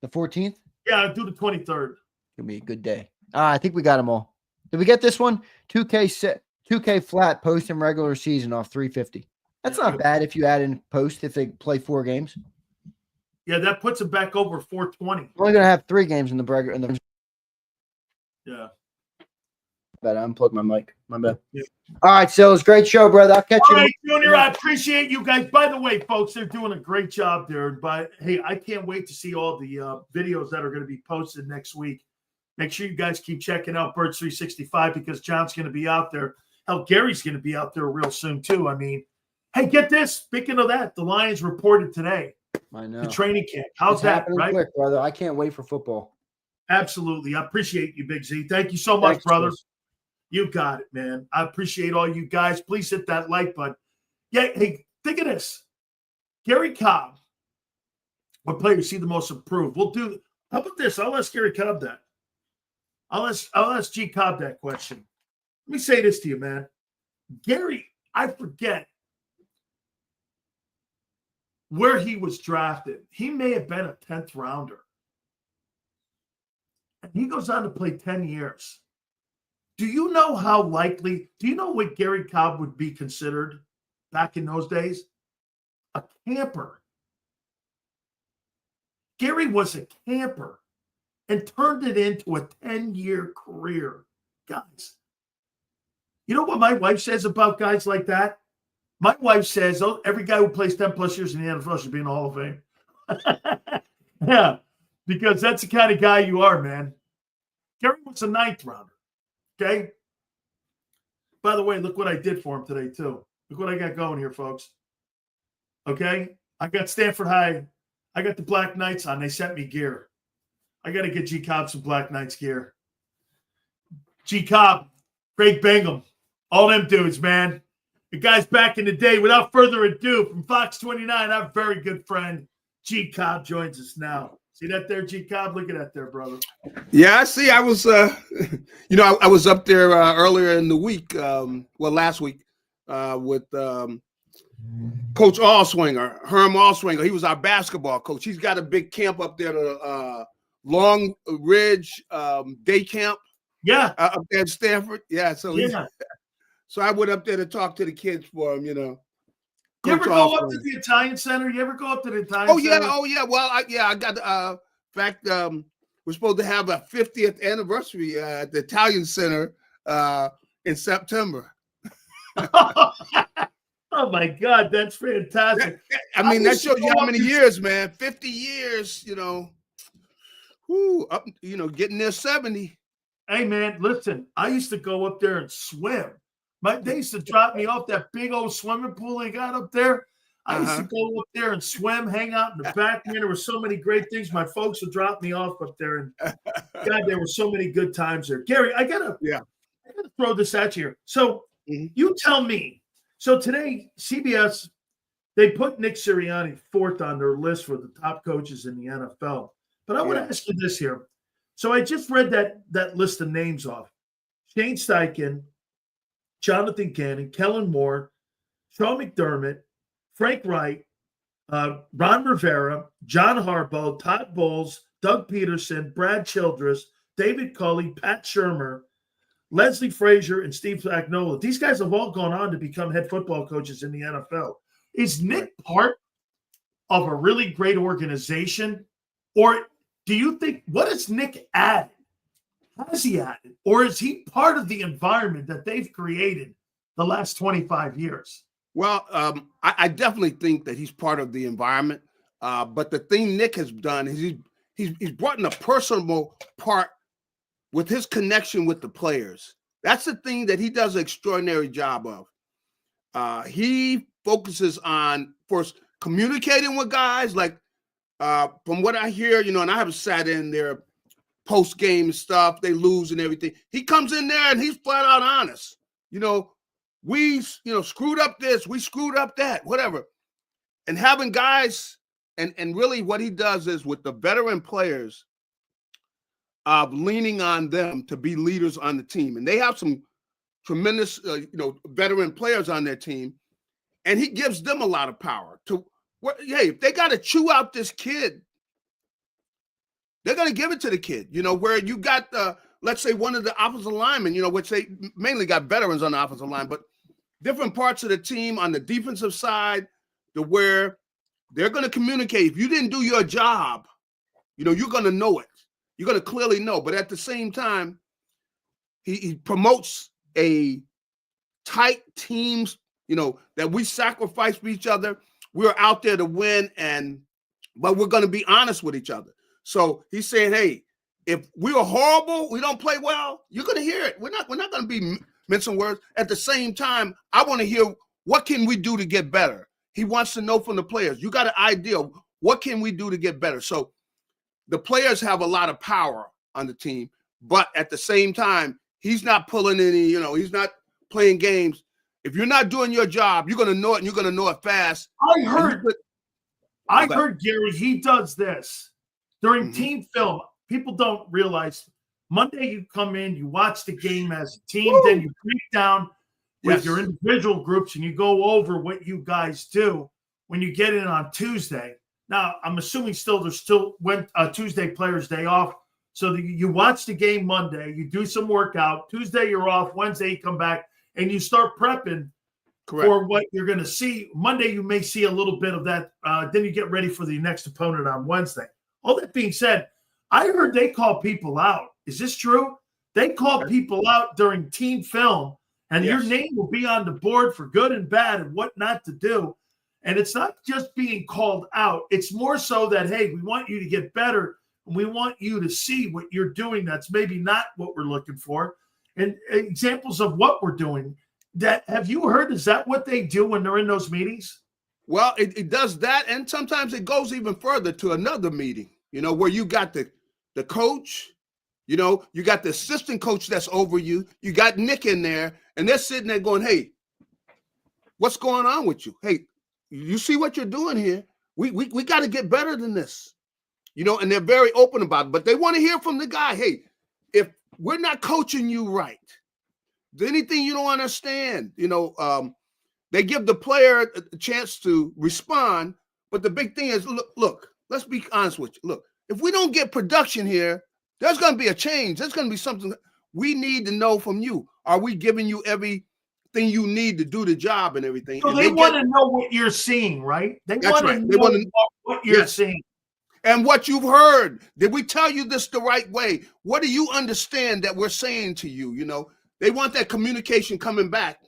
The 14th? Yeah, I'll do the 23rd. It'll be a good day. I think we got them all. Did we get this one? 2K flat post and regular season off 350. That's not bad if you add in post if they play 4 games. Yeah, that puts it back over 420. We're only gonna have 3 games in the regular. Yeah. But I unplugged my mic. My bad. Yeah. All right, so it's a great show, brother. I'll catch you. All right, Junior, I appreciate you guys. By the way, folks, they're doing a great job there. But hey, I can't wait to see all the videos that are going to be posted next week. Make sure you guys keep checking out Birds 365 because John's going to be out there. Hell, Gary's going to be out there real soon too. I mean, hey, get this. Speaking of that, the Lions reported today. I know. The training camp. How's that, right? Quick, brother. I can't wait for football. Absolutely. I appreciate you, Big Z. Thank you so much, brother. You got it, man. I appreciate all you guys. Please hit that like button. Yeah, hey, think of this. Gary Cobb, what player you see the most improved? We'll do. How about this? I'll ask Gary Cobb that. I'll ask G Cobb that question. Let me say this to you, man. Gary, I forget where he was drafted. He may have been a 10th rounder. And he goes on to play 10 years. Do you know how likely, do you know what Gary Cobb would be considered back in those days? A camper. Gary was a camper and turned it into a 10-year career. Guys, you know what my wife says about guys like that? My wife says, oh, every guy who plays 10 plus years in the NFL should be in the Hall of Fame. Yeah, because that's the kind of guy you are, man. Gary was a 9th rounder. Okay. By the way, look what I did for him today, too. Look what I got going here, folks. Okay. I got Stanford High. I got the Black Knights on. They sent me gear. I got to get G Cobb some Black Knights gear. G Cobb, Craig Bingham, all them dudes, man. The guys back in the day. Without further ado, from Fox 29, our very good friend G Cobb joins us now. See that there, G Cobb? Look at that there, brother. Yeah, I see. I was, I was up there earlier in the week, last week, with Coach Allswinger, Herm Allswinger. He was our basketball coach. He's got a big camp up there, Long Ridge day camp. Yeah, up there at Stanford. Yeah, so so I went up there to talk to the kids for him. You ever go up to the Italian Center? You ever go up to the Italian Center? Oh yeah. Well, I got in fact, we're supposed to have a 50th anniversary at the Italian Center in September. Oh my God, that's fantastic! I mean, that shows you how many years, man. 50 years, getting near 70. Hey, man, listen, I used to go up there and swim. They used to drop me off that big old swimming pool they got up there. I used to go up there and swim, hang out in the back. Man, there were so many great things. My folks would drop me off up there. And, God, there were so many good times there. Gary, I gotta throw this at you here. So you tell me. So today, CBS, they put Nick Sirianni 4th on their list for the top coaches in the NFL. But I want to ask you this here. So I just read that list of names off. Shane Steichen, Jonathan Gannon, Kellen Moore, Sean McDermott, Frank Wright, Ron Rivera, John Harbaugh, Todd Bowles, Doug Peterson, Brad Childress, David Culley, Pat Shurmur, Leslie Frazier, and Steve Spagnuolo. These guys have all gone on to become head football coaches in the NFL. Is Nick part of a really great organization? Or do you think, what has Nick added? Has he added? Or is he part of the environment that they've created the last 25 years? Well, I definitely think that he's part of the environment. But the thing Nick has done is he's brought in a personal part with his connection with the players. That's the thing that he does an extraordinary job of. He focuses on first communicating with guys. Like from what I hear, and I haven't sat in their post-game stuff, they lose and everything. He comes in there and he's flat out honest. We screwed up this, we screwed up that, whatever. And having guys, and really what he does is with the veteran players, leaning on them to be leaders on the team. And they have some tremendous, veteran players on their team. And he gives them a lot of power to, hey, if they got to chew out this kid, they're going to give it to the kid, where you got, let's say, one of the offensive linemen, which they mainly got veterans on the offensive line, but different parts of the team on the defensive side to where they're going to communicate. If you didn't do your job, you're going to know it. You're going to clearly know. But at the same time, he promotes a tight teams, that we sacrifice for each other. We're out there to win, but we're going to be honest with each other. So he's saying, hey, if we are horrible, we don't play well, you're going to hear it. We're not going to be mincing words. At the same time, I want to hear, what can we do to get better? He wants to know from the players. You got an idea. What can we do to get better? So the players have a lot of power on the team, but at the same time, he's not pulling any, he's not playing games. If you're not doing your job, you're going to know it, and you're going to know it fast. I heard, Gary, he does this. During team film, people don't realize Monday you come in, you watch the game as a team, then you break down with your individual groups and you go over what you guys do when you get in on Tuesday. Now, I'm assuming there's still Tuesday Players' Day off. So you watch the game Monday, you do some workout. Tuesday you're off. Wednesday you come back and you start prepping for what you're going to see. Monday you may see a little bit of that. Then you get ready for the next opponent on Wednesday. All that being said, I heard they call people out. Is this true? They call people out during team film, and your name will be on the board for good and bad and what not to do. And it's not just being called out. It's more so that, hey, we want you to get better, and we want you to see what you're doing that's maybe not what we're looking for. And examples of what we're doing. That have you heard? Is that what they do when they're in those meetings? Well, it does that, and sometimes it goes even further to another meeting, where you got the coach, you got the assistant coach that's over you, you got Nick in there, and they're sitting there going, hey, what's going on with you? Hey, you see what you're doing here? We got to get better than this, and they're very open about it, but they want to hear from the guy, hey, if we're not coaching you right, anything you don't understand, they give the player a chance to respond. But the big thing is, look, let's be honest with you. Look, if we don't get production here, there's going to be a change. There's going to be something we need to know from you. Are we giving you everything you need to do the job and everything? So they want to know what you're seeing, right? They want to know what you're seeing. And what you've heard. Did we tell you this the right way? What do you understand that we're saying to you? They want that communication coming back,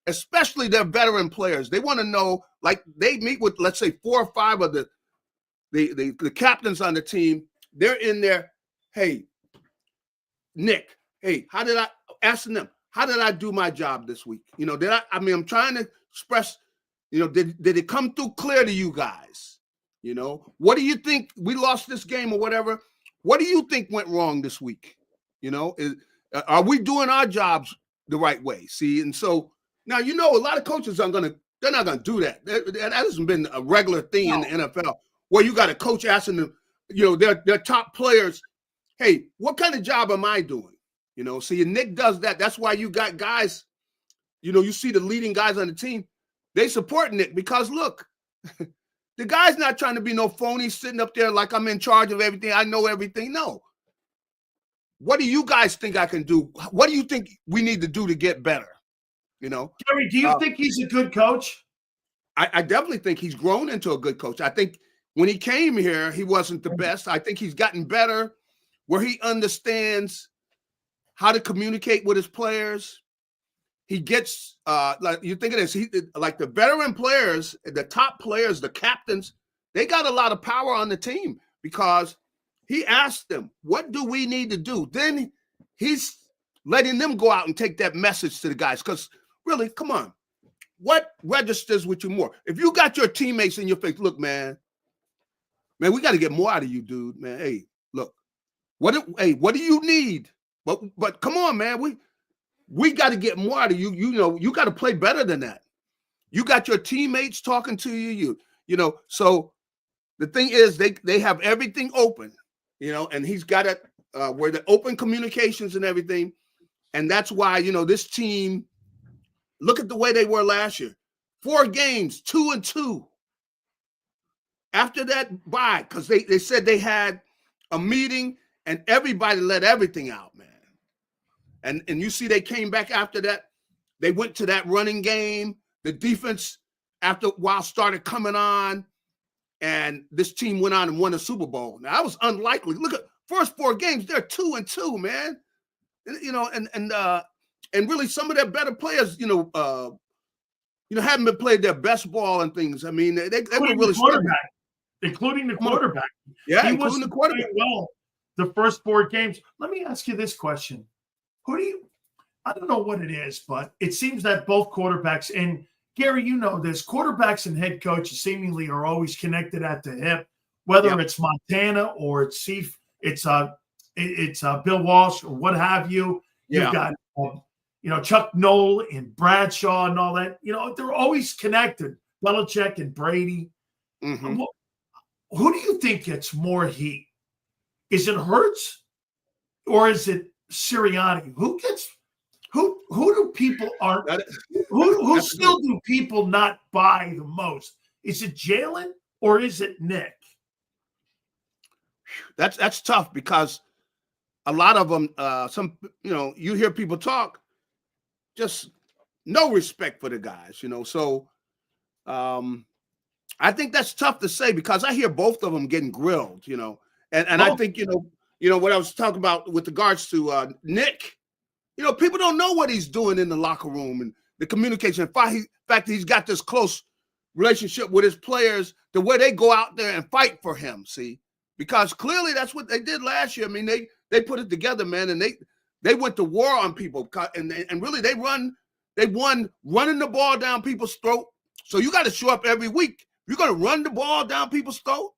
especially their veteran players. They want to know, like they meet with, let's say, 4 or 5 of the captains on the team. They're in there. Hey, Nick, hey, asking them, how did I do my job this week? You know, I'm trying to express, you know, did it come through clear to you guys? You know, what do you think? We lost this game or whatever. What do you think went wrong this week? You know, are we doing our jobs the right way? See, and so now, you know, a lot of coaches they're not going to do that. That hasn't been a regular thing in the NFL where you got a coach asking them, you know, their top players, hey, what kind of job am I doing? You know, see, Nick does that. That's why you got guys, you know, you see the leading guys on the team, they support Nick because, look, the guy's not trying to be no phony sitting up there like I'm in charge of everything. I know everything. No. What do you guys think I can do? What do you think we need to do to get better? You know, Gary, do you think he's a good coach? I definitely think he's grown into a good coach. I think when he came here, he wasn't the best. I think he's gotten better where he understands how to communicate with his players. He gets like you think of this, like the veteran players, the top players, the captains, they got a lot of power on the team because he asked them, what do we need to do? Then he's letting them go out and take that message to the guys. Because really, come on, what registers with you more? If you got your teammates in your face, look, man, we got to get more out of you, dude, man. Hey, look, what do you need? But come on, man, we got to get more out of you. You know, you got to play better than that. You got your teammates talking to you, you know. So the thing is, they have everything open, you know, and he's got it where the open communications and everything. And that's why, you know, this team, look at the way they were last year. 4 games, 2-2. After that bye, because they said they had a meeting and everybody let everything out, man. And you see they came back after that. They went to that running game. The defense, after a while, started coming on. And this team went on and won the Super Bowl. Now, that was unlikely. Look at first 4 games, they're 2-2, man. You know, and really some of their better players, you know, haven't been played their best ball and things. I mean, they were really quarterback, including the quarterback. Yeah, including the quarterback. Well, the first 4 games. Let me ask you this question. I don't know what it is, but it seems that both quarterbacks, and Gary, you know this, quarterbacks and head coaches seemingly are always connected at the hip, whether it's Montana or it's Bill Walsh or what have you. You've got, you know, Chuck Noll and Bradshaw and all that. You know, they're always connected. Belichick and Brady. Mm-hmm. Who do you think gets more heat? Is it Hurts or is it Sirianni? Who do people who still do people not buy the most? Is it Jalen or is it Nick? That's tough because a lot of them, some, you know, you hear people talk, just no respect for the guys, you know. So I think that's tough to say because I hear both of them getting grilled, you know. And I think, you know, what I was talking about with regards to Nick, you know, people don't know what he's doing in the locker room and the communication. In fact, he's got this close relationship with his players to where they go out there and fight for him, see? Because clearly that's what they did last year. I mean, they put it together, man, and they went to war on people. And really they won running the ball down people's throat. So you got to show up every week. You're going to run the ball down people's throat.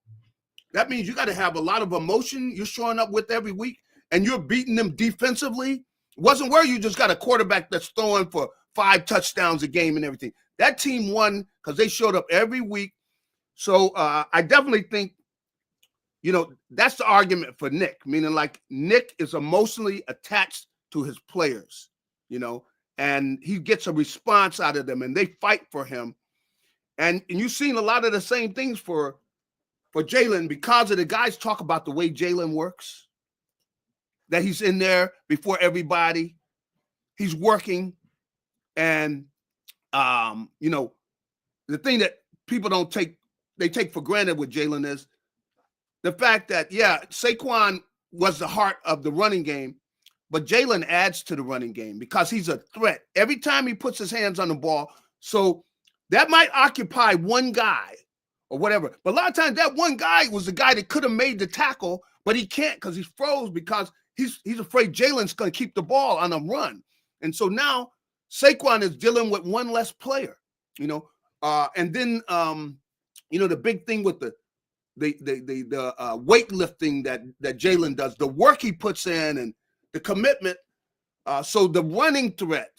That means you got to have a lot of emotion you're showing up with every week, and you're beating them defensively. It wasn't where you just got a quarterback that's throwing for 5 touchdowns a game and everything. That team won because they showed up every week. So I definitely think, you know, that's the argument for Nick, meaning like Nick is emotionally attached to his players, you know, and he gets a response out of them, and they fight for him. And you've seen a lot of the same things for Jalen because of the guys talk about the way Jalen works, that he's in there before everybody. He's working. And, you know, the thing that people take for granted with Jalen is the fact that, Saquon was the heart of the running game, but Jalen adds to the running game because he's a threat. Every time he puts his hands on the ball, so that might occupy one guy or whatever. But a lot of times that one guy was the guy that could have made the tackle, but he can't because he's froze because he's afraid Jalen's going to keep the ball on a run. And so now Saquon is dealing with one less player, and then, the big thing with the weightlifting that Jalen does, the work he puts in and the commitment. So the running threat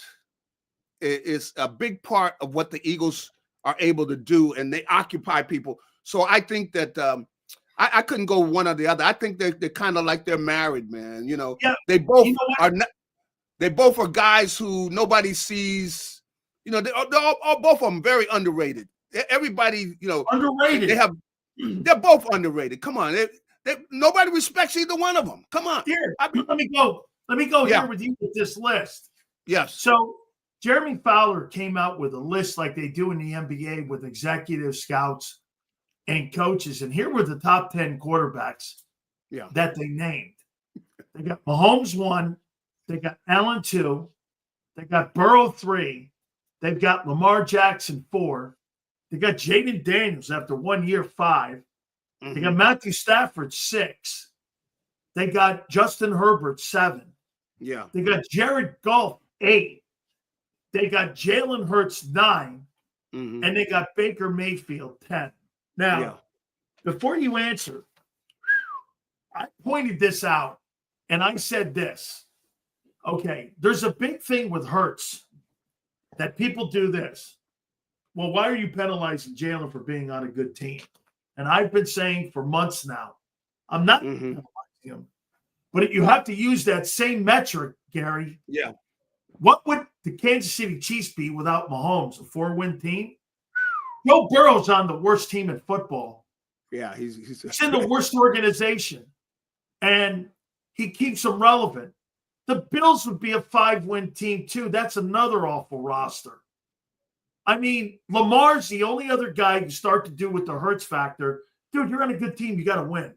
is a big part of what the Eagles are able to do, and they occupy people. So I think that I couldn't go one or the other. I think they're kind of like they're married, man. Yeah. They both are not. They both are guys who nobody sees. They're both of them very underrated. Everybody, underrated. They're both underrated. Come on, nobody respects either one of them. Come on. Here, let me go. Here with you with this list. Yes. So Jeremy Fowler came out with a list like they do in the NBA with executive scouts and coaches, and here were the top 10 quarterbacks that they named. They got Mahomes 1. They got Allen 2. They got Burrow 3. They've got Lamar Jackson 4. They got Jaden Daniels after 1 year 5. Mm-hmm. They got Matthew Stafford 6. They got Justin Herbert 7. Yeah. They got Jared Goff 8. They got Jalen Hurts 9. Mm-hmm. And they got Baker Mayfield 10. Now, before you answer, I pointed this out and I said this. Okay, there's a big thing with Hurts that people do this. Well, why are you penalizing Jalen for being on a good team? And I've been saying for months now, I'm not penalizing him. But you have to use that same metric, Gary. Yeah. What would the Kansas City Chiefs be without Mahomes, a 4-win team? Joe Burrow's on the worst team in football. Yeah, he's in the worst organization. And he keeps them relevant. The Bills would be a 5-win team, too. That's another awful roster. I mean, Lamar's the only other guy you start to do with the Hurts factor. Dude, you're on a good team. You got to win.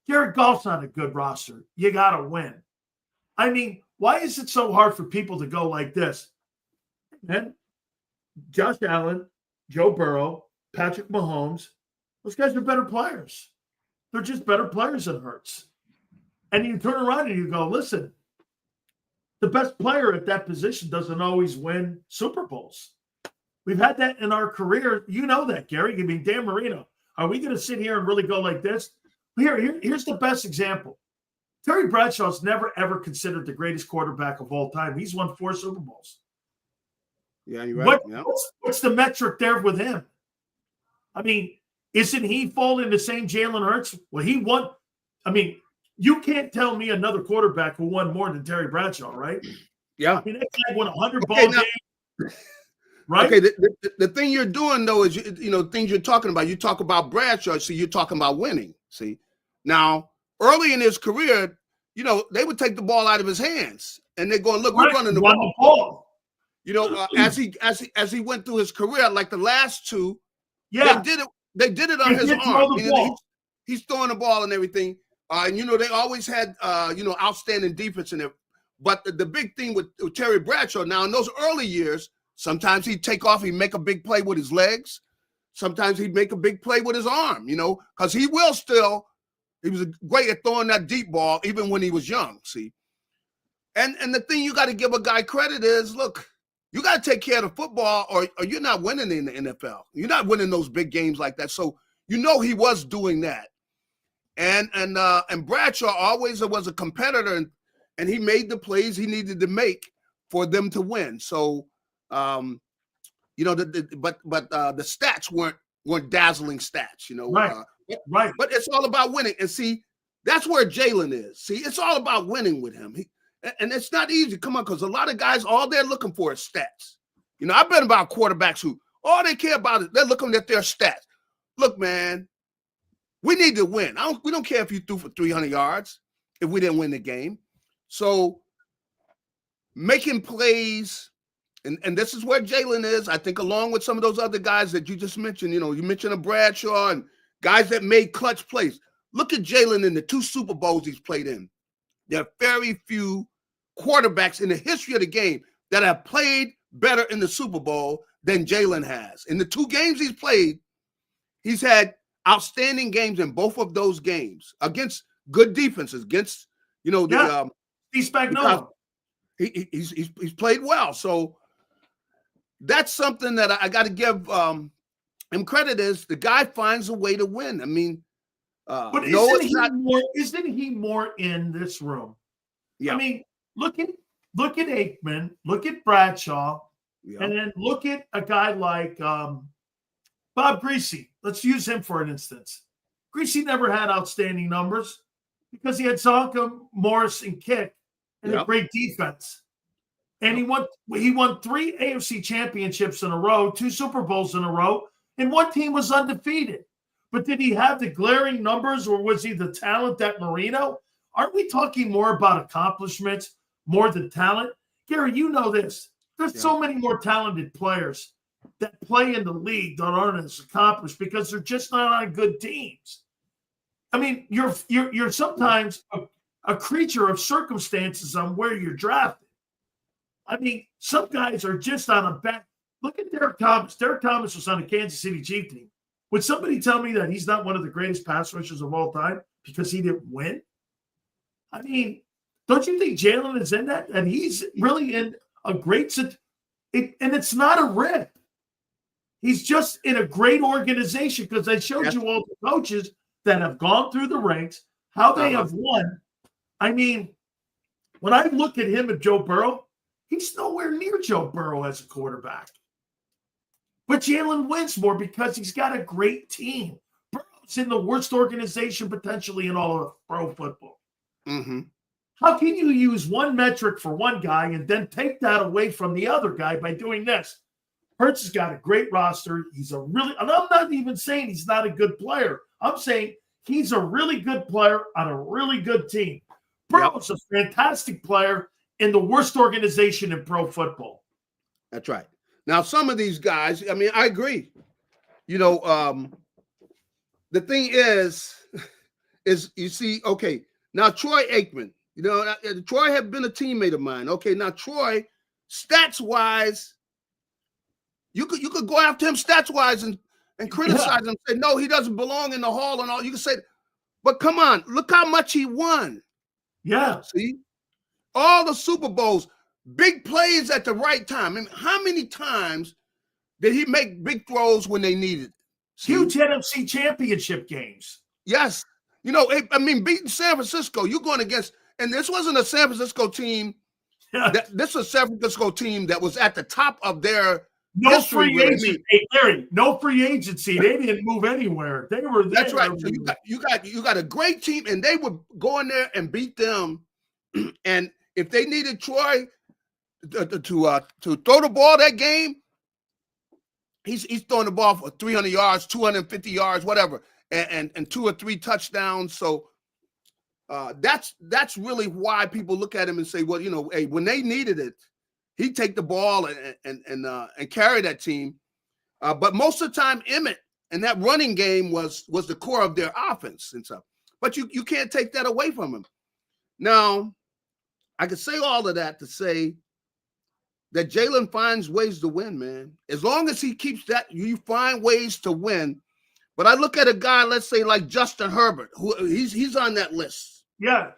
Jared Goff's on a good roster. You got to win. I mean, why is it so hard for people to go like this? Man, Josh Allen, Joe Burrow, Patrick Mahomes, those guys are better players. They're just better players than Hurts. And you turn around and you go, listen, the best player at that position doesn't always win Super Bowls. We've had that in our career. You know that, Gary. I mean, Dan Marino. Are we going to sit here and really go like this? Here's the best example. Terry Bradshaw's never, ever considered the greatest quarterback of all time. He's won 4 Super Bowls. Yeah, you're right. What's the metric there with him? I mean, isn't he falling in the same Jalen Hurts? Well, he won. I mean, you can't tell me another quarterback who won more than Terry Bradshaw, right? Yeah. I mean, that guy won 100 ball games. Right? Okay, the thing you're doing, though, is, things you're talking about. You talk about Bradshaw, so you're talking about winning, see? Now, early in his career, they would take the ball out of his hands, and they're going, look, we're running the ball. As he went through his career, like the last 2, they did it on his arm. He's throwing the ball and everything. They always had, outstanding defense in there. But the big thing with Terry Bradshaw, now in those early years, sometimes he'd take off, he'd make a big play with his legs. Sometimes he'd make a big play with his arm, because he was great at throwing that deep ball, even when he was young, see? And the thing you got to give a guy credit is, look, you got to take care of the football or you're not winning in the NFL. You're not winning those big games like that. So, he was doing that. And Bradshaw always was a competitor, and he made the plays he needed to make for them to win. So, but the stats weren't dazzling stats, Right. But it's all about winning. And see, that's where Jalen is. See, it's all about winning with him. And it's not easy. Come on, because a lot of guys, all they're looking for is stats. I've been about quarterbacks who all they care about is they're looking at their stats. Look, man, we need to win. We don't care if you threw for 300 yards if we didn't win the game. So making plays, and this is where Jalen is, I think, along with some of those other guys that you just mentioned. You mentioned a Bradshaw and guys that made clutch plays. Look at Jalen in the 2 Super Bowls he's played in. There are very few quarterbacks in the history of the game that have played better in the Super Bowl than Jalen has. In the 2 games he's played, he's had outstanding games in both of those games against good defenses, against, the Steve Spagnuolo. He's played well. So that's something that I got to give him credit. Is the guy finds a way to win. I mean, but no, isn't he more in this room? Yeah. I mean, look at Aikman, look at Bradshaw, Yeah. and then look at a guy like Bob Greasy. Let's use him for an instance. Greasy never had outstanding numbers because he had Zonka, Morris, and Kick, and a great defense. And he won 3 AFC championships in a row, 2 Super Bowls in a row, and one team was undefeated. But did he have the glaring numbers, or was he the talent at Marino? Aren't we talking more about accomplishments more than talent? Gary, you know this. There's so many more talented players that play in the league that aren't as accomplished because they're just not on good teams. I mean, you're sometimes a creature of circumstances on where you're drafted. I mean, some guys are just on a back. Look at Derek Thomas. Derek Thomas was on a Kansas City Chiefs team. Would somebody tell me that he's not one of the greatest pass rushers of all time because he didn't win? I mean, don't you think Jalen is in that? And he's really in a great and it's not a rip. He's just in a great organization because I showed you all the coaches that have gone through the ranks, how they have won. I mean, when I look at him and Joe Burrow, he's nowhere near Joe Burrow as a quarterback. But Jalen wins more because he's got a great team. Burrow's in the worst organization potentially in all of pro football. Mm-hmm. How can you use one metric for one guy and then take that away from the other guy by doing this? Hurts has got a great roster. He's and I'm not even saying he's not a good player. I'm saying he's a really good player on a really good team. Burrow's a fantastic player in the worst organization in pro football. That's right. Now, some of these guys, I mean, I agree. You know, the thing is you see, okay, now Troy Aikman, you know, Troy had been a teammate of mine. Okay, now Troy, stats-wise, you could go after him stats-wise and criticize him, say, no, he doesn't belong in the hall and all. You can say, but come on, look how much he won. Yeah. See? All the Super Bowls, big plays at the right time. I mean, how many times did he make big throws when they needed it? Huge NFC championship games. Yes. You know, I mean, beating San Francisco, you're going against, and this wasn't a San Francisco team. This was a San Francisco team that was at the top of their history. Hey, Larry, no free agency. They didn't move anywhere. They were there. That's right. So you got a great team, and they would go in there and beat them. And if they needed Troy to throw the ball that game, he's throwing the ball for 300 yards, 250 yards, whatever, and 2 or 3 touchdowns. So that's really why people look at him and say, well, you know, hey, when they needed it, he'd take the ball and carry that team. But most of the time, Emmett and that running game was the core of their offense and stuff. But you can't take that away from him. Now, I could say all of that to say that Jalen finds ways to win, man. As long as he keeps that, you find ways to win. But I look at a guy, let's say like Justin Herbert, who he's on that list. Yeah.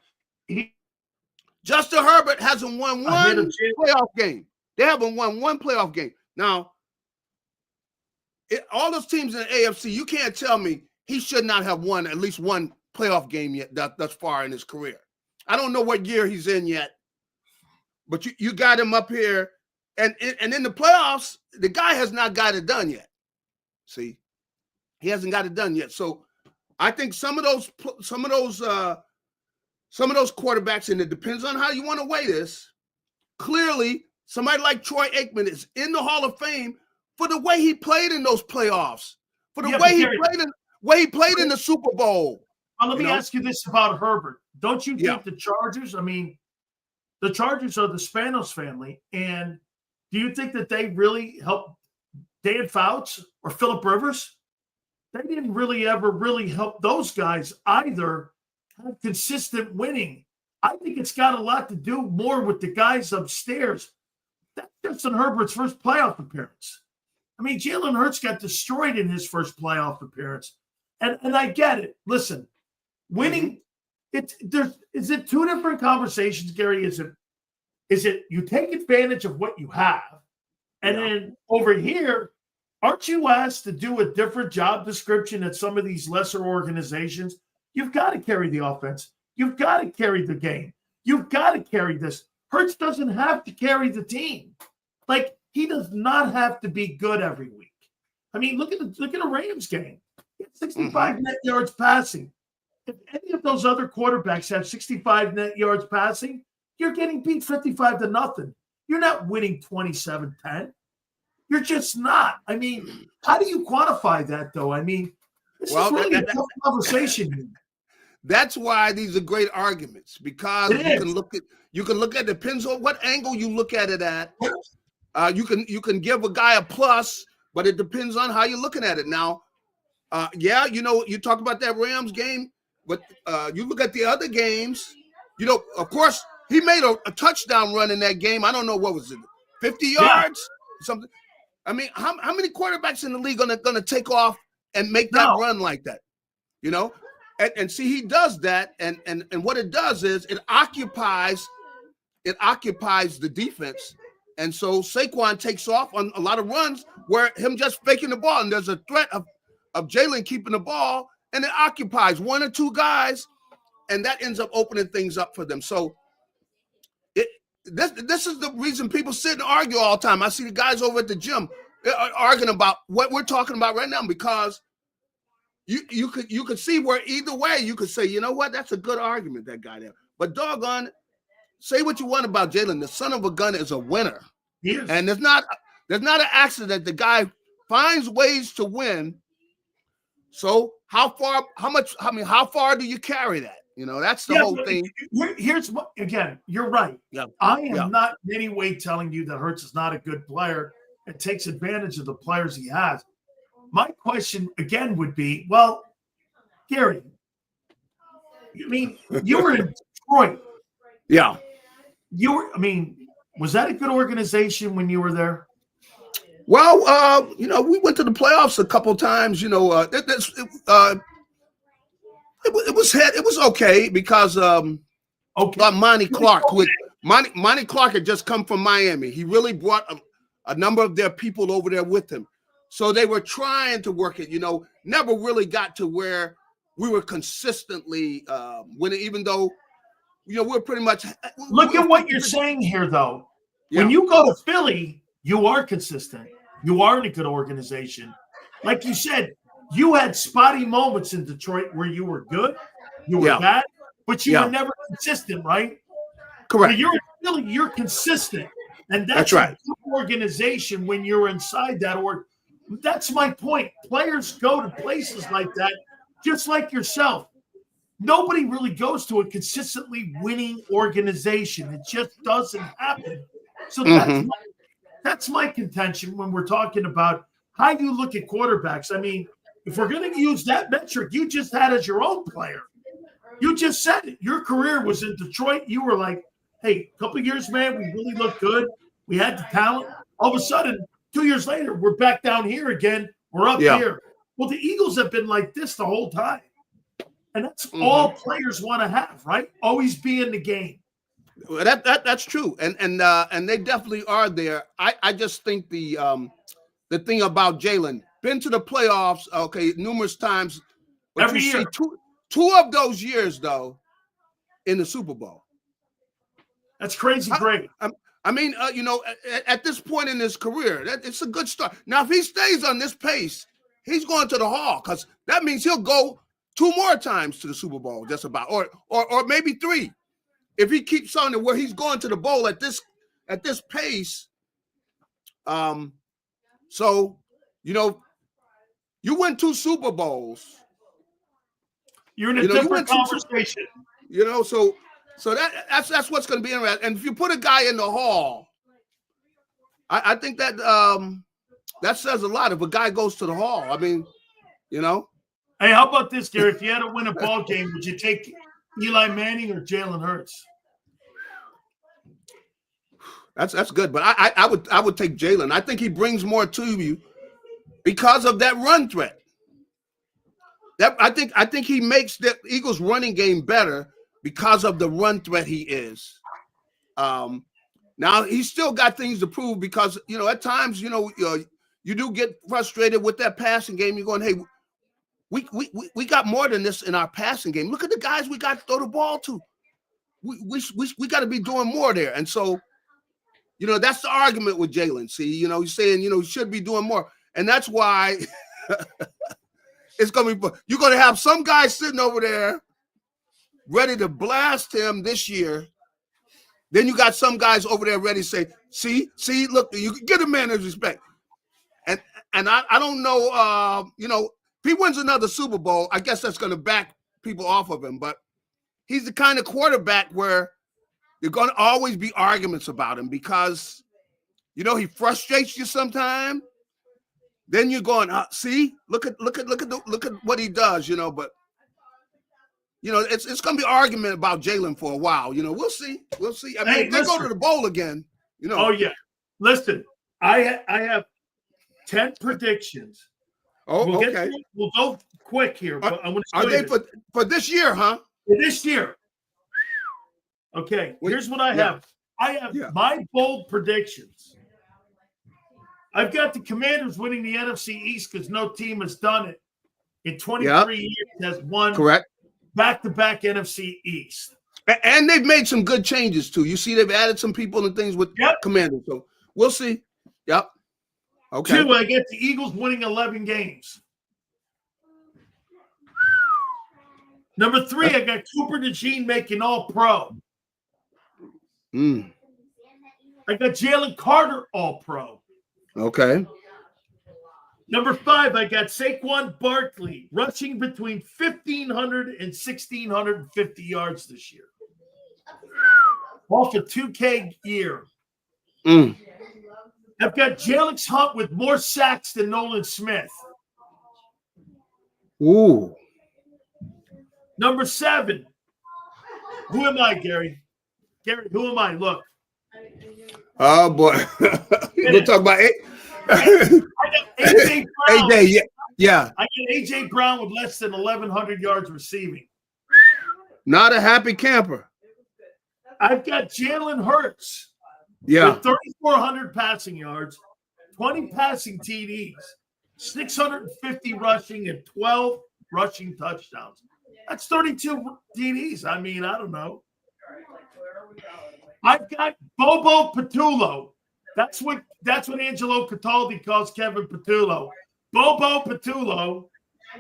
Justin Herbert hasn't won one playoff game. They haven't won one playoff game. Now, all those teams in the AFC, you can't tell me he should not have won at least one playoff game yet thus far in his career. I don't know what year he's in yet, but you got him up here. And in the playoffs, the guy has not got it done yet. See, he hasn't got it done yet. So I think some of those quarterbacks, and it depends on how you want to weigh this. Clearly, somebody like Troy Aikman is in the Hall of Fame for the way he played in those playoffs, for the way he played in the Super Bowl. Let me ask you this about Herbert. Don't you think the Chargers, I mean, the Chargers are the Spanos family, and do you think that they really helped Dan Fouts or Phillip Rivers? They didn't really ever really help those guys either have consistent winning. I think it's got a lot to do more with the guys upstairs. That's Justin Herbert's first playoff appearance. I mean, Jalen Hurts got destroyed in his first playoff appearance. And I get it. Listen, winning Is it two different conversations, Gary? Is it you take advantage of what you have, and then over here, aren't you asked to do a different job description at some of these lesser organizations? You've got to carry the offense. You've got to carry the game. You've got to carry this. Hurts doesn't have to carry the team. Like, he does not have to be good every week. I mean, look at the Rams game. He had 65 net yards passing. If any of those other quarterbacks have 65 net yards passing, you're getting beat 55-0. You're not winning 27-10. You're just not. I mean, how do you quantify that, though? I mean, this is really a tough conversation. That's why these are great arguments, because you can look at, depends on what angle you look at it at. You can give a guy a plus, but it depends on how you're looking at it. Now, you talk about that Rams game, but you look at the other games. Of course, he made a touchdown run in that game. I don't know, what was it, 50 yards, something. I mean, how many quarterbacks in the league gonna take off and make that run like that? And see, he does that, and what it does is it occupies the defense, and so Saquon takes off on a lot of runs where him just faking the ball, and there's a threat of Jalen keeping the ball, and it occupies one or two guys, and that ends up opening things up for them. So this is the reason people sit and argue all the time. I see the guys over at the gym arguing about what we're talking about right now, because you could see where either way you could say, you know what, that's a good argument, that guy there. But doggone, say what you want about Jalen, the son of a gun is a winner. Yes. And there's not an accident. The guy finds ways to win. So how far do you carry that? That's the whole thing. Here's what, again, you're right. Yeah. I am not in any way telling you that Hurts is not a good player and takes advantage of the players he has. My question again would be, well, Gary, you were in Detroit. Yeah. Was that a good organization when you were there? Well, we went to the playoffs a couple times. It was okay, because Monty Clark, Monty Clark had just come from Miami. He really brought a number of their people over there with him. So they were trying to work it, never really got to where we were consistently winning, even though, we're pretty much. Look at what you're saying here, though. Yeah. When you go to Philly, you are consistent. You are in a good organization. Like you said, you had spotty moments in Detroit where you were good, you were bad, but you were never consistent, right? Correct. But you're in Philly, you're consistent. And that's right. A good organization when you're inside that org. That's my point. Players go to places like that, just like yourself. Nobody really goes to a consistently winning organization. It just doesn't happen. So that's my contention when we're talking about how you look at quarterbacks. I mean, if we're going to use that metric you just had as your own player, you just said it. Your career was in Detroit. You were like, hey, a couple of years, man, we really looked good. We had the talent. All of a sudden, 2 years later, we're back down here again. We're up here. Well, the Eagles have been like this the whole time. And that's all players want to have, right? Always be in the game. Well, that's true. And they definitely are there. I just think the thing about Jalen, been to the playoffs, numerous times. But every year. Two of those years, though, in the Super Bowl. That's crazy great. At this point in his career, it's a good start. Now, if he stays on this pace, he's going to the Hall, because that means he'll go 2 more times to the Super Bowl, just about, or maybe 3. If he keeps on to where he's going to the bowl at this pace, so you win 2 Super Bowls. You're in a different conversation. So that's what's going to be interesting. And if you put a guy in the Hall, I think that that says a lot. If a guy goes to the Hall, Hey, how about this, Gary? If you had to win a ball game, would you take Eli Manning or Jalen Hurts? That's good, but I would take Jalen. I think he brings more to you because of that run threat. I think he makes the Eagles running game better because of the run threat he is. Now he's still got things to prove because, you know, at times, you know, you do get frustrated with that passing game. You're going, hey, we got more than this in our passing game. Look at the guys we got to throw the ball to. We got to be doing more there. And so, you know, that's the argument with Jalen. See, you know, he's saying, you know, he should be doing more. And that's why it's going to be fun. You're going to have some guy sitting over there ready to blast him this year. Then you got some guys over there ready to say, see, look, you can get a man his respect. And I don't know, you know, if he wins another Super Bowl, I guess that's going to back people off of him. But he's the kind of quarterback where there's going to always be arguments about him because, you know, he frustrates you sometimes. Then you're going, see, look at what he does, you know. But you know, it's going to be argument about Jalen for a while. You know, we'll see. I mean, if they go to the bowl again, you know. Oh yeah, listen, I have 10 predictions. Oh, okay. We'll go quick here. But I'm going to. Are they for this year, huh? For this year. Okay, here's what I have. I have my bold predictions. I've got the Commanders winning the NFC East because no team has done it in 23 years. Has won back-to-back NFC East. And they've made some good changes too. You see, they've added some people and things with Commanders. So we'll see. Yep. Okay. 2, I get the Eagles winning 11 games. Number 3, I got Cooper DeJean making All-Pro. I got Jalen Carter All-Pro. Okay. Number 5, I got Saquon Barkley rushing between 1,500 and 1,650 yards this year. Off a 2K year. I've got Jalen Hunt with more sacks than Nolan Smith. Ooh. Number 7. Who am I, Gary? Gary, who am I? Look. Oh, boy. We'll talk about it. I got A.J. Brown. Yeah. I got A.J. Brown with less than 1,100 yards receiving. Not a happy camper. I've got Jalen Hurts. Yeah. With 3,400 passing yards, 20 passing TDs, 650 rushing, and 12 rushing touchdowns. That's 32 TDs. I mean, I don't know. I've got Bobo Patullo. That's what Angelo Cataldi calls Kevin Patullo. Bobo Patullo.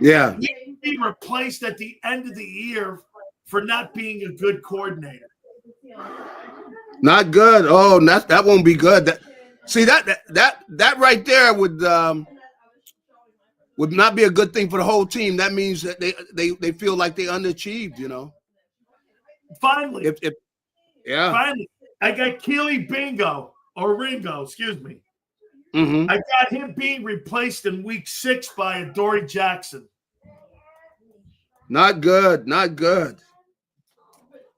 Yeah. He can be replaced at the end of the year for not being a good coordinator. Not good. Oh, that won't be good. That right there would not be a good thing for the whole team. That means that they feel like they underachieved, you know. Finally, finally, I got Keely Ringo, excuse me. Mm-hmm. I got him being replaced in week 6 by Adoree Jackson. Not good. Not good.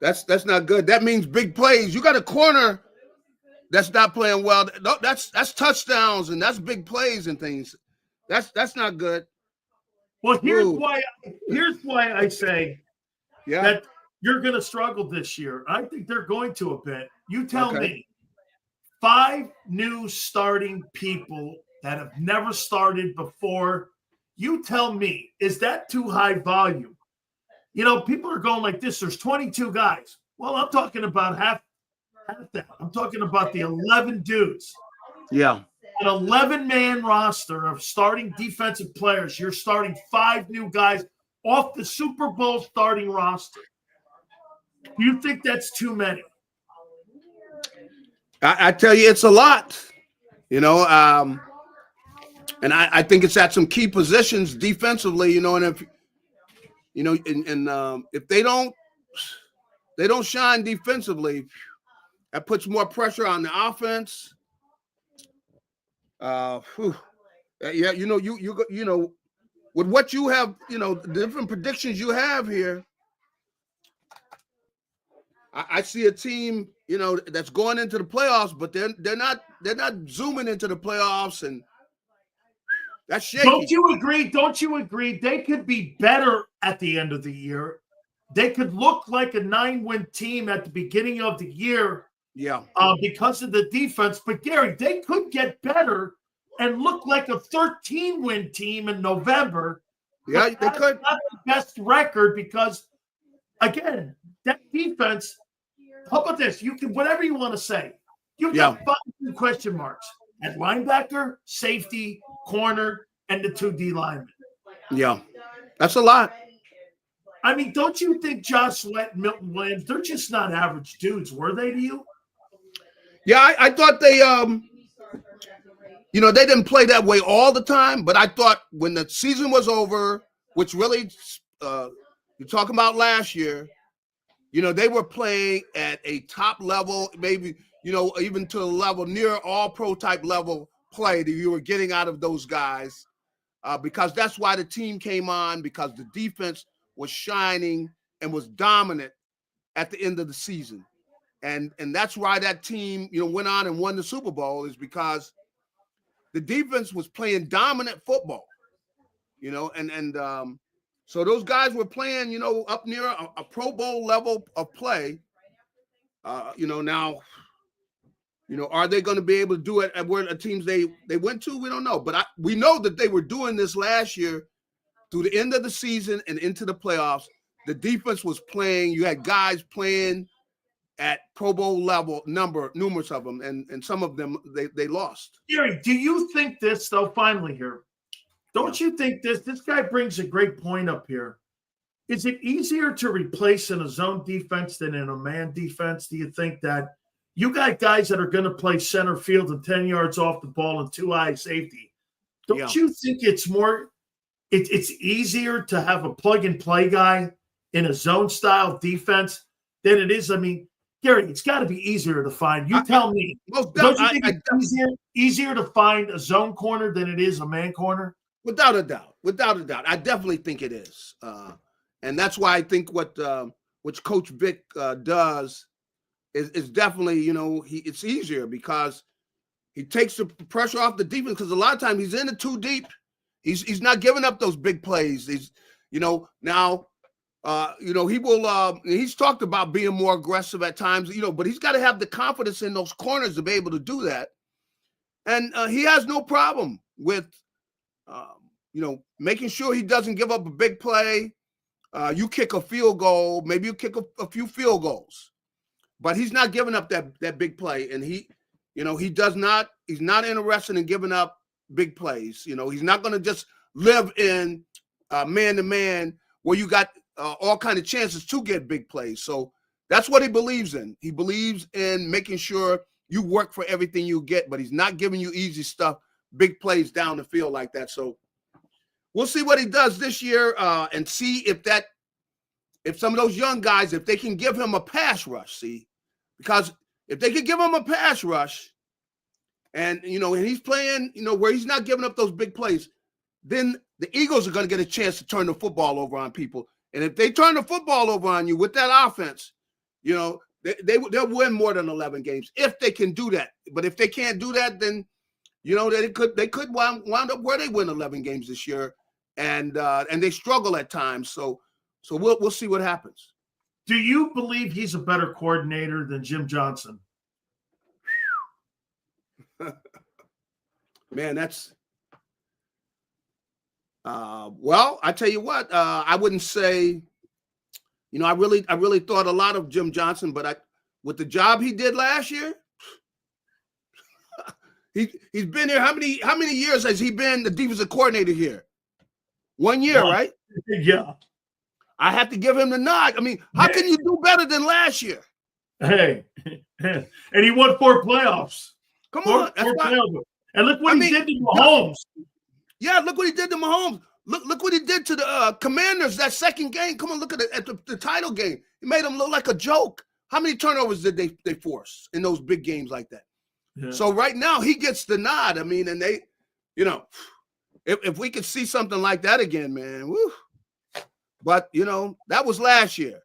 That's not good. That means big plays. You got a corner that's not playing well. That's touchdowns and that's big plays and things. That's not good. Well, here's why I say that you're going to struggle this year. I think they're going to a bit. You tell me. 5 new starting people that have never started before. You tell me, is that too high volume? You know, people are going like this. There's 22 guys. Well, I'm talking about half that. I'm talking about the 11 dudes. Yeah. An 11-man roster of starting defensive players. You're starting 5 new guys off the Super Bowl starting roster. Do you think that's too many? I tell you, it's a lot. You know, and I think it's at some key positions defensively. You know, and if you know, and if they don't shine defensively, that puts more pressure on the offense. Yeah, you know, you know, with what you have, you know, the different predictions you have here, I see a team, you know, that's going into the playoffs, but they're not zooming into the playoffs, and that's shaky. Don't you agree? They could be better at the end of the year they could look like a 9-win team at the beginning of the year because of the defense. But, Gary, they could get better and look like a 13-win team in November. Yeah, they could. Not the best record because, again, that defense, how about this? You can, whatever you want to say. You've got 5 question marks at linebacker, safety, corner, and the 2 D linemen. Yeah, that's a lot. I mean, don't you think Josh Sweat and Milton Williams, they're just not average dudes, were they to you? Yeah, I thought they, they didn't play that way all the time, but I thought when the season was over, which really, you're talking about last year, they were playing at a top level, maybe, even to a level near all-pro type level play that you were getting out of those guys because that's why the team came on, because the defense was shining and was dominant at the end of the season. And that's why that team, went on and won the Super Bowl, is because the defense was playing dominant football, so those guys were playing, up near a Pro Bowl level of play. Now, are they going to be able to do it at where the teams they went to? We don't know. But we know that they were doing this last year through the end of the season and into the playoffs. The defense was playing. You had guys playing at Pro Bowl level, numerous of them, and some of them they lost. Gary, do you think this, though, finally here, don't you think this guy brings a great point up here? Is it easier to replace in a zone defense than in a man defense? Do you think that you got guys that are going to play center field and 10 yards off the ball and 2-eye safety? Don't you think it's more it's easier to have a plug-and-play guy in a zone-style defense than it is? I mean, Gary, it's got to be easier to find. You tell me. Don't you think it's easier to find a zone corner than it is a man corner? Without a doubt. I definitely think it is. And that's why I think what Coach Vic does is definitely, it's easier because he takes the pressure off the defense, because a lot of times he's in it too deep. He's not giving up those big plays. He's, now, he will, he's talked about being more aggressive at times, but he's got to have the confidence in those corners to be able to do that. And he has no problem with, making sure he doesn't give up a big play. You kick a field goal, maybe you kick a few field goals, but he's not giving up that big play. And he's not interested in giving up big plays. He's not going to just live in man-to-man where you got all kind of chances to get big plays. So that's what he believes in. He believes in making sure you work for everything you get, but he's not giving you easy stuff, big plays down the field like that. So we'll see what he does this year and see if some of those young guys, if they can give him a pass rush, because if they could give him a pass rush and he's playing, where he's not giving up those big plays, then the Eagles are going to get a chance to turn the football over on people. And if they turn the football over on you with that offense, they'll win more than 11 games if they can do that. But if they can't do that, then they could wind up where they win 11 games this year, and they struggle at times. So we'll see what happens. Do you believe he's a better coordinator than Jim Johnson? Man, that's well, I tell you what, I wouldn't say, I really thought a lot of Jim Johnson, but with the job he did last year, he's been here. How many years has he been the defensive coordinator here? 1 year, right? Yeah. I have to give him the nod. I mean, how can you do better than last year? Hey, and he won 4 playoffs. Come on. And look what he did to Mahomes. Yeah, look what he did to Mahomes. Look what he did to the Commanders that second game. Come on, look at the title game. He made them look like a joke. How many turnovers did they force in those big games like that? Yeah. So right now he gets the nod. I mean, and they, if we could see something like that again, man, woo. But that was last year.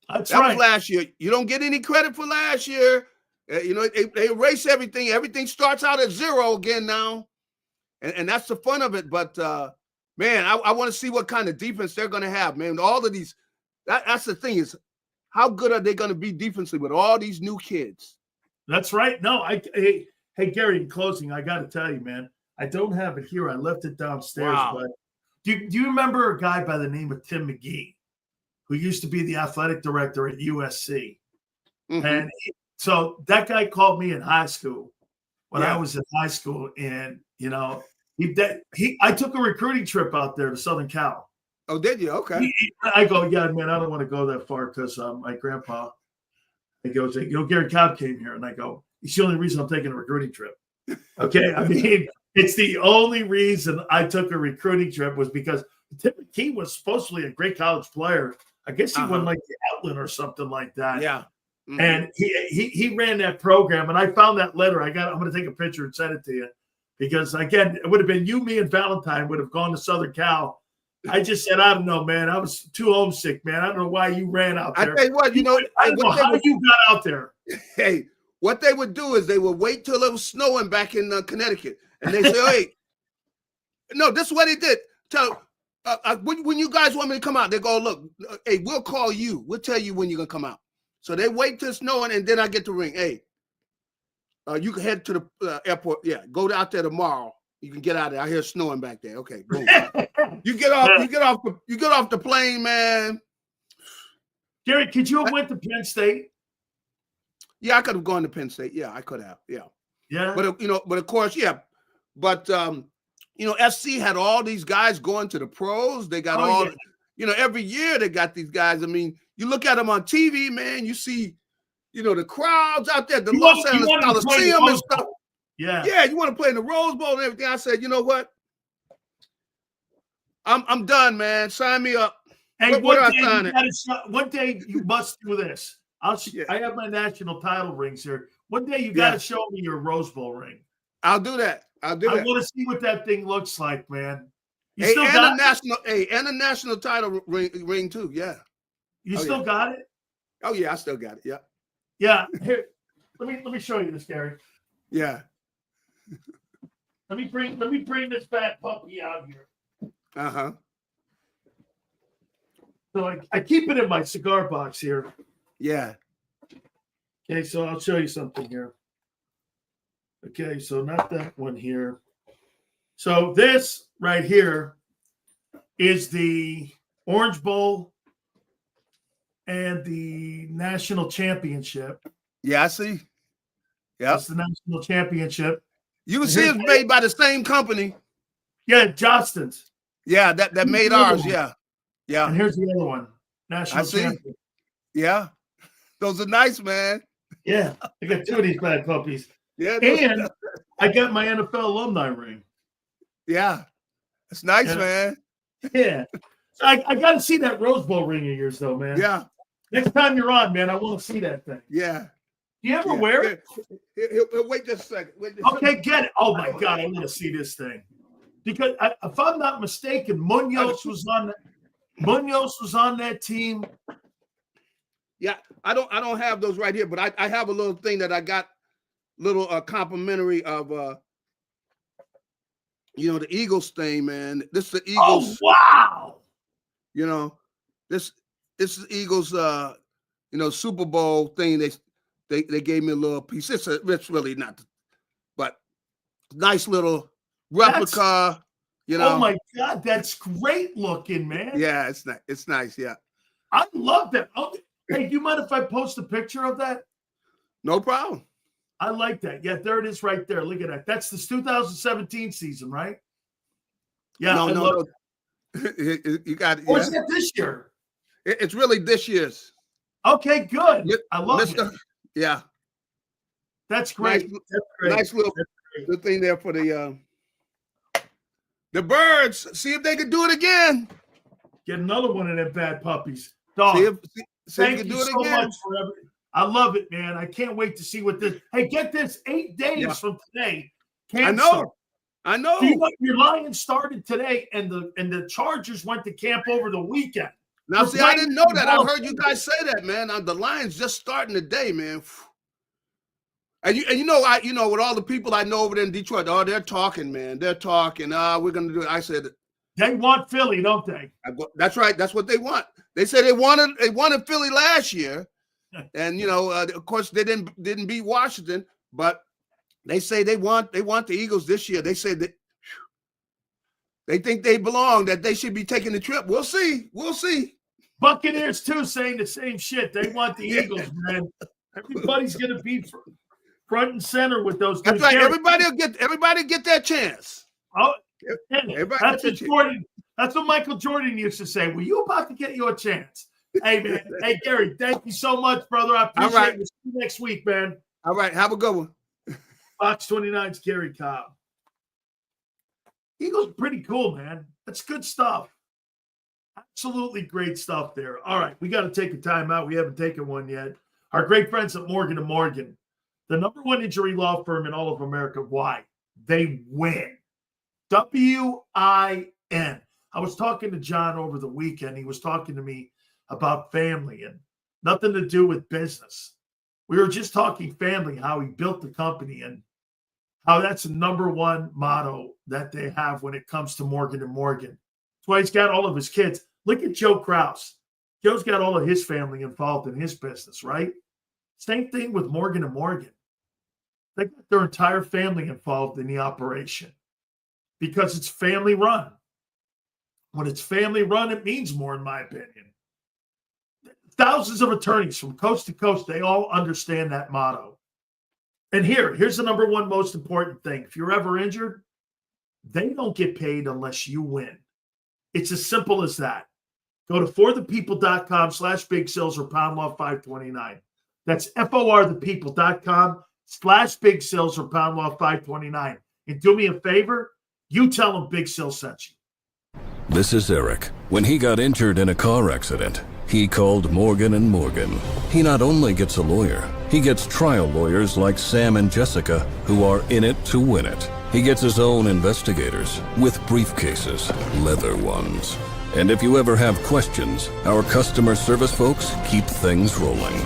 That was last year. You don't get any credit for last year. They erase everything. Everything starts out at 0 again now. And that's the fun of it. But, man, I want to see what kind of defense they're going to have, man. All of these That's the thing is, how good are they going to be defensively with all these new kids? That's right. No, hey, Gary, in closing, I got to tell you, man, I don't have it here. I left it downstairs. Wow. But do you remember a guy by the name of Tim McGee, who used to be the athletic director at USC? Mm-hmm. And so that guy called me in high school when I was in high school. And, you know, I took a recruiting trip out there to Southern Cal. Oh, did you? Okay. I go, yeah, man, I don't want to go that far because my grandpa, he goes, you know, Gary Cobb came here. And I go, it's the only reason I'm taking a recruiting trip. Okay. I mean, it's the only reason I took a recruiting trip was because Tim McGee was supposedly a great college player. I guess he won like the Outland or something like that. Yeah. Mm-hmm. And he ran that program. And I found that letter. I'm going to take a picture and send it to you because, again, it would have been you, me, and Valentine would have gone to Southern Cal. I just said, I don't know, man. I was too homesick, man. I don't know why you ran out there. I tell you what, I don't know how you got out there. Hey, what they would do is they would wait till it was snowing back in Connecticut. And they say, hey, no, this is what they did. When you guys want me to come out, they go, look, hey, we'll call you. We'll tell you when you're going to come out. So they wait till it's snowing, and then I get the ring. Hey, you can head to the airport. Yeah, go out there tomorrow. You can get out of there. I hear snowing back there. Okay, boom. You get off the plane, man. Gary, could you have went to Penn State? Yeah, I could have gone to Penn State. Yeah, I could have. Yeah. Yeah. But of course, yeah. But SC had all these guys going to the pros. They got every year they got these guys. I mean, you look at them on TV, man, you see, the crowds out there, the Los Angeles Coliseum and stuff. Yeah. Yeah, you want to play in the Rose Bowl and everything. I said, you know what? I'm done, man. Sign me up. Hey, one day you must do this. I have my national title rings here. One day you got to show me your Rose Bowl ring. I'll do that. I want to see what that thing looks like, man. And a national title ring too. Yeah. You still got it? Oh yeah, I still got it. Yeah. Yeah. Here, let me show you this, Gary. Yeah. Let me bring this fat puppy out here. Uh-huh. So I keep it in my cigar box here. Yeah. Okay, so I'll show you something here. Okay, so not that one here. So this right here is the Orange Bowl and the national championship. Yeah, I see. Yeah, that's the national championship. You can see it's made by the same company. Yeah, Johnston's. Yeah, that made ours. Yeah, yeah. And here's the other one, national champion. Yeah, those are nice, man. Yeah, I got two of these bad puppies. Yeah, and I got my NFL alumni ring. Yeah, it's nice, man. Yeah, so I got to see that Rose Bowl ring of yours, though, man. Yeah. Next time you're on, man, I want to see that thing. Yeah. Do you ever wear it? He'll wait just a second. Okay, get it. Oh my God, I want to see this thing. Because if I'm not mistaken, Munoz was on that team. Yeah, I don't have those right here, but I have a little thing that I got, little complimentary of the Eagles thing, man. This is the Eagles. Oh wow! This is Eagles Super Bowl thing. They gave me a little piece. It's really not, but nice little replica. Oh my God, that's great looking, man. Yeah, it's nice. It's nice. Yeah, I love that. Okay. Hey, do you mind if I post a picture of that? No problem. I like that. Yeah, there it is right there. Look at that. That's the 2017 season, right? Yeah. No. You got it. Or is it this year? It's really this year's. Okay, good. I love it. Yeah. That's great. Nice little thing there for the Birds. See if they can do it again. Get another one of them bad puppies. Dog. Thank you so much for everything. I love it, man. I can't wait to see what this. Hey, get this 8 days from today. I know. Your Lions started today, and the Chargers went to camp over the weekend. Now, see, I didn't know that. I've heard you guys say that, man. The Lions just starting today, man. And with all the people I know over there in Detroit, they're talking, man. They're talking. We're gonna do it. I said, They want Philly, don't they? That's right. That's what they want. They said they wanted Philly last year, and of course they didn't beat Washington, but they say they want the Eagles this year. They said that they think they belong, that they should be taking the trip. We'll see. We'll see. Buccaneers too saying the same shit. They want the Eagles, man. Everybody's gonna be front and center with those. That's right. Everybody get that chance. Oh, that's what Michael Jordan used to say. Were you about to get your chance? Hey, man. Hey, Gary, thank you so much, brother. I appreciate it. We'll see you next week, man. All right. Have a good one. Fox 29's Gary Cobb. Eagles pretty cool, man. That's good stuff. Absolutely great stuff there. All right. We got to take a timeout. We haven't taken one yet. Our great friends at Morgan & Morgan, the #1 injury law firm in all of America. Why? They win. W-I-N. I was talking to John over the weekend. He was talking to me about family and nothing to do with business. We were just talking family, how he built the company and how that's the #1 motto that they have when it comes to Morgan & Morgan. That's why he's got all of his kids. Look at Joe Kraus. Joe's got all of his family involved in his business, right? Same thing with Morgan & Morgan. They got their entire family involved in the operation because it's family run. When it's family run, it means more, in my opinion. Thousands of attorneys from coast to coast, they all understand that motto. And here's the #1 most important thing. If you're ever injured, they don't get paid unless you win. It's as simple as that. Go to forthepeople.com/big sales or pound law 529. That's forthepeople.com/big sales or pound law 529. And do me a favor, you tell them Big Sil sent you. This is Eric. When he got injured in a car accident, he called Morgan & Morgan. He not only gets a lawyer, he gets trial lawyers like Sam and Jessica who are in it to win it. He gets his own investigators with briefcases, leather ones. And if you ever have questions, our customer service folks keep things rolling.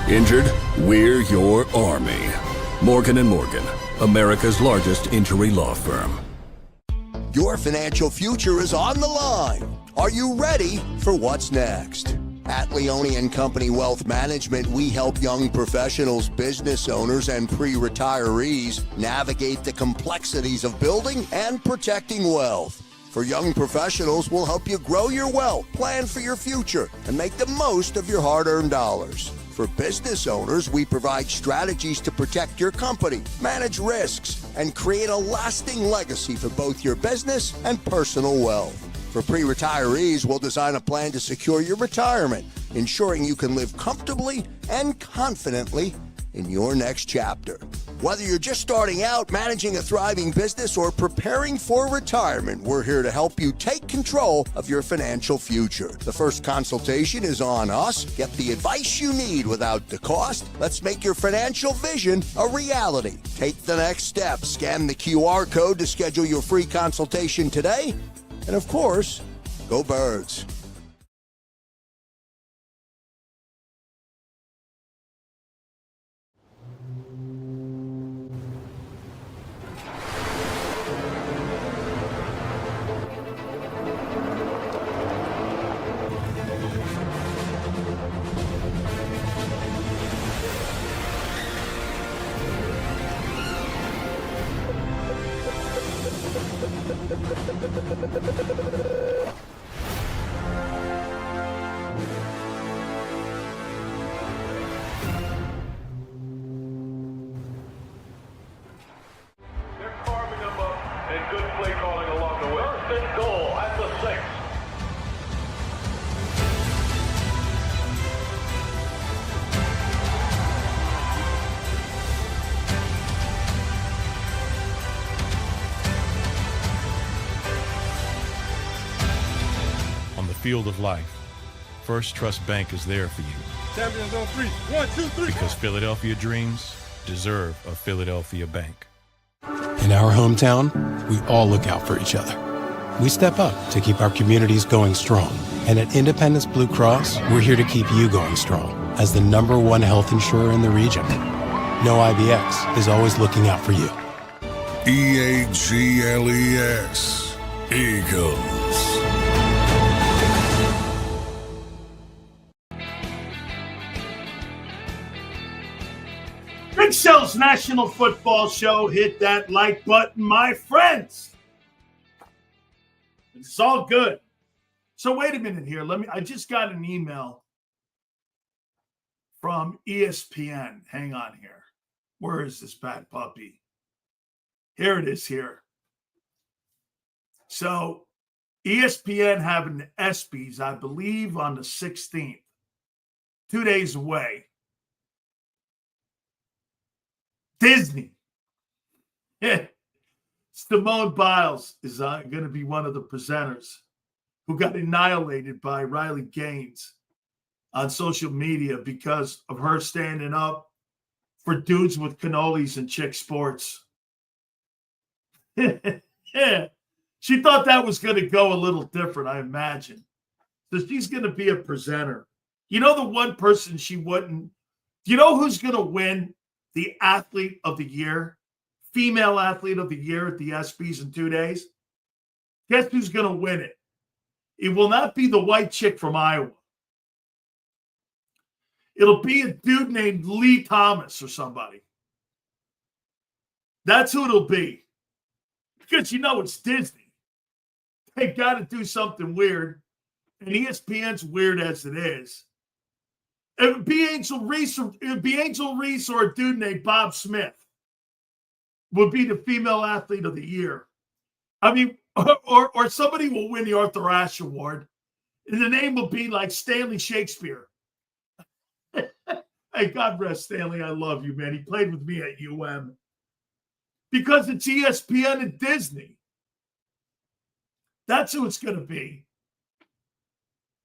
Injured? We're your army. Morgan & Morgan, America's largest injury law firm. Your financial future is on the line. Are you ready for what's next? At Leone & Company Wealth Management, we help young professionals, business owners, and pre-retirees navigate the complexities of building and protecting wealth. For young professionals, we'll help you grow your wealth, plan for your future, and make the most of your hard-earned dollars. For business owners, we provide strategies to protect your company, manage risks, and create a lasting legacy for both your business and personal wealth. For pre-retirees, we'll design a plan to secure your retirement, ensuring you can live comfortably and confidently in your next chapter. Whether you're just starting out, managing a thriving business, or preparing for retirement, we're here to help you take control of your financial future. The first consultation is on us. Get the advice you need without the cost. Let's make your financial vision a reality. Take the next step. Scan the QR code to schedule your free consultation today. And of course, go Birds. Field of life, First Trust Bank is there for you. Champions on 3. 1, 2, 3. Because Philadelphia dreams deserve a Philadelphia bank. In our hometown, we all look out for each other. We step up to keep our communities going strong. And at Independence Blue Cross, we're here to keep you going strong as the #1 health insurer in the region. No IBX is always looking out for you. EAGLES. Eagles. Big Shell's National Football Show. Hit that like button, my friends. It's all good. So wait a minute here. I just got an email from ESPN. Hang on here. Where is this bad puppy? Here it is here. So ESPN having the ESPYs, I believe, on the 16th. 2 days away. Disney. Yeah. Simone Biles is going to be one of the presenters who got annihilated by Riley Gaines on social media because of her standing up for dudes with cannolis and chick sports. Yeah. She thought that was going to go a little different, I imagine. So she's going to be a presenter. You know the one person she wouldn't. You know who's going to win the athlete of the year, female athlete of the year at the ESPYs in 2 days? Guess who's going to win it? It will not be the white chick from Iowa. It'll be a dude named Lee Thomas or somebody. That's who it'll be. Because you know it's Disney. They got to do something weird. And ESPN's weird as it is. It would be Angel Reese or a dude named Bob Smith would be the female athlete of the year. I mean, or somebody will win the Arthur Ashe Award, and the name will be like Stanley Shakespeare. Hey, God rest Stanley. I love you, man. He played with me at UM. Because it's ESPN and Disney. That's who it's going to be.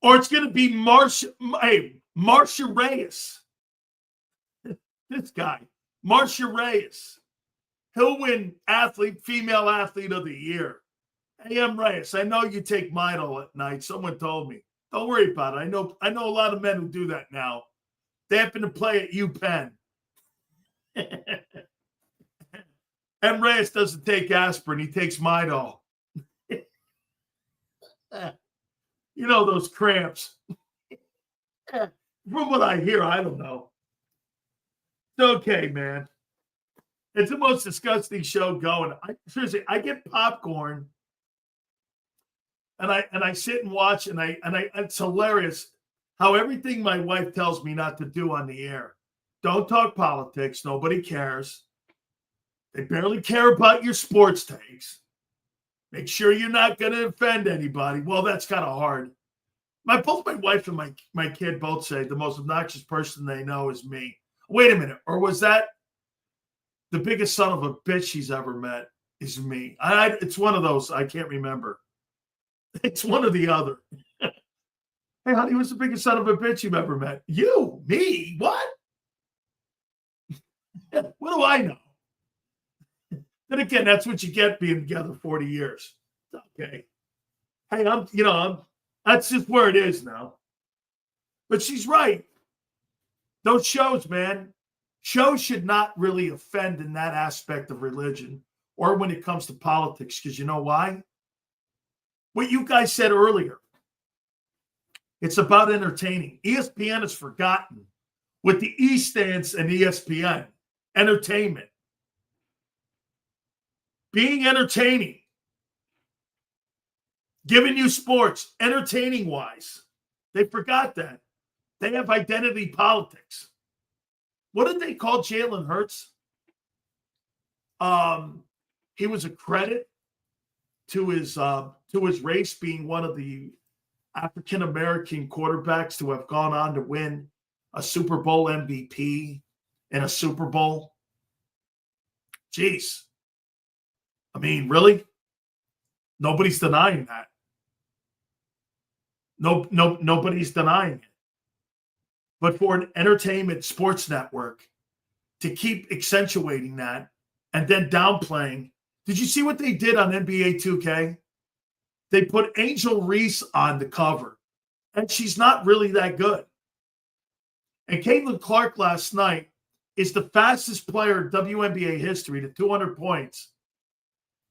Or it's going to be Marcia Reyes. This guy, Marcia Reyes. He'll win female athlete of the year. Hey, M. Reyes, I know you take Midol at night. Someone told me. Don't worry about it. I know a lot of men who do that now. They happen to play at UPenn. M. Reyes doesn't take aspirin. He takes Midol. You know those cramps. From what I hear, I don't know. It's okay, man. It's the most disgusting show going. Seriously, I get popcorn and I sit and watch and it's hilarious how everything my wife tells me not to do on the air. Don't talk politics. Nobody cares. They barely care about your sports takes. Make sure you're not going to offend anybody. Well, that's kind of hard. Both my wife and my kid both say the most obnoxious person they know is me. Wait a minute. Or was that the biggest son of a bitch she's ever met is me? It's one of those. I can't remember. It's one or the other. Hey, honey, what's the biggest son of a bitch you've ever met? You? Me? What? What do I know? Then again, that's what you get being together 40 years. Okay. Hey, that's just where it is now. But she's right. Those shows, man, shows should not really offend in that aspect of religion or when it comes to politics, because you know why? What you guys said earlier. It's about entertaining. ESPN has forgotten with the E stands and ESPN. Entertainment. Being entertaining. Giving you sports, entertaining-wise. They forgot that. They have identity politics. What did they call Jalen Hurts? He was a credit to his race, being one of the African-American quarterbacks to have gone on to win a Super Bowl MVP and a Super Bowl. Jeez. I mean, really? Nobody's denying that. Nobody's denying it. But for an entertainment sports network to keep accentuating that and then downplaying, did you see what they did on NBA 2K? They put Angel Reese on the cover, and she's not really that good. And Caitlin Clark last night is the fastest player in WNBA history to 200 points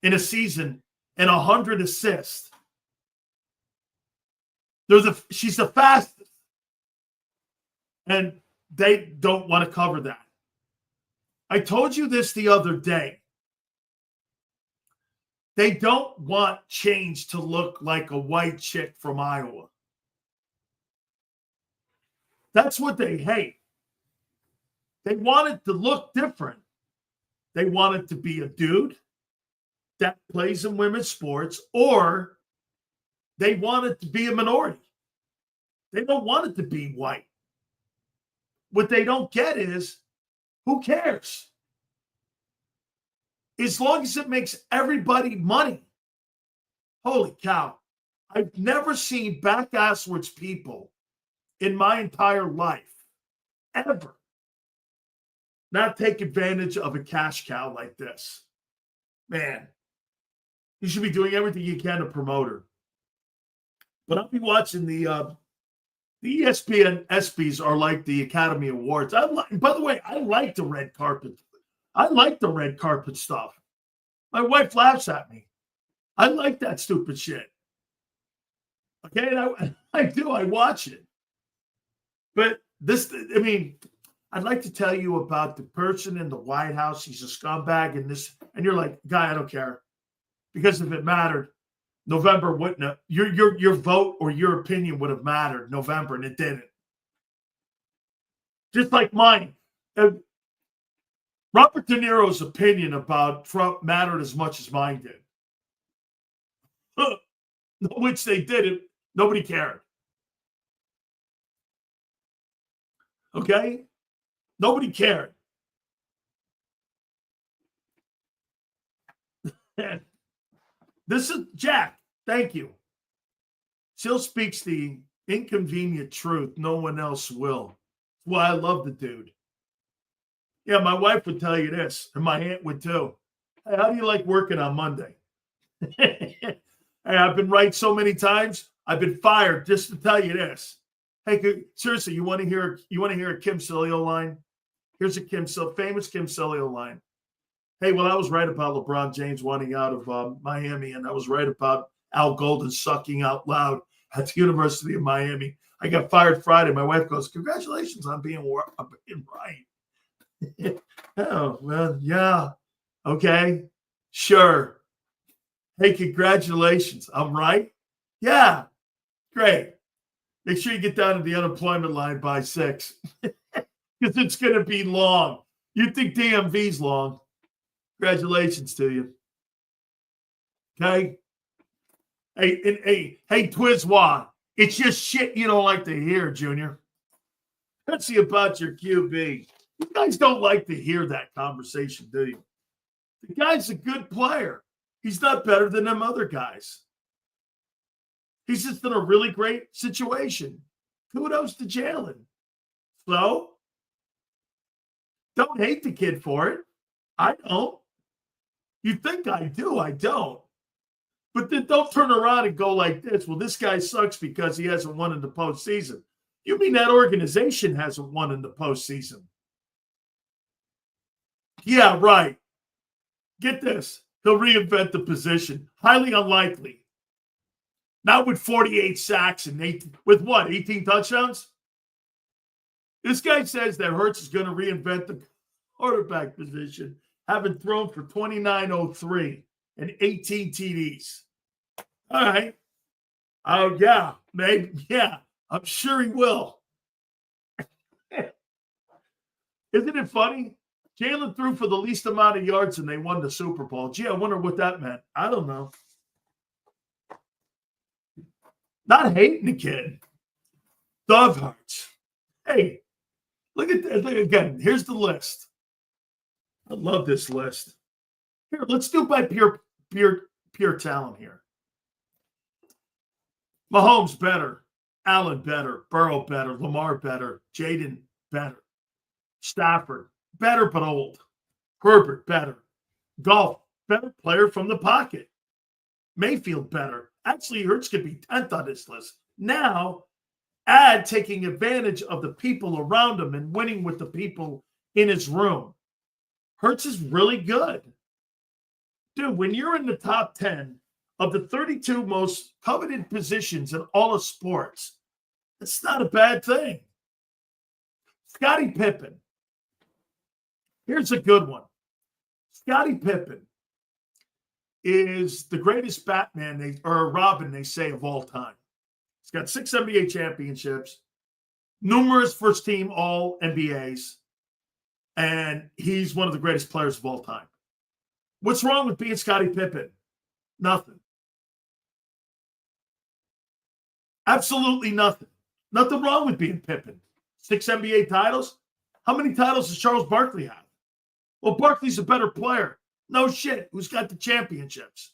in a season and 100 assists. She's the fastest. And they don't want to cover that. I told you this the other day. They don't want change to look like a white chick from Iowa. That's what they hate. They want it to look different. They want it to be a dude that plays in women's sports, or they want it to be a minority. They don't want it to be white. What they don't get is, who cares? As long as it makes everybody money. Holy cow. I've never seen back-asswards people in my entire life, ever, not take advantage of a cash cow like this. Man, you should be doing everything you can to promote her. But I'll be watching the ESPN ESPYs are like the Academy Awards. By the way, I like the red carpet. I like the red carpet stuff. My wife laughs at me. I like that stupid shit. Okay, and I do. I watch it. But this, I mean, I'd like to tell you about the person in the White House. He's a scumbag, and you're like, guy, I don't care, because if it mattered, November wouldn't have. Your vote or your opinion would have mattered November, and it didn't. Just like mine. Robert De Niro's opinion about Trump mattered as much as mine did. Which they didn't. Nobody cared. Okay? Nobody cared. This is Jack. Thank you. Still speaks the inconvenient truth. No one else will. That's why I love the dude. Yeah, my wife would tell you this, and my aunt would too. Hey, how do you like working on Monday? Hey, I've been right so many times. I've been fired just to tell you this. Hey, seriously, you want to hear a Kim Sileo line? Here's a famous Kim Sileo line. Hey, well, I was right about LeBron James wanting out of Miami, and I was right about Al Golden sucking out loud at the University of Miami. I got fired Friday. My wife goes, congratulations on being right. Oh, well, yeah. Okay. Sure. Hey, congratulations. I'm right? Yeah. Great. Make sure you get down to the unemployment line by 6. Because it's going to be long. You think DMV's long. Congratulations to you. Okay? Hey, Twizwa. It's just shit you don't like to hear, Junior. Let's see about your QB. You guys don't like to hear that conversation, do you? The guy's a good player. He's not better than them other guys. He's just in a really great situation. Kudos to Jalen. So, don't hate the kid for it. I don't. You think I do. I don't. But then don't turn around and go like this. Well, this guy sucks because he hasn't won in the postseason. You mean that organization hasn't won in the postseason? Yeah, right. Get this. He'll reinvent the position. Highly unlikely. Not with 48 sacks and 18 touchdowns? This guy says that Hurts is going to reinvent the quarterback position, having thrown for 2903 and 18 TDs. All right. Oh, yeah. Maybe. Yeah. I'm sure he will. Isn't it funny? Jalen threw for the least amount of yards and they won the Super Bowl. Gee, I wonder what that meant. I don't know. Not hating the kid. Dog hearts. Hey, look at that. Look again. Here's the list. I love this list. Here, let's do by pure talent here. Mahomes better. Allen better. Burrow better. Lamar better. Jaden better. Stafford better but old. Herbert better. Goff better player from the pocket. Mayfield better. Actually, Hurts could be 10th on this list. Now, add taking advantage of the people around him and winning with the people in his room. Hurts is really good. Dude, when you're in the top 10 of the 32 most coveted positions in all of sports, it's not a bad thing. Scottie Pippen. Here's a good one. Scottie Pippen is the greatest Batman or Robin, they say, of all time. He's got 6 NBA championships, numerous first-team All-NBAs, and he's one of the greatest players of all time. What's wrong with being Scottie Pippen? Nothing. Absolutely nothing. Nothing wrong with being Pippen. 6 NBA titles. How many titles does Charles Barkley have? Well, Barkley's a better player. No shit. Who's got the championships?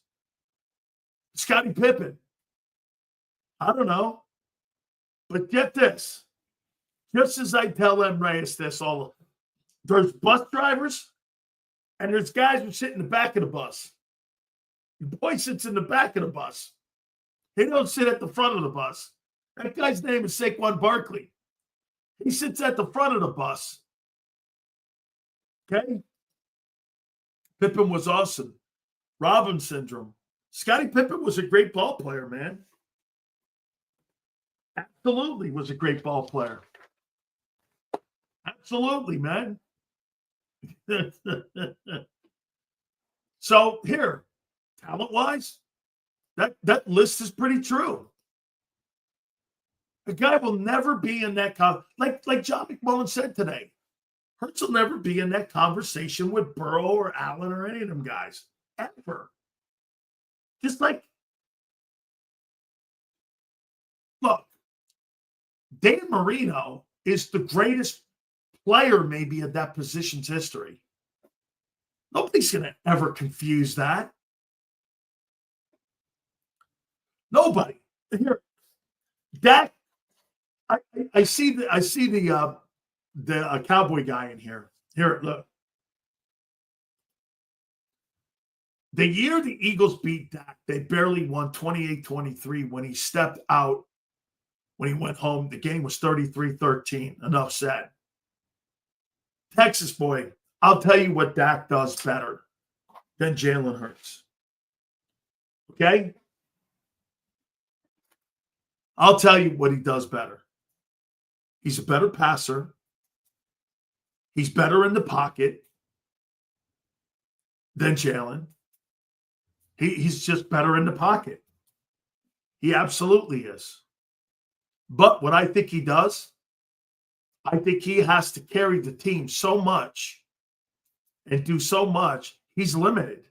Scottie Pippen. I don't know. But get this. Just as I tell M. Reyes this, there's bus drivers and there's guys who sit in the back of the bus. The boy sits in the back of the bus. He don't sit at the front of the bus. That guy's name is Saquon Barkley. He sits at the front of the bus. Okay? Pippen was awesome. Robin syndrome. Scottie Pippen was a great ball player, man. Absolutely was a great ball player. Absolutely, man. So here, talent-wise, that list is pretty true. A guy will never be in that like John McMullen said today. Hurts will never be in that conversation with Burrow or Allen or any of them guys ever. Just like, look, Dan Marino is the greatest player maybe of that position's history. Nobody's going to ever confuse that. Nobody. Here, Dak. I see the Cowboy guy in here. Here, look. The year the Eagles beat Dak, they barely won 28-23 when he stepped out. When he went home, the game was 33-13. Enough said. Texas boy, I'll tell you what Dak does better than Jalen Hurts. Okay? I'll tell you what he does better. He's a better passer. He's better in the pocket than Jalen. He's just better in the pocket. He absolutely is. But what I think he does, I think he has to carry the team so much and do so much, he's limited.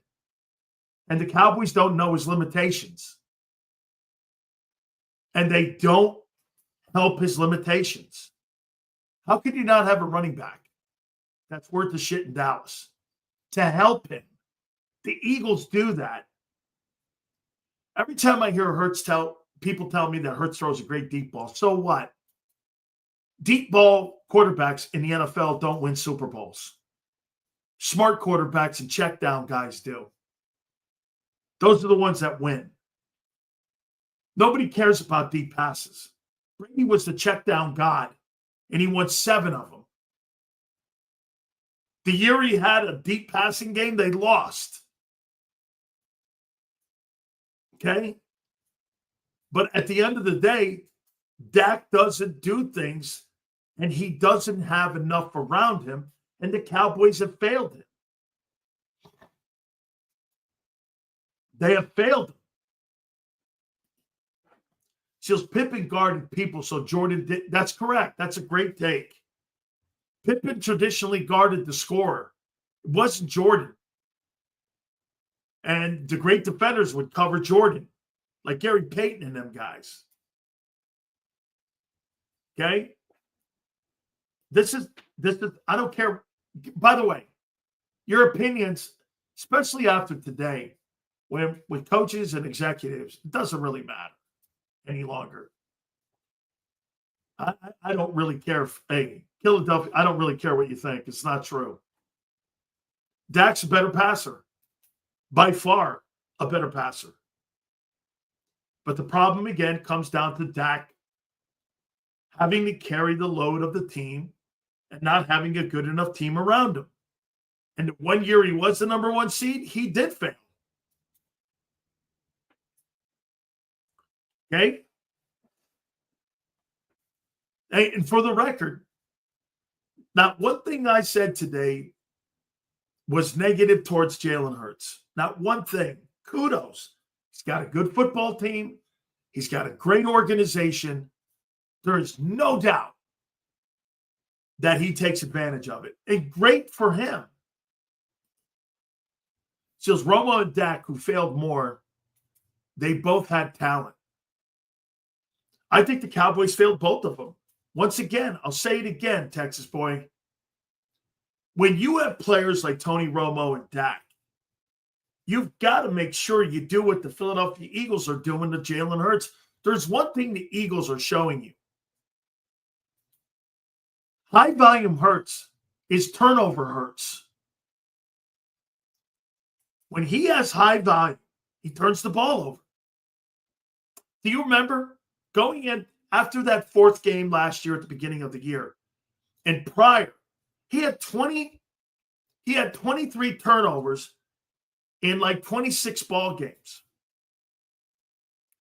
And the Cowboys don't know his limitations. And they don't help his limitations. How could you not have a running back that's worth the shit in Dallas to help him? The Eagles do that. Every time I hear people tell me that Hurts throws a great deep ball. So what? Deep ball quarterbacks in the NFL don't win Super Bowls. Smart quarterbacks and check down guys do. Those are the ones that win. Nobody cares about deep passes. Brady was the check down god, and he won 7 of them. The year he had a deep passing game, they lost. Okay? But at the end of the day, Dak doesn't do things, and he doesn't have enough around him, and the Cowboys have failed him. They have failed him. Says Pippen guarded people, so Jordan did. That's correct. That's a great take. Pippen traditionally guarded the scorer. It wasn't Jordan. And the great defenders would cover Jordan, like Gary Payton and them guys. Okay? This is, I don't care. By the way, your opinions, especially after today, with coaches and executives, it doesn't really matter any longer. I don't really care if, hey, Philadelphia, I don't really care what you think. It's not true. Dak's a better passer. By far a better passer. But the problem, again, comes down to Dak having to carry the load of the team and not having a good enough team around him. And 1 year he was the number 1 seed, he did fail. Okay? And for the record, not one thing I said today was negative towards Jalen Hurts. Not one thing. Kudos. He's got a good football team. He's got a great organization. There is no doubt that he takes advantage of it. And great for him. So it's Romo and Dak who failed more. They both had talent. I think the Cowboys failed both of them. Once again, I'll say it again, Texas boy. When you have players like Tony Romo and Dak, you've got to make sure you do what the Philadelphia Eagles are doing to Jalen Hurts. There's one thing the Eagles are showing you. High volume Hurts is turnover Hurts. When he has high volume, he turns the ball over. Do you remember going in after that fourth game last year at the beginning of the year and prior, he had 23 turnovers in like 26 ball games.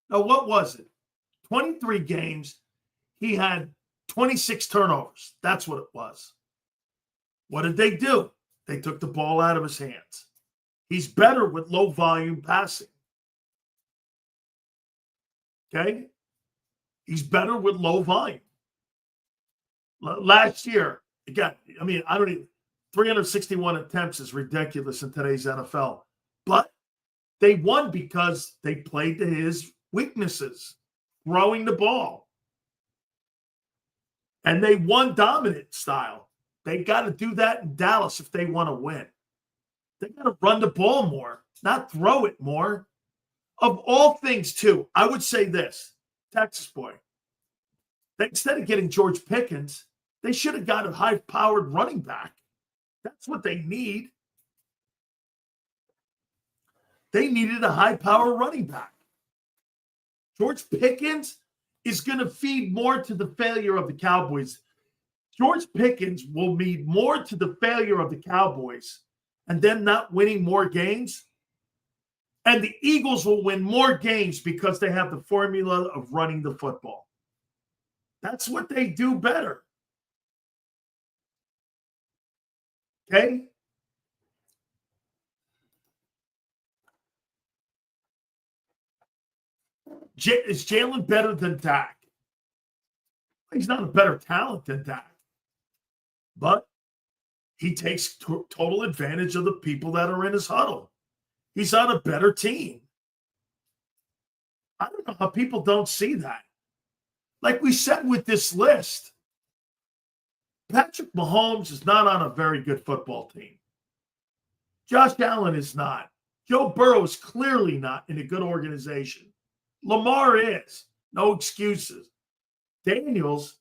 Now, what was it? 23 games, he had 26 turnovers. That's what it was. What did they do? They took the ball out of his hands. He's better with low volume passing. Okay? He's better with low volume. Last year, again, I mean, 361 attempts is ridiculous in today's NFL. But they won because they played to his weaknesses, throwing the ball. And they won dominant style. They got to do that in Dallas if they want to win. They got to run the ball more, not throw it more. Of all things, too, I would say this, Texas boy. Instead of getting George Pickens, they should have got a high-powered running back. That's what they need. They needed a high-power running back. George Pickens is going to feed more to the failure of the Cowboys. George Pickens will lead more to the failure of the Cowboys and them not winning more games. And the Eagles will win more games because they have the formula of running the football. That's what they do better. Okay? Is Jalen better than Dak? He's not a better talent than Dak. But he takes total advantage of the people that are in his huddle. He's on a better team. I don't know how people don't see that. Like we said with this list, Patrick Mahomes is not on a very good football team. Josh Allen is not. Joe Burrow is clearly not in a good organization. Lamar is. No excuses. Daniels,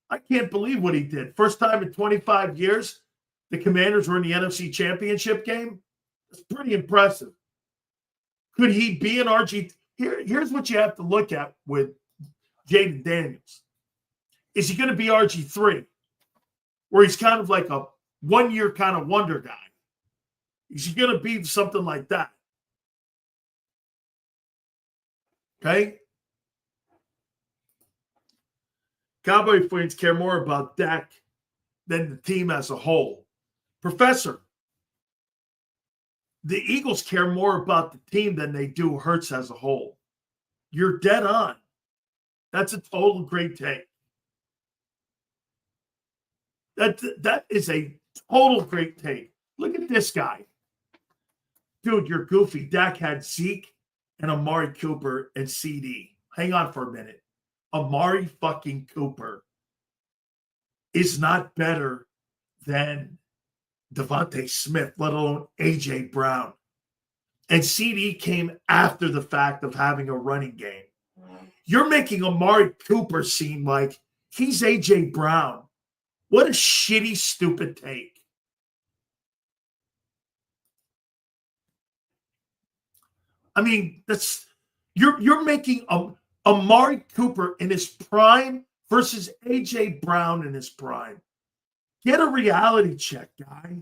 I can't believe what he did. First time in 25 years, the Commanders were in the NFC Championship game. That's pretty impressive. Could he be an RG? Here's what you have to look at with Jaden Daniels. Is he going to be RG3? Where he's kind of like a one-year kind of wonder guy? Is he going to be something like that? Okay? Cowboy fans care more about Dak than the team as a whole. Professor, the Eagles care more about the team than they do Hurts as a whole. You're dead on. That's a total great take. That is a total great take. Look at this guy. Dude, you're goofy. Dak had Zeke and Amari Cooper and CD. Hang on for a minute. Amari fucking Cooper is not better than Devontae Smith, let alone A.J. Brown. And CD came after the fact of having a running game. You're making Amari Cooper seem like he's A.J. Brown. What a shitty, stupid take. I mean, that's you're making Amari Cooper in his prime versus A.J. Brown in his prime. Get a reality check, guy.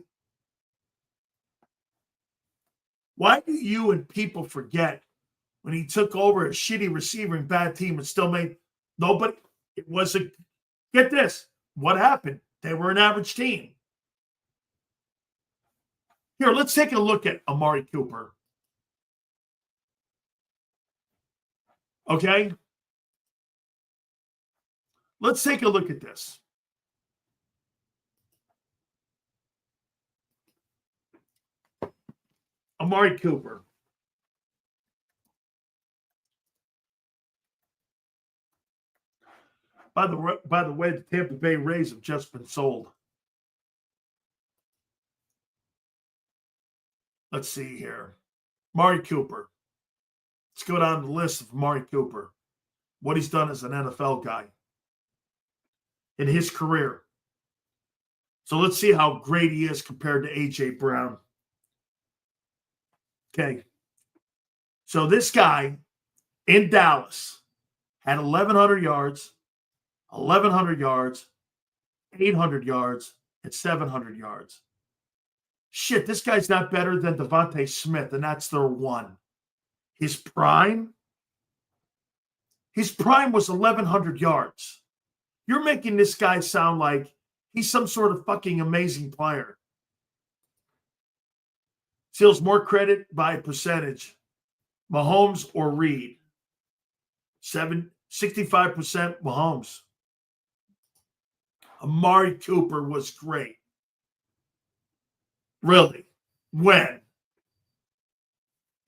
Why do you and people forget when he took over a shitty receiver and bad team and still made nobody. It wasn't. Get this. What happened? They were an average team. Here, let's take a look at Amari Cooper. Okay? Let's take a look at this. Amari Cooper. By the way, the Tampa Bay Rays have just been sold. Let's see here. Amari Cooper. Let's go down the list of Amari Cooper. What he's done as an NFL guy in his career. So let's see how great he is compared to A.J. Brown. Okay. So this guy in Dallas had 1,100 yards, 1,100 yards, 800 yards, and 700 yards. Shit, this guy's not better than Devontae Smith, and that's their one. His prime was 1,100 yards. You're making this guy sound like he's some sort of fucking amazing player. Steals more credit by percentage. Mahomes or Reed? 65% Mahomes. Amari Cooper was great. Really? When?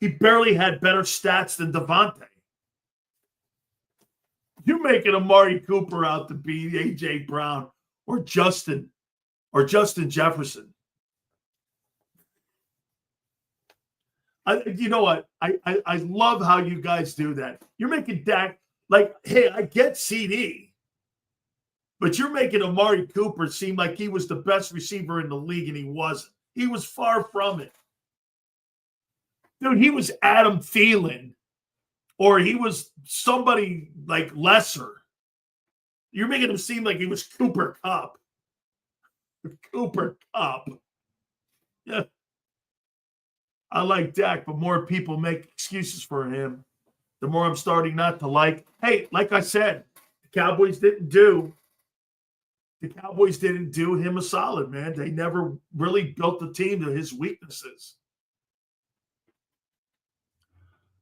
He barely had better stats than Devontae. You're making Amari Cooper out to be A.J. Brown or Justin Jefferson. You know what? I love how you guys do that. You're making Dak like, hey, I get CD, but you're making Amari Cooper seem like he was the best receiver in the league, and he wasn't. He was far from it. Dude, he was Adam Thielen, or he was somebody like lesser. You're making him seem like he was Cooper Kupp. Cooper Kupp. Yeah. I like Dak, but more people make excuses for him. The more I'm starting not to like. Hey, like I said, the Cowboys didn't do him a solid, man. They never really built the team to his weaknesses.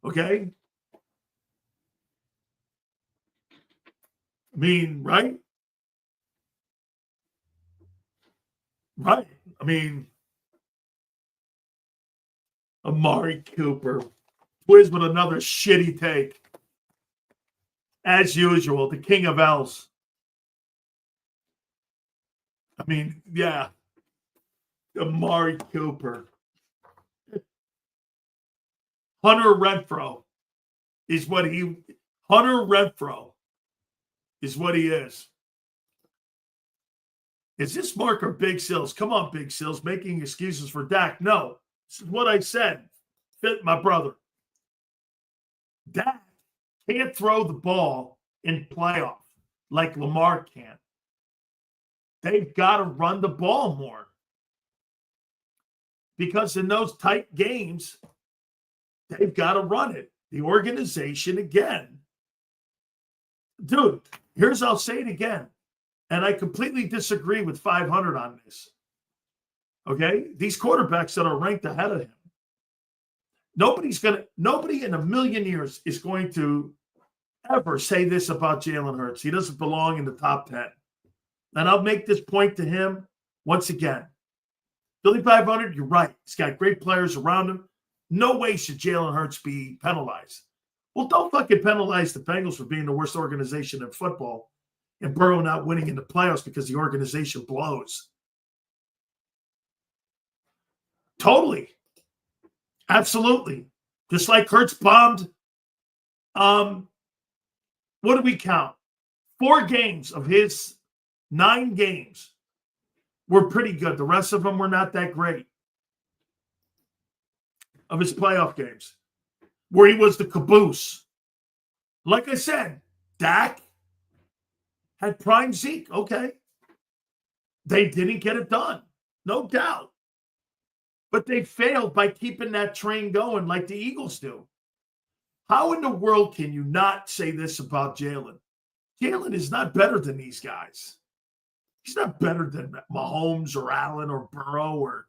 Okay? I mean, right? Right. I mean, Amari Cooper. Wiz with another shitty take. As usual, the king of L's. I mean, yeah. Amari Cooper. Hunter Renfrow is what he is. Is this Mark or Big Sills? Come on, Big Sills, making excuses for Dak. No, this is what I said. Fit my brother. Dak can't throw the ball in playoff like Lamar can. They've got to run the ball more. Because in those tight games, they've got to run it. The organization again. Dude, I'll say it again. And I completely disagree with 500 on this. Okay? These quarterbacks that are ranked ahead of him. Nobody in a million years is going to ever say this about Jalen Hurts. He doesn't belong in the top 10. And I'll make this point to him once again. Billy 500, you're right. He's got great players around him. No way should Jalen Hurts be penalized. Well, don't fucking penalize the Bengals for being the worst organization in football and Burrow not winning in the playoffs because the organization blows. Totally. Absolutely. Just like Hurts bombed. What do we count? 4 games of his 9 games were pretty good. The rest of them were not that great. Of his playoff games, where he was the caboose. Like I said, Dak had prime Zeke. Okay. They didn't get it done. No doubt. But they failed by keeping that train going like the Eagles do. How in the world can you not say this about Jalen? Jalen is not better than these guys. He's not better than Mahomes or Allen or Burrow or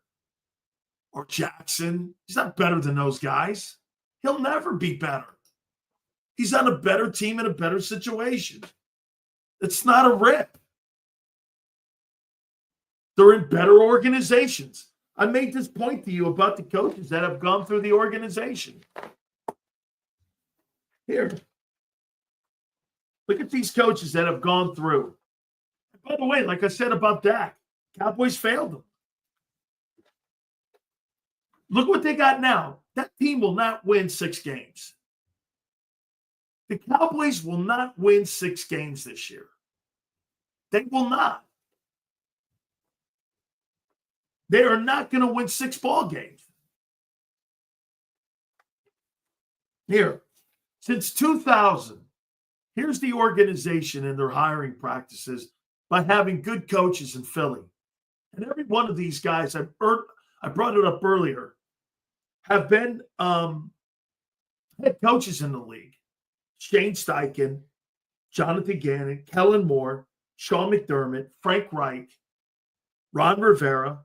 Jackson. He's not better than those guys. He'll never be better. He's on a better team in a better situation. It's not a rip. They're in better organizations. I made this point to you about the coaches that have gone through the organization. Here. Look at these coaches that have gone through. By the way, like I said about Dak, Cowboys failed them. Look what they got now. That team will not win 6 games. The Cowboys will not win 6 games this year. They will not. They are not going to win 6 ball games. Here, since 2000, here's the organization and their hiring practices by having good coaches in Philly. And every one of these guys, I brought it up earlier, have been head coaches in the league. Shane Steichen, Jonathan Gannon, Kellen Moore, Sean McDermott, Frank Reich, Ron Rivera,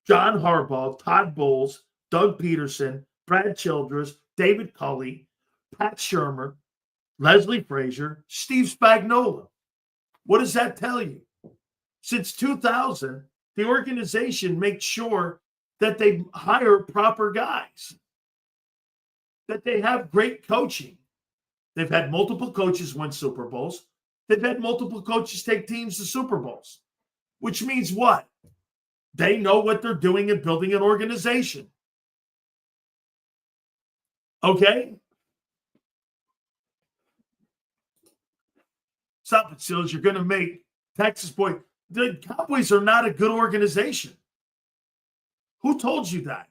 John Harbaugh, Todd Bowles, Doug Peterson, Brad Childress, David Culley, Pat Shurmur, Leslie Frazier, Steve Spagnuolo. What does that tell you? Since 2000, the organization makes sure that they hire proper guys, that they have great coaching. They've had multiple coaches win Super Bowls. They've had multiple coaches take teams to Super Bowls, which means what? They know what they're doing in building an organization. Okay? Stop it, Seals. You're going to make Texas boy. The Cowboys are not a good organization. Who told you that?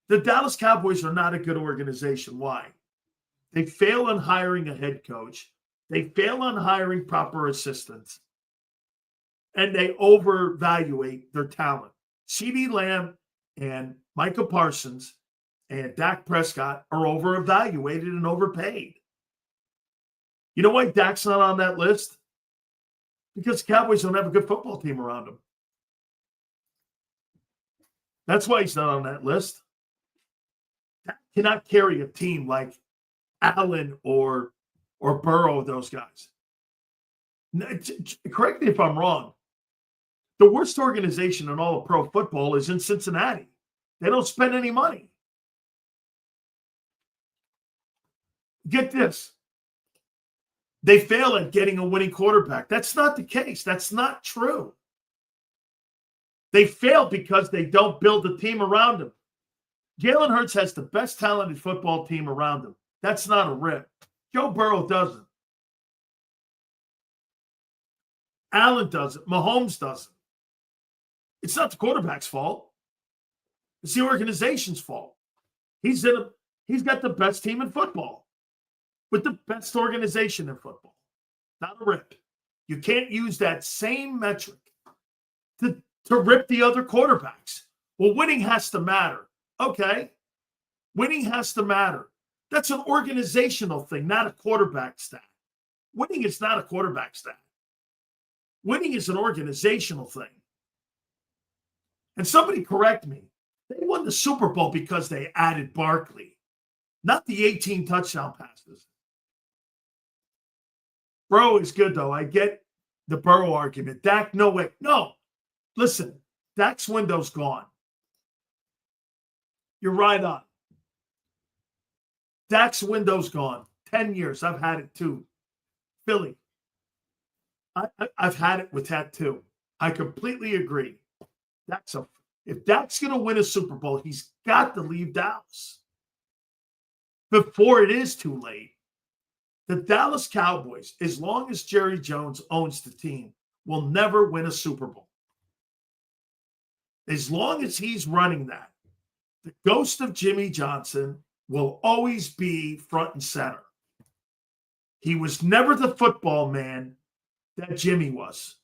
The Dallas Cowboys are not a good organization. Why? They fail on hiring a head coach. They fail on hiring proper assistants. And they overvaluate their talent. CeeDee Lamb and Micah Parsons and Dak Prescott are overevaluated and overpaid. You know why Dak's not on that list? Because the Cowboys don't have a good football team around him. That's why he's not on that list. Dak cannot carry a team like Allen or Burrow, those guys. Correct me if I'm wrong. The worst organization in all of pro football is in Cincinnati. They don't spend any money. Get this. They fail at getting a winning quarterback. That's not the case. That's not true. They fail because they don't build a team around him. Jalen Hurts has the best talented football team around him. That's not a rip. Joe Burrow doesn't. Allen doesn't. Mahomes doesn't. It's not the quarterback's fault. It's the organization's fault. He's got the best team in football with the best organization in football. Not a rip. You can't use that same metric to rip the other quarterbacks. Well, winning has to matter. Okay. Winning has to matter. That's an organizational thing, not a quarterback stat. Winning is not a quarterback stat. Winning is an organizational thing. And somebody correct me. They won the Super Bowl because they added Barkley, not the 18 touchdown passes. Burrow is good, though. I get the Burrow argument. Dak, no way. No. Listen, Dak's window's gone. You're right on. Dak's window's gone. 10 years. I've had it too. Philly. I've had it with that too. I completely agree. If Dak's going to win a Super Bowl, he's got to leave Dallas before it is too late. The Dallas Cowboys, as long as Jerry Jones owns the team, will never win a Super Bowl. As long as he's running that, the ghost of Jimmy Johnson will always be front and center. He was never the football man that Jimmy was.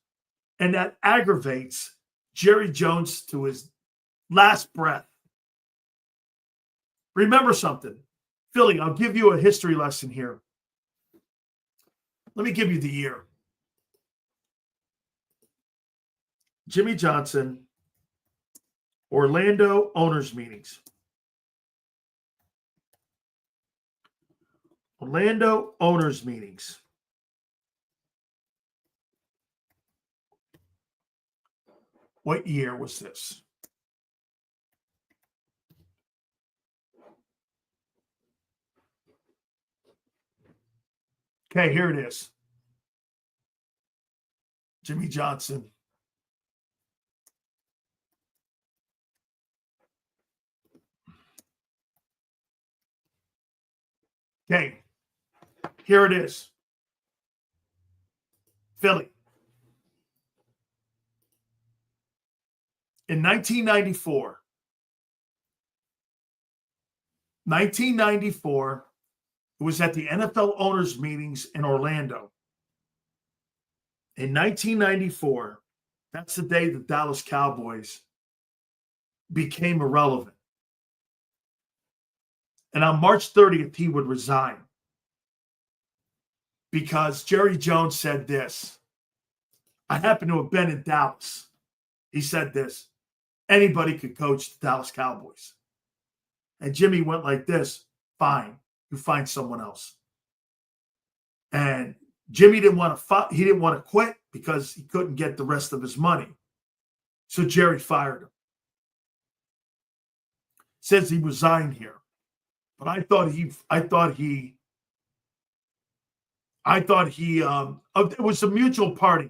And that aggravates Jerry Jones to his last breath. Remember something. Philly, I'll give you a history lesson here. Let me give you the year. Jimmy Johnson, Orlando owners meetings. Orlando owners meetings. What year was this? Okay, here it is. Jimmy Johnson. Okay, here it is. Philly. In 1994, it was at the NFL owners meetings in Orlando. In 1994, that's the day the Dallas Cowboys became irrelevant. And on March 30th, he would resign because Jerry Jones said this. I happen to have been in Dallas. He said this. Anybody could coach the Dallas Cowboys. And Jimmy went like this. Fine, you find someone else. And Jimmy didn't want to quit because he couldn't get the rest of his money. So Jerry fired him. Says he resigned here. But I thought it was a mutual party.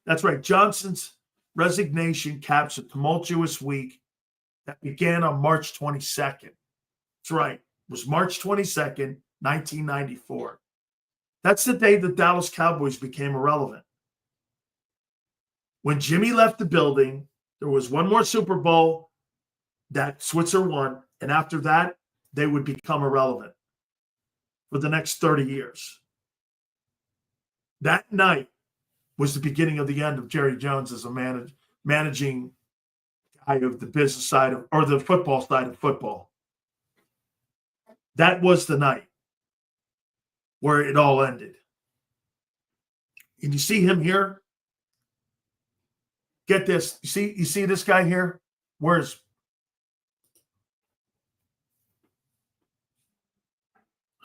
That's right. Johnson's resignation caps a tumultuous week that began on March 22nd. That's right. It was March 22nd, 1994. That's the day the Dallas Cowboys became irrelevant. When Jimmy left the building, there was one more Super Bowl that Switzer won, and after that, they would become irrelevant for the next 30 years. That night was the beginning of the end of Jerry Jones as a managing guy of the business side or the football side of football. That was the night where it all ended. And you see him here? Get this. You see this guy here? Where's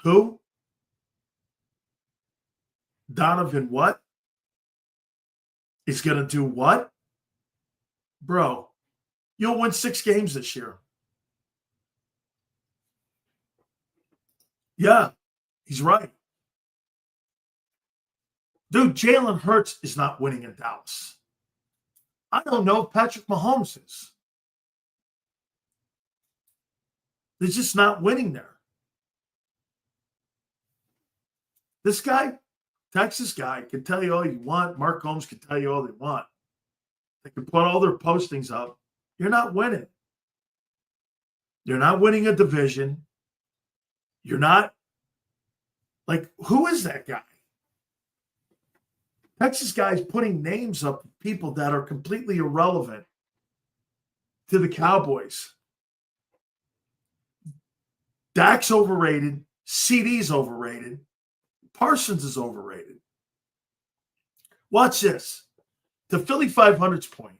who? Donovan what? Is going to do what? Bro, you'll win 6 games this year. Yeah, he's right. Dude, Jalen Hurts is not winning in Dallas. I don't know if Patrick Mahomes is. They're just not winning there. This guy, Texas guy, can tell you all you want. Mark Holmes can tell you all they want. They can put all their postings up. You're not winning. You're not winning a division. You're not. Like, who is that guy? Texas guy's putting names up of people that are completely irrelevant to the Cowboys. Dak's overrated. CD's overrated. Parsons is overrated. Watch this. The Philly 500's point.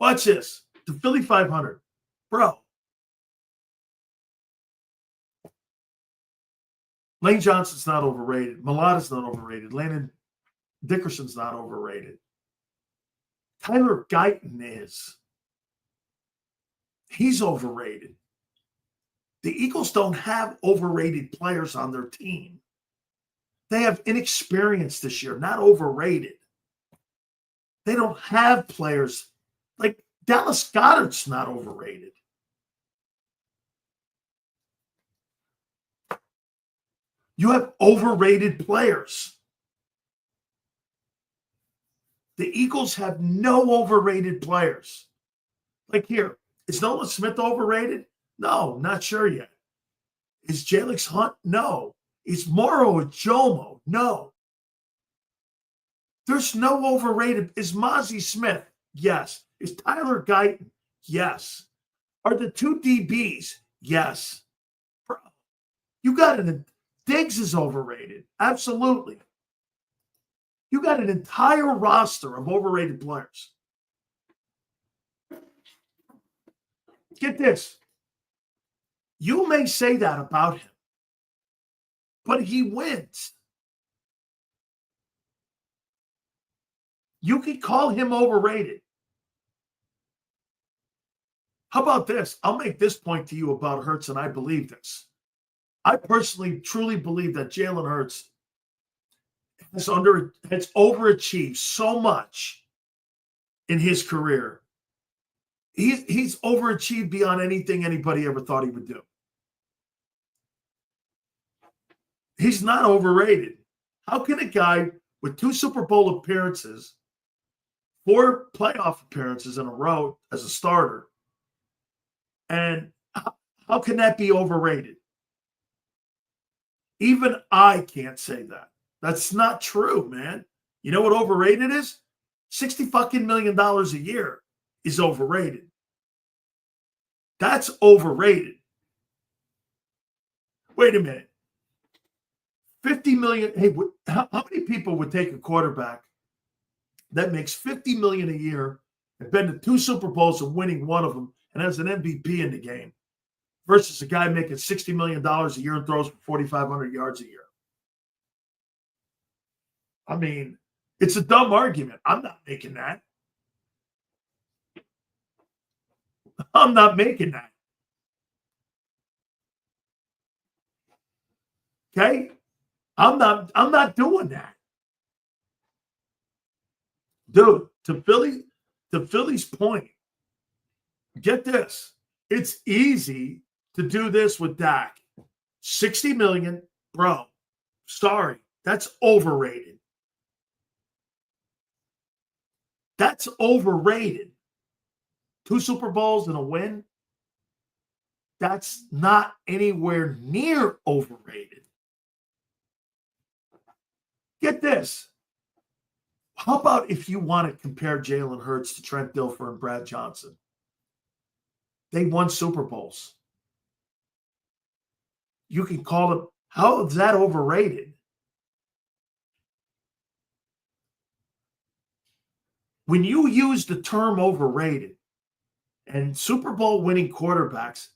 Watch this. The Philly 500. Bro. Lane Johnson's not overrated. Mulata's not overrated. Landon Dickerson's not overrated. Tyler Guyton is. He's overrated. The Eagles don't have overrated players on their team. They have inexperience this year, not overrated. They don't have players like Dallas Goedert's not overrated. You have overrated players. The Eagles have no overrated players. Like here, is Nolan Smith overrated? No, not sure yet. Is Jalix Hunt? No. Is Moro Ajomo? No. There's no overrated. Is Mozzie Smith? Yes. Is Tyler Guyton? Yes. Are the two DBs? Yes. Bro, you got it. Diggs is overrated. Absolutely. You got an entire roster of overrated players. Get this. You may say that about him, but he wins. You could call him overrated. How about this? I'll make this point to you about Hurts, and I believe this. I personally truly believe that Jalen Hurts has overachieved so much in his career. He's overachieved beyond anything anybody ever thought he would do. He's not overrated. How can a guy with 2 Super Bowl appearances, 4 playoff appearances in a row as a starter, and how can that be overrated? Even I can't say that. That's not true, man. You know what overrated is? $60 million a year is overrated. That's overrated. Wait a minute. 50 million. Hey, how many people would take a quarterback that makes $50 million a year and been to 2 Super Bowls and winning one of them and has an MVP in the game versus a guy making $60 million a year and throws for 4,500 yards a year? I mean, it's a dumb argument. I'm not making that. I'm not making that. Okay? I'm not doing that. Dude, to Philly's point, get this. It's easy to do this with Dak. $60 million, bro. Sorry, that's overrated. That's overrated. 2 Super Bowls and a win. That's not anywhere near overrated. Get this. How about if you want to compare Jalen Hurts to Trent Dilfer and Brad Johnson? They won Super Bowls. You can call it, how is that overrated? When you use the term overrated and Super Bowl winning quarterbacks,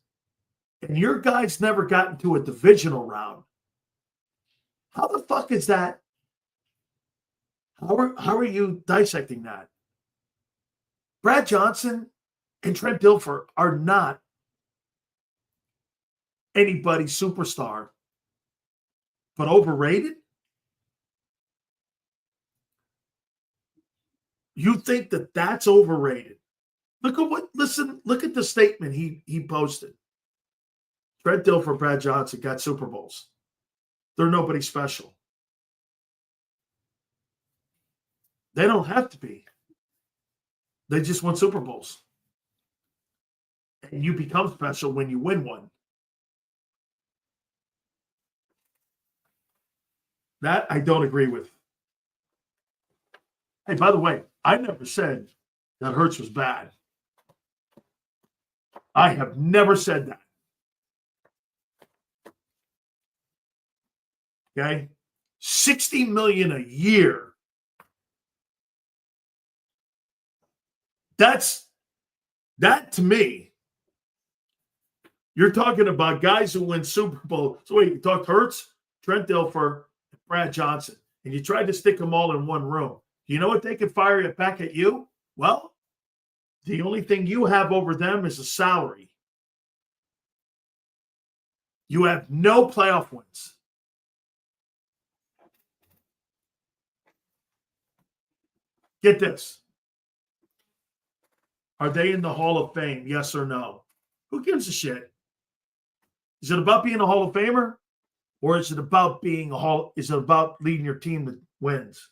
and your guys never got into a divisional round, how the fuck is that? How are you dissecting that? Brad Johnson and Trent Dilfer are not anybody's superstar, but overrated? You think that that's overrated? Look at the statement he posted. Trent Dilfer, Brad Johnson got Super Bowls. They're nobody special. They don't have to be. They just won Super Bowls. And you become special when you win one. That I don't agree with. Hey, by the way, I never said that Hurts was bad. I have never said that. Okay? $60 million a year. That to me, you're talking about guys who win Super Bowl. So wait, you talked Hurts, Trent Dilfer, Brad Johnson, and you tried to stick them all in one room. You know what they could fire it back at you? Well, the only thing you have over them is a salary. You have no playoff wins. Get this. Are they in the Hall of Fame? Yes or no? Who gives a shit? Is it about being a Hall of Famer? Or is it about leading your team to wins?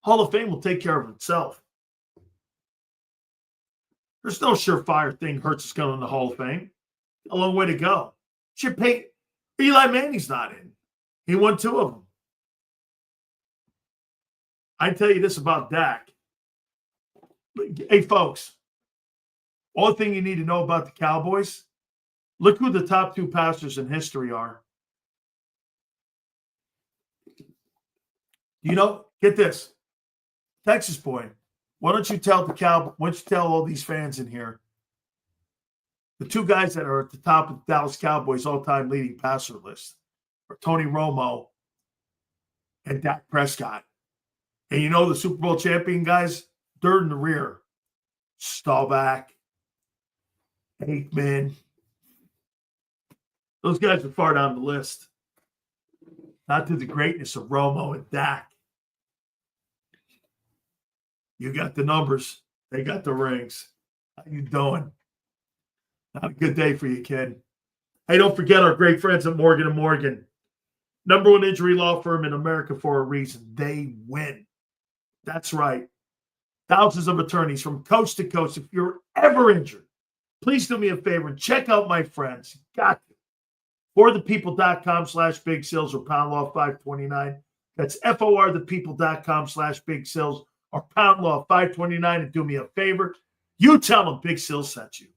Hall of Fame will take care of itself. There's no surefire thing Hurts is going in the Hall of Fame. A long way to go. Should pay. Eli Manning's not in. He won 2 of them. I tell you this about Dak. Hey, folks, Only thing you need to know about the Cowboys, look who the top 2 passers in history are. You know, get this. Texas boy, why don't you tell all these fans in here, the 2 guys that are at the top of the Dallas Cowboys all-time leading passer list are Tony Romo and Dak Prescott. And you know the Super Bowl champion guys, third in the rear. Staubach, Aikman. Those guys are far down the list. Not to the greatness of Romo and Dak. You got the numbers. They got the rings. How you doing? Not a good day for you, kid. Hey, don't forget our great friends at Morgan & Morgan. Number 1 injury law firm in America for a reason. They win. That's right. Thousands of attorneys from coast to coast. If you're ever injured, please do me a favor and check out my friends. Got to. forthepeople.com/big sales or pound law 529. That's FORthepeople.com/big sales or pound law 529. And do me a favor. You tell them Big Sales sent you.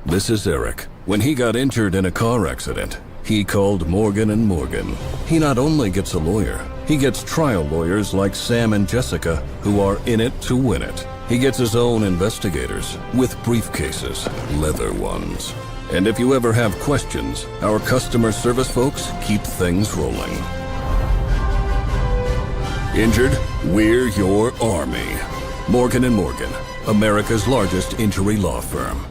This is Eric. When he got injured in a car accident, he called Morgan & Morgan. He not only gets a lawyer, he gets trial lawyers like Sam and Jessica who are in it to win it. He gets his own investigators with briefcases, leather ones. And if you ever have questions, our customer service folks keep things rolling. Injured? We're your army. Morgan & Morgan, America's largest injury law firm.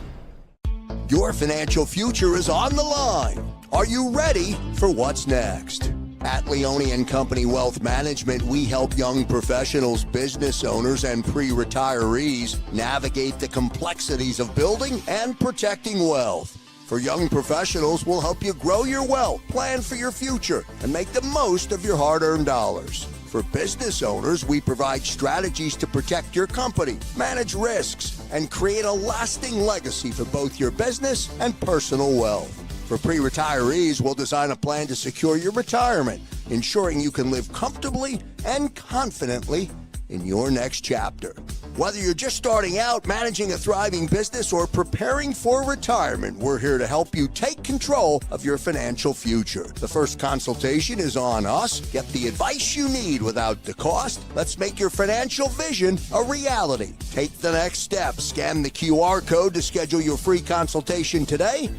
Your financial future is on the line. Are you ready for what's next? At Leone & Company Wealth Management, we help young professionals, business owners, and pre-retirees navigate the complexities of building and protecting wealth. For young professionals, we'll help you grow your wealth, plan for your future, and make the most of your hard-earned dollars. For business owners, we provide strategies to protect your company, manage risks, and create a lasting legacy for both your business and personal wealth. For pre-retirees, we'll design a plan to secure your retirement, ensuring you can live comfortably and confidently in your next chapter. Whether you're just starting out, managing a thriving business, or preparing for retirement, we're here to help you take control of your financial future. The first consultation is on us. Get the advice you need without the cost. Let's make your financial vision a reality. Take the next step. Scan the QR code to schedule your free consultation today.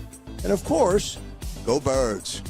And of course, go Birds.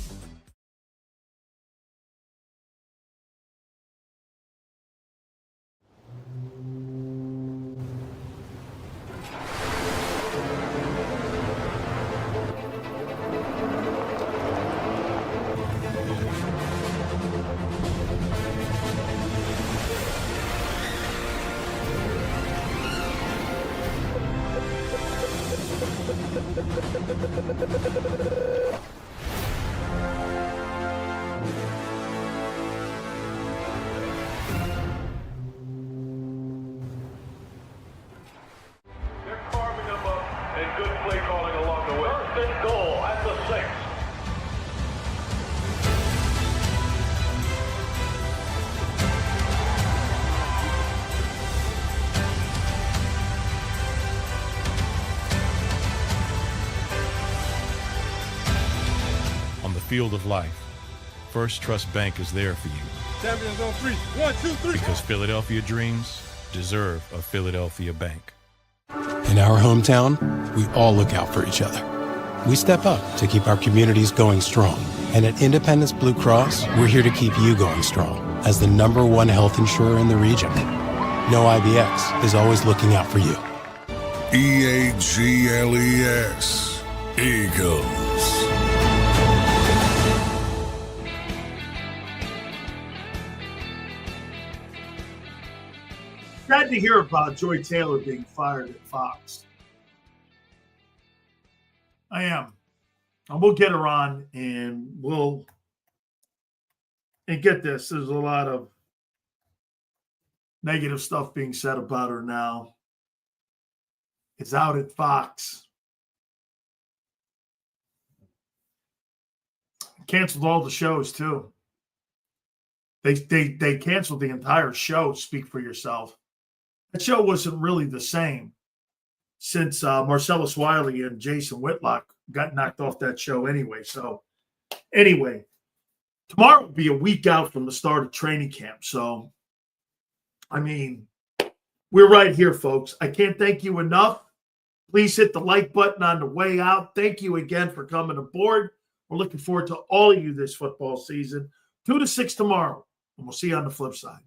Field of life, First Trust Bank is there for you. Champions on 3. 1, 2, 3. Because Philadelphia dreams deserve a Philadelphia bank. In our hometown, we all look out for each other. We step up to keep our communities going strong. And at Independence Blue Cross, we're here to keep you going strong as the #1 health insurer in the region. No IBX is always looking out for you. EAGLES. Eagles. Sad to hear about Joy Taylor being fired at Fox. I am. And we'll get her on and get this. There's a lot of negative stuff being said about her now. It's out at Fox. Canceled all the shows too. They canceled the entire show, Speak for Yourself. That show wasn't really the same. since Marcellus Wiley and Jason Whitlock got knocked off that show anyway. So anyway, tomorrow will be a week out from the start of training camp. So, I mean, we're right here, folks. I can't thank you enough. Please hit the like button on the way out. Thank you again for coming aboard. We're looking forward to all of you this football season. 2 to 6 tomorrow, and we'll see you on the flip side.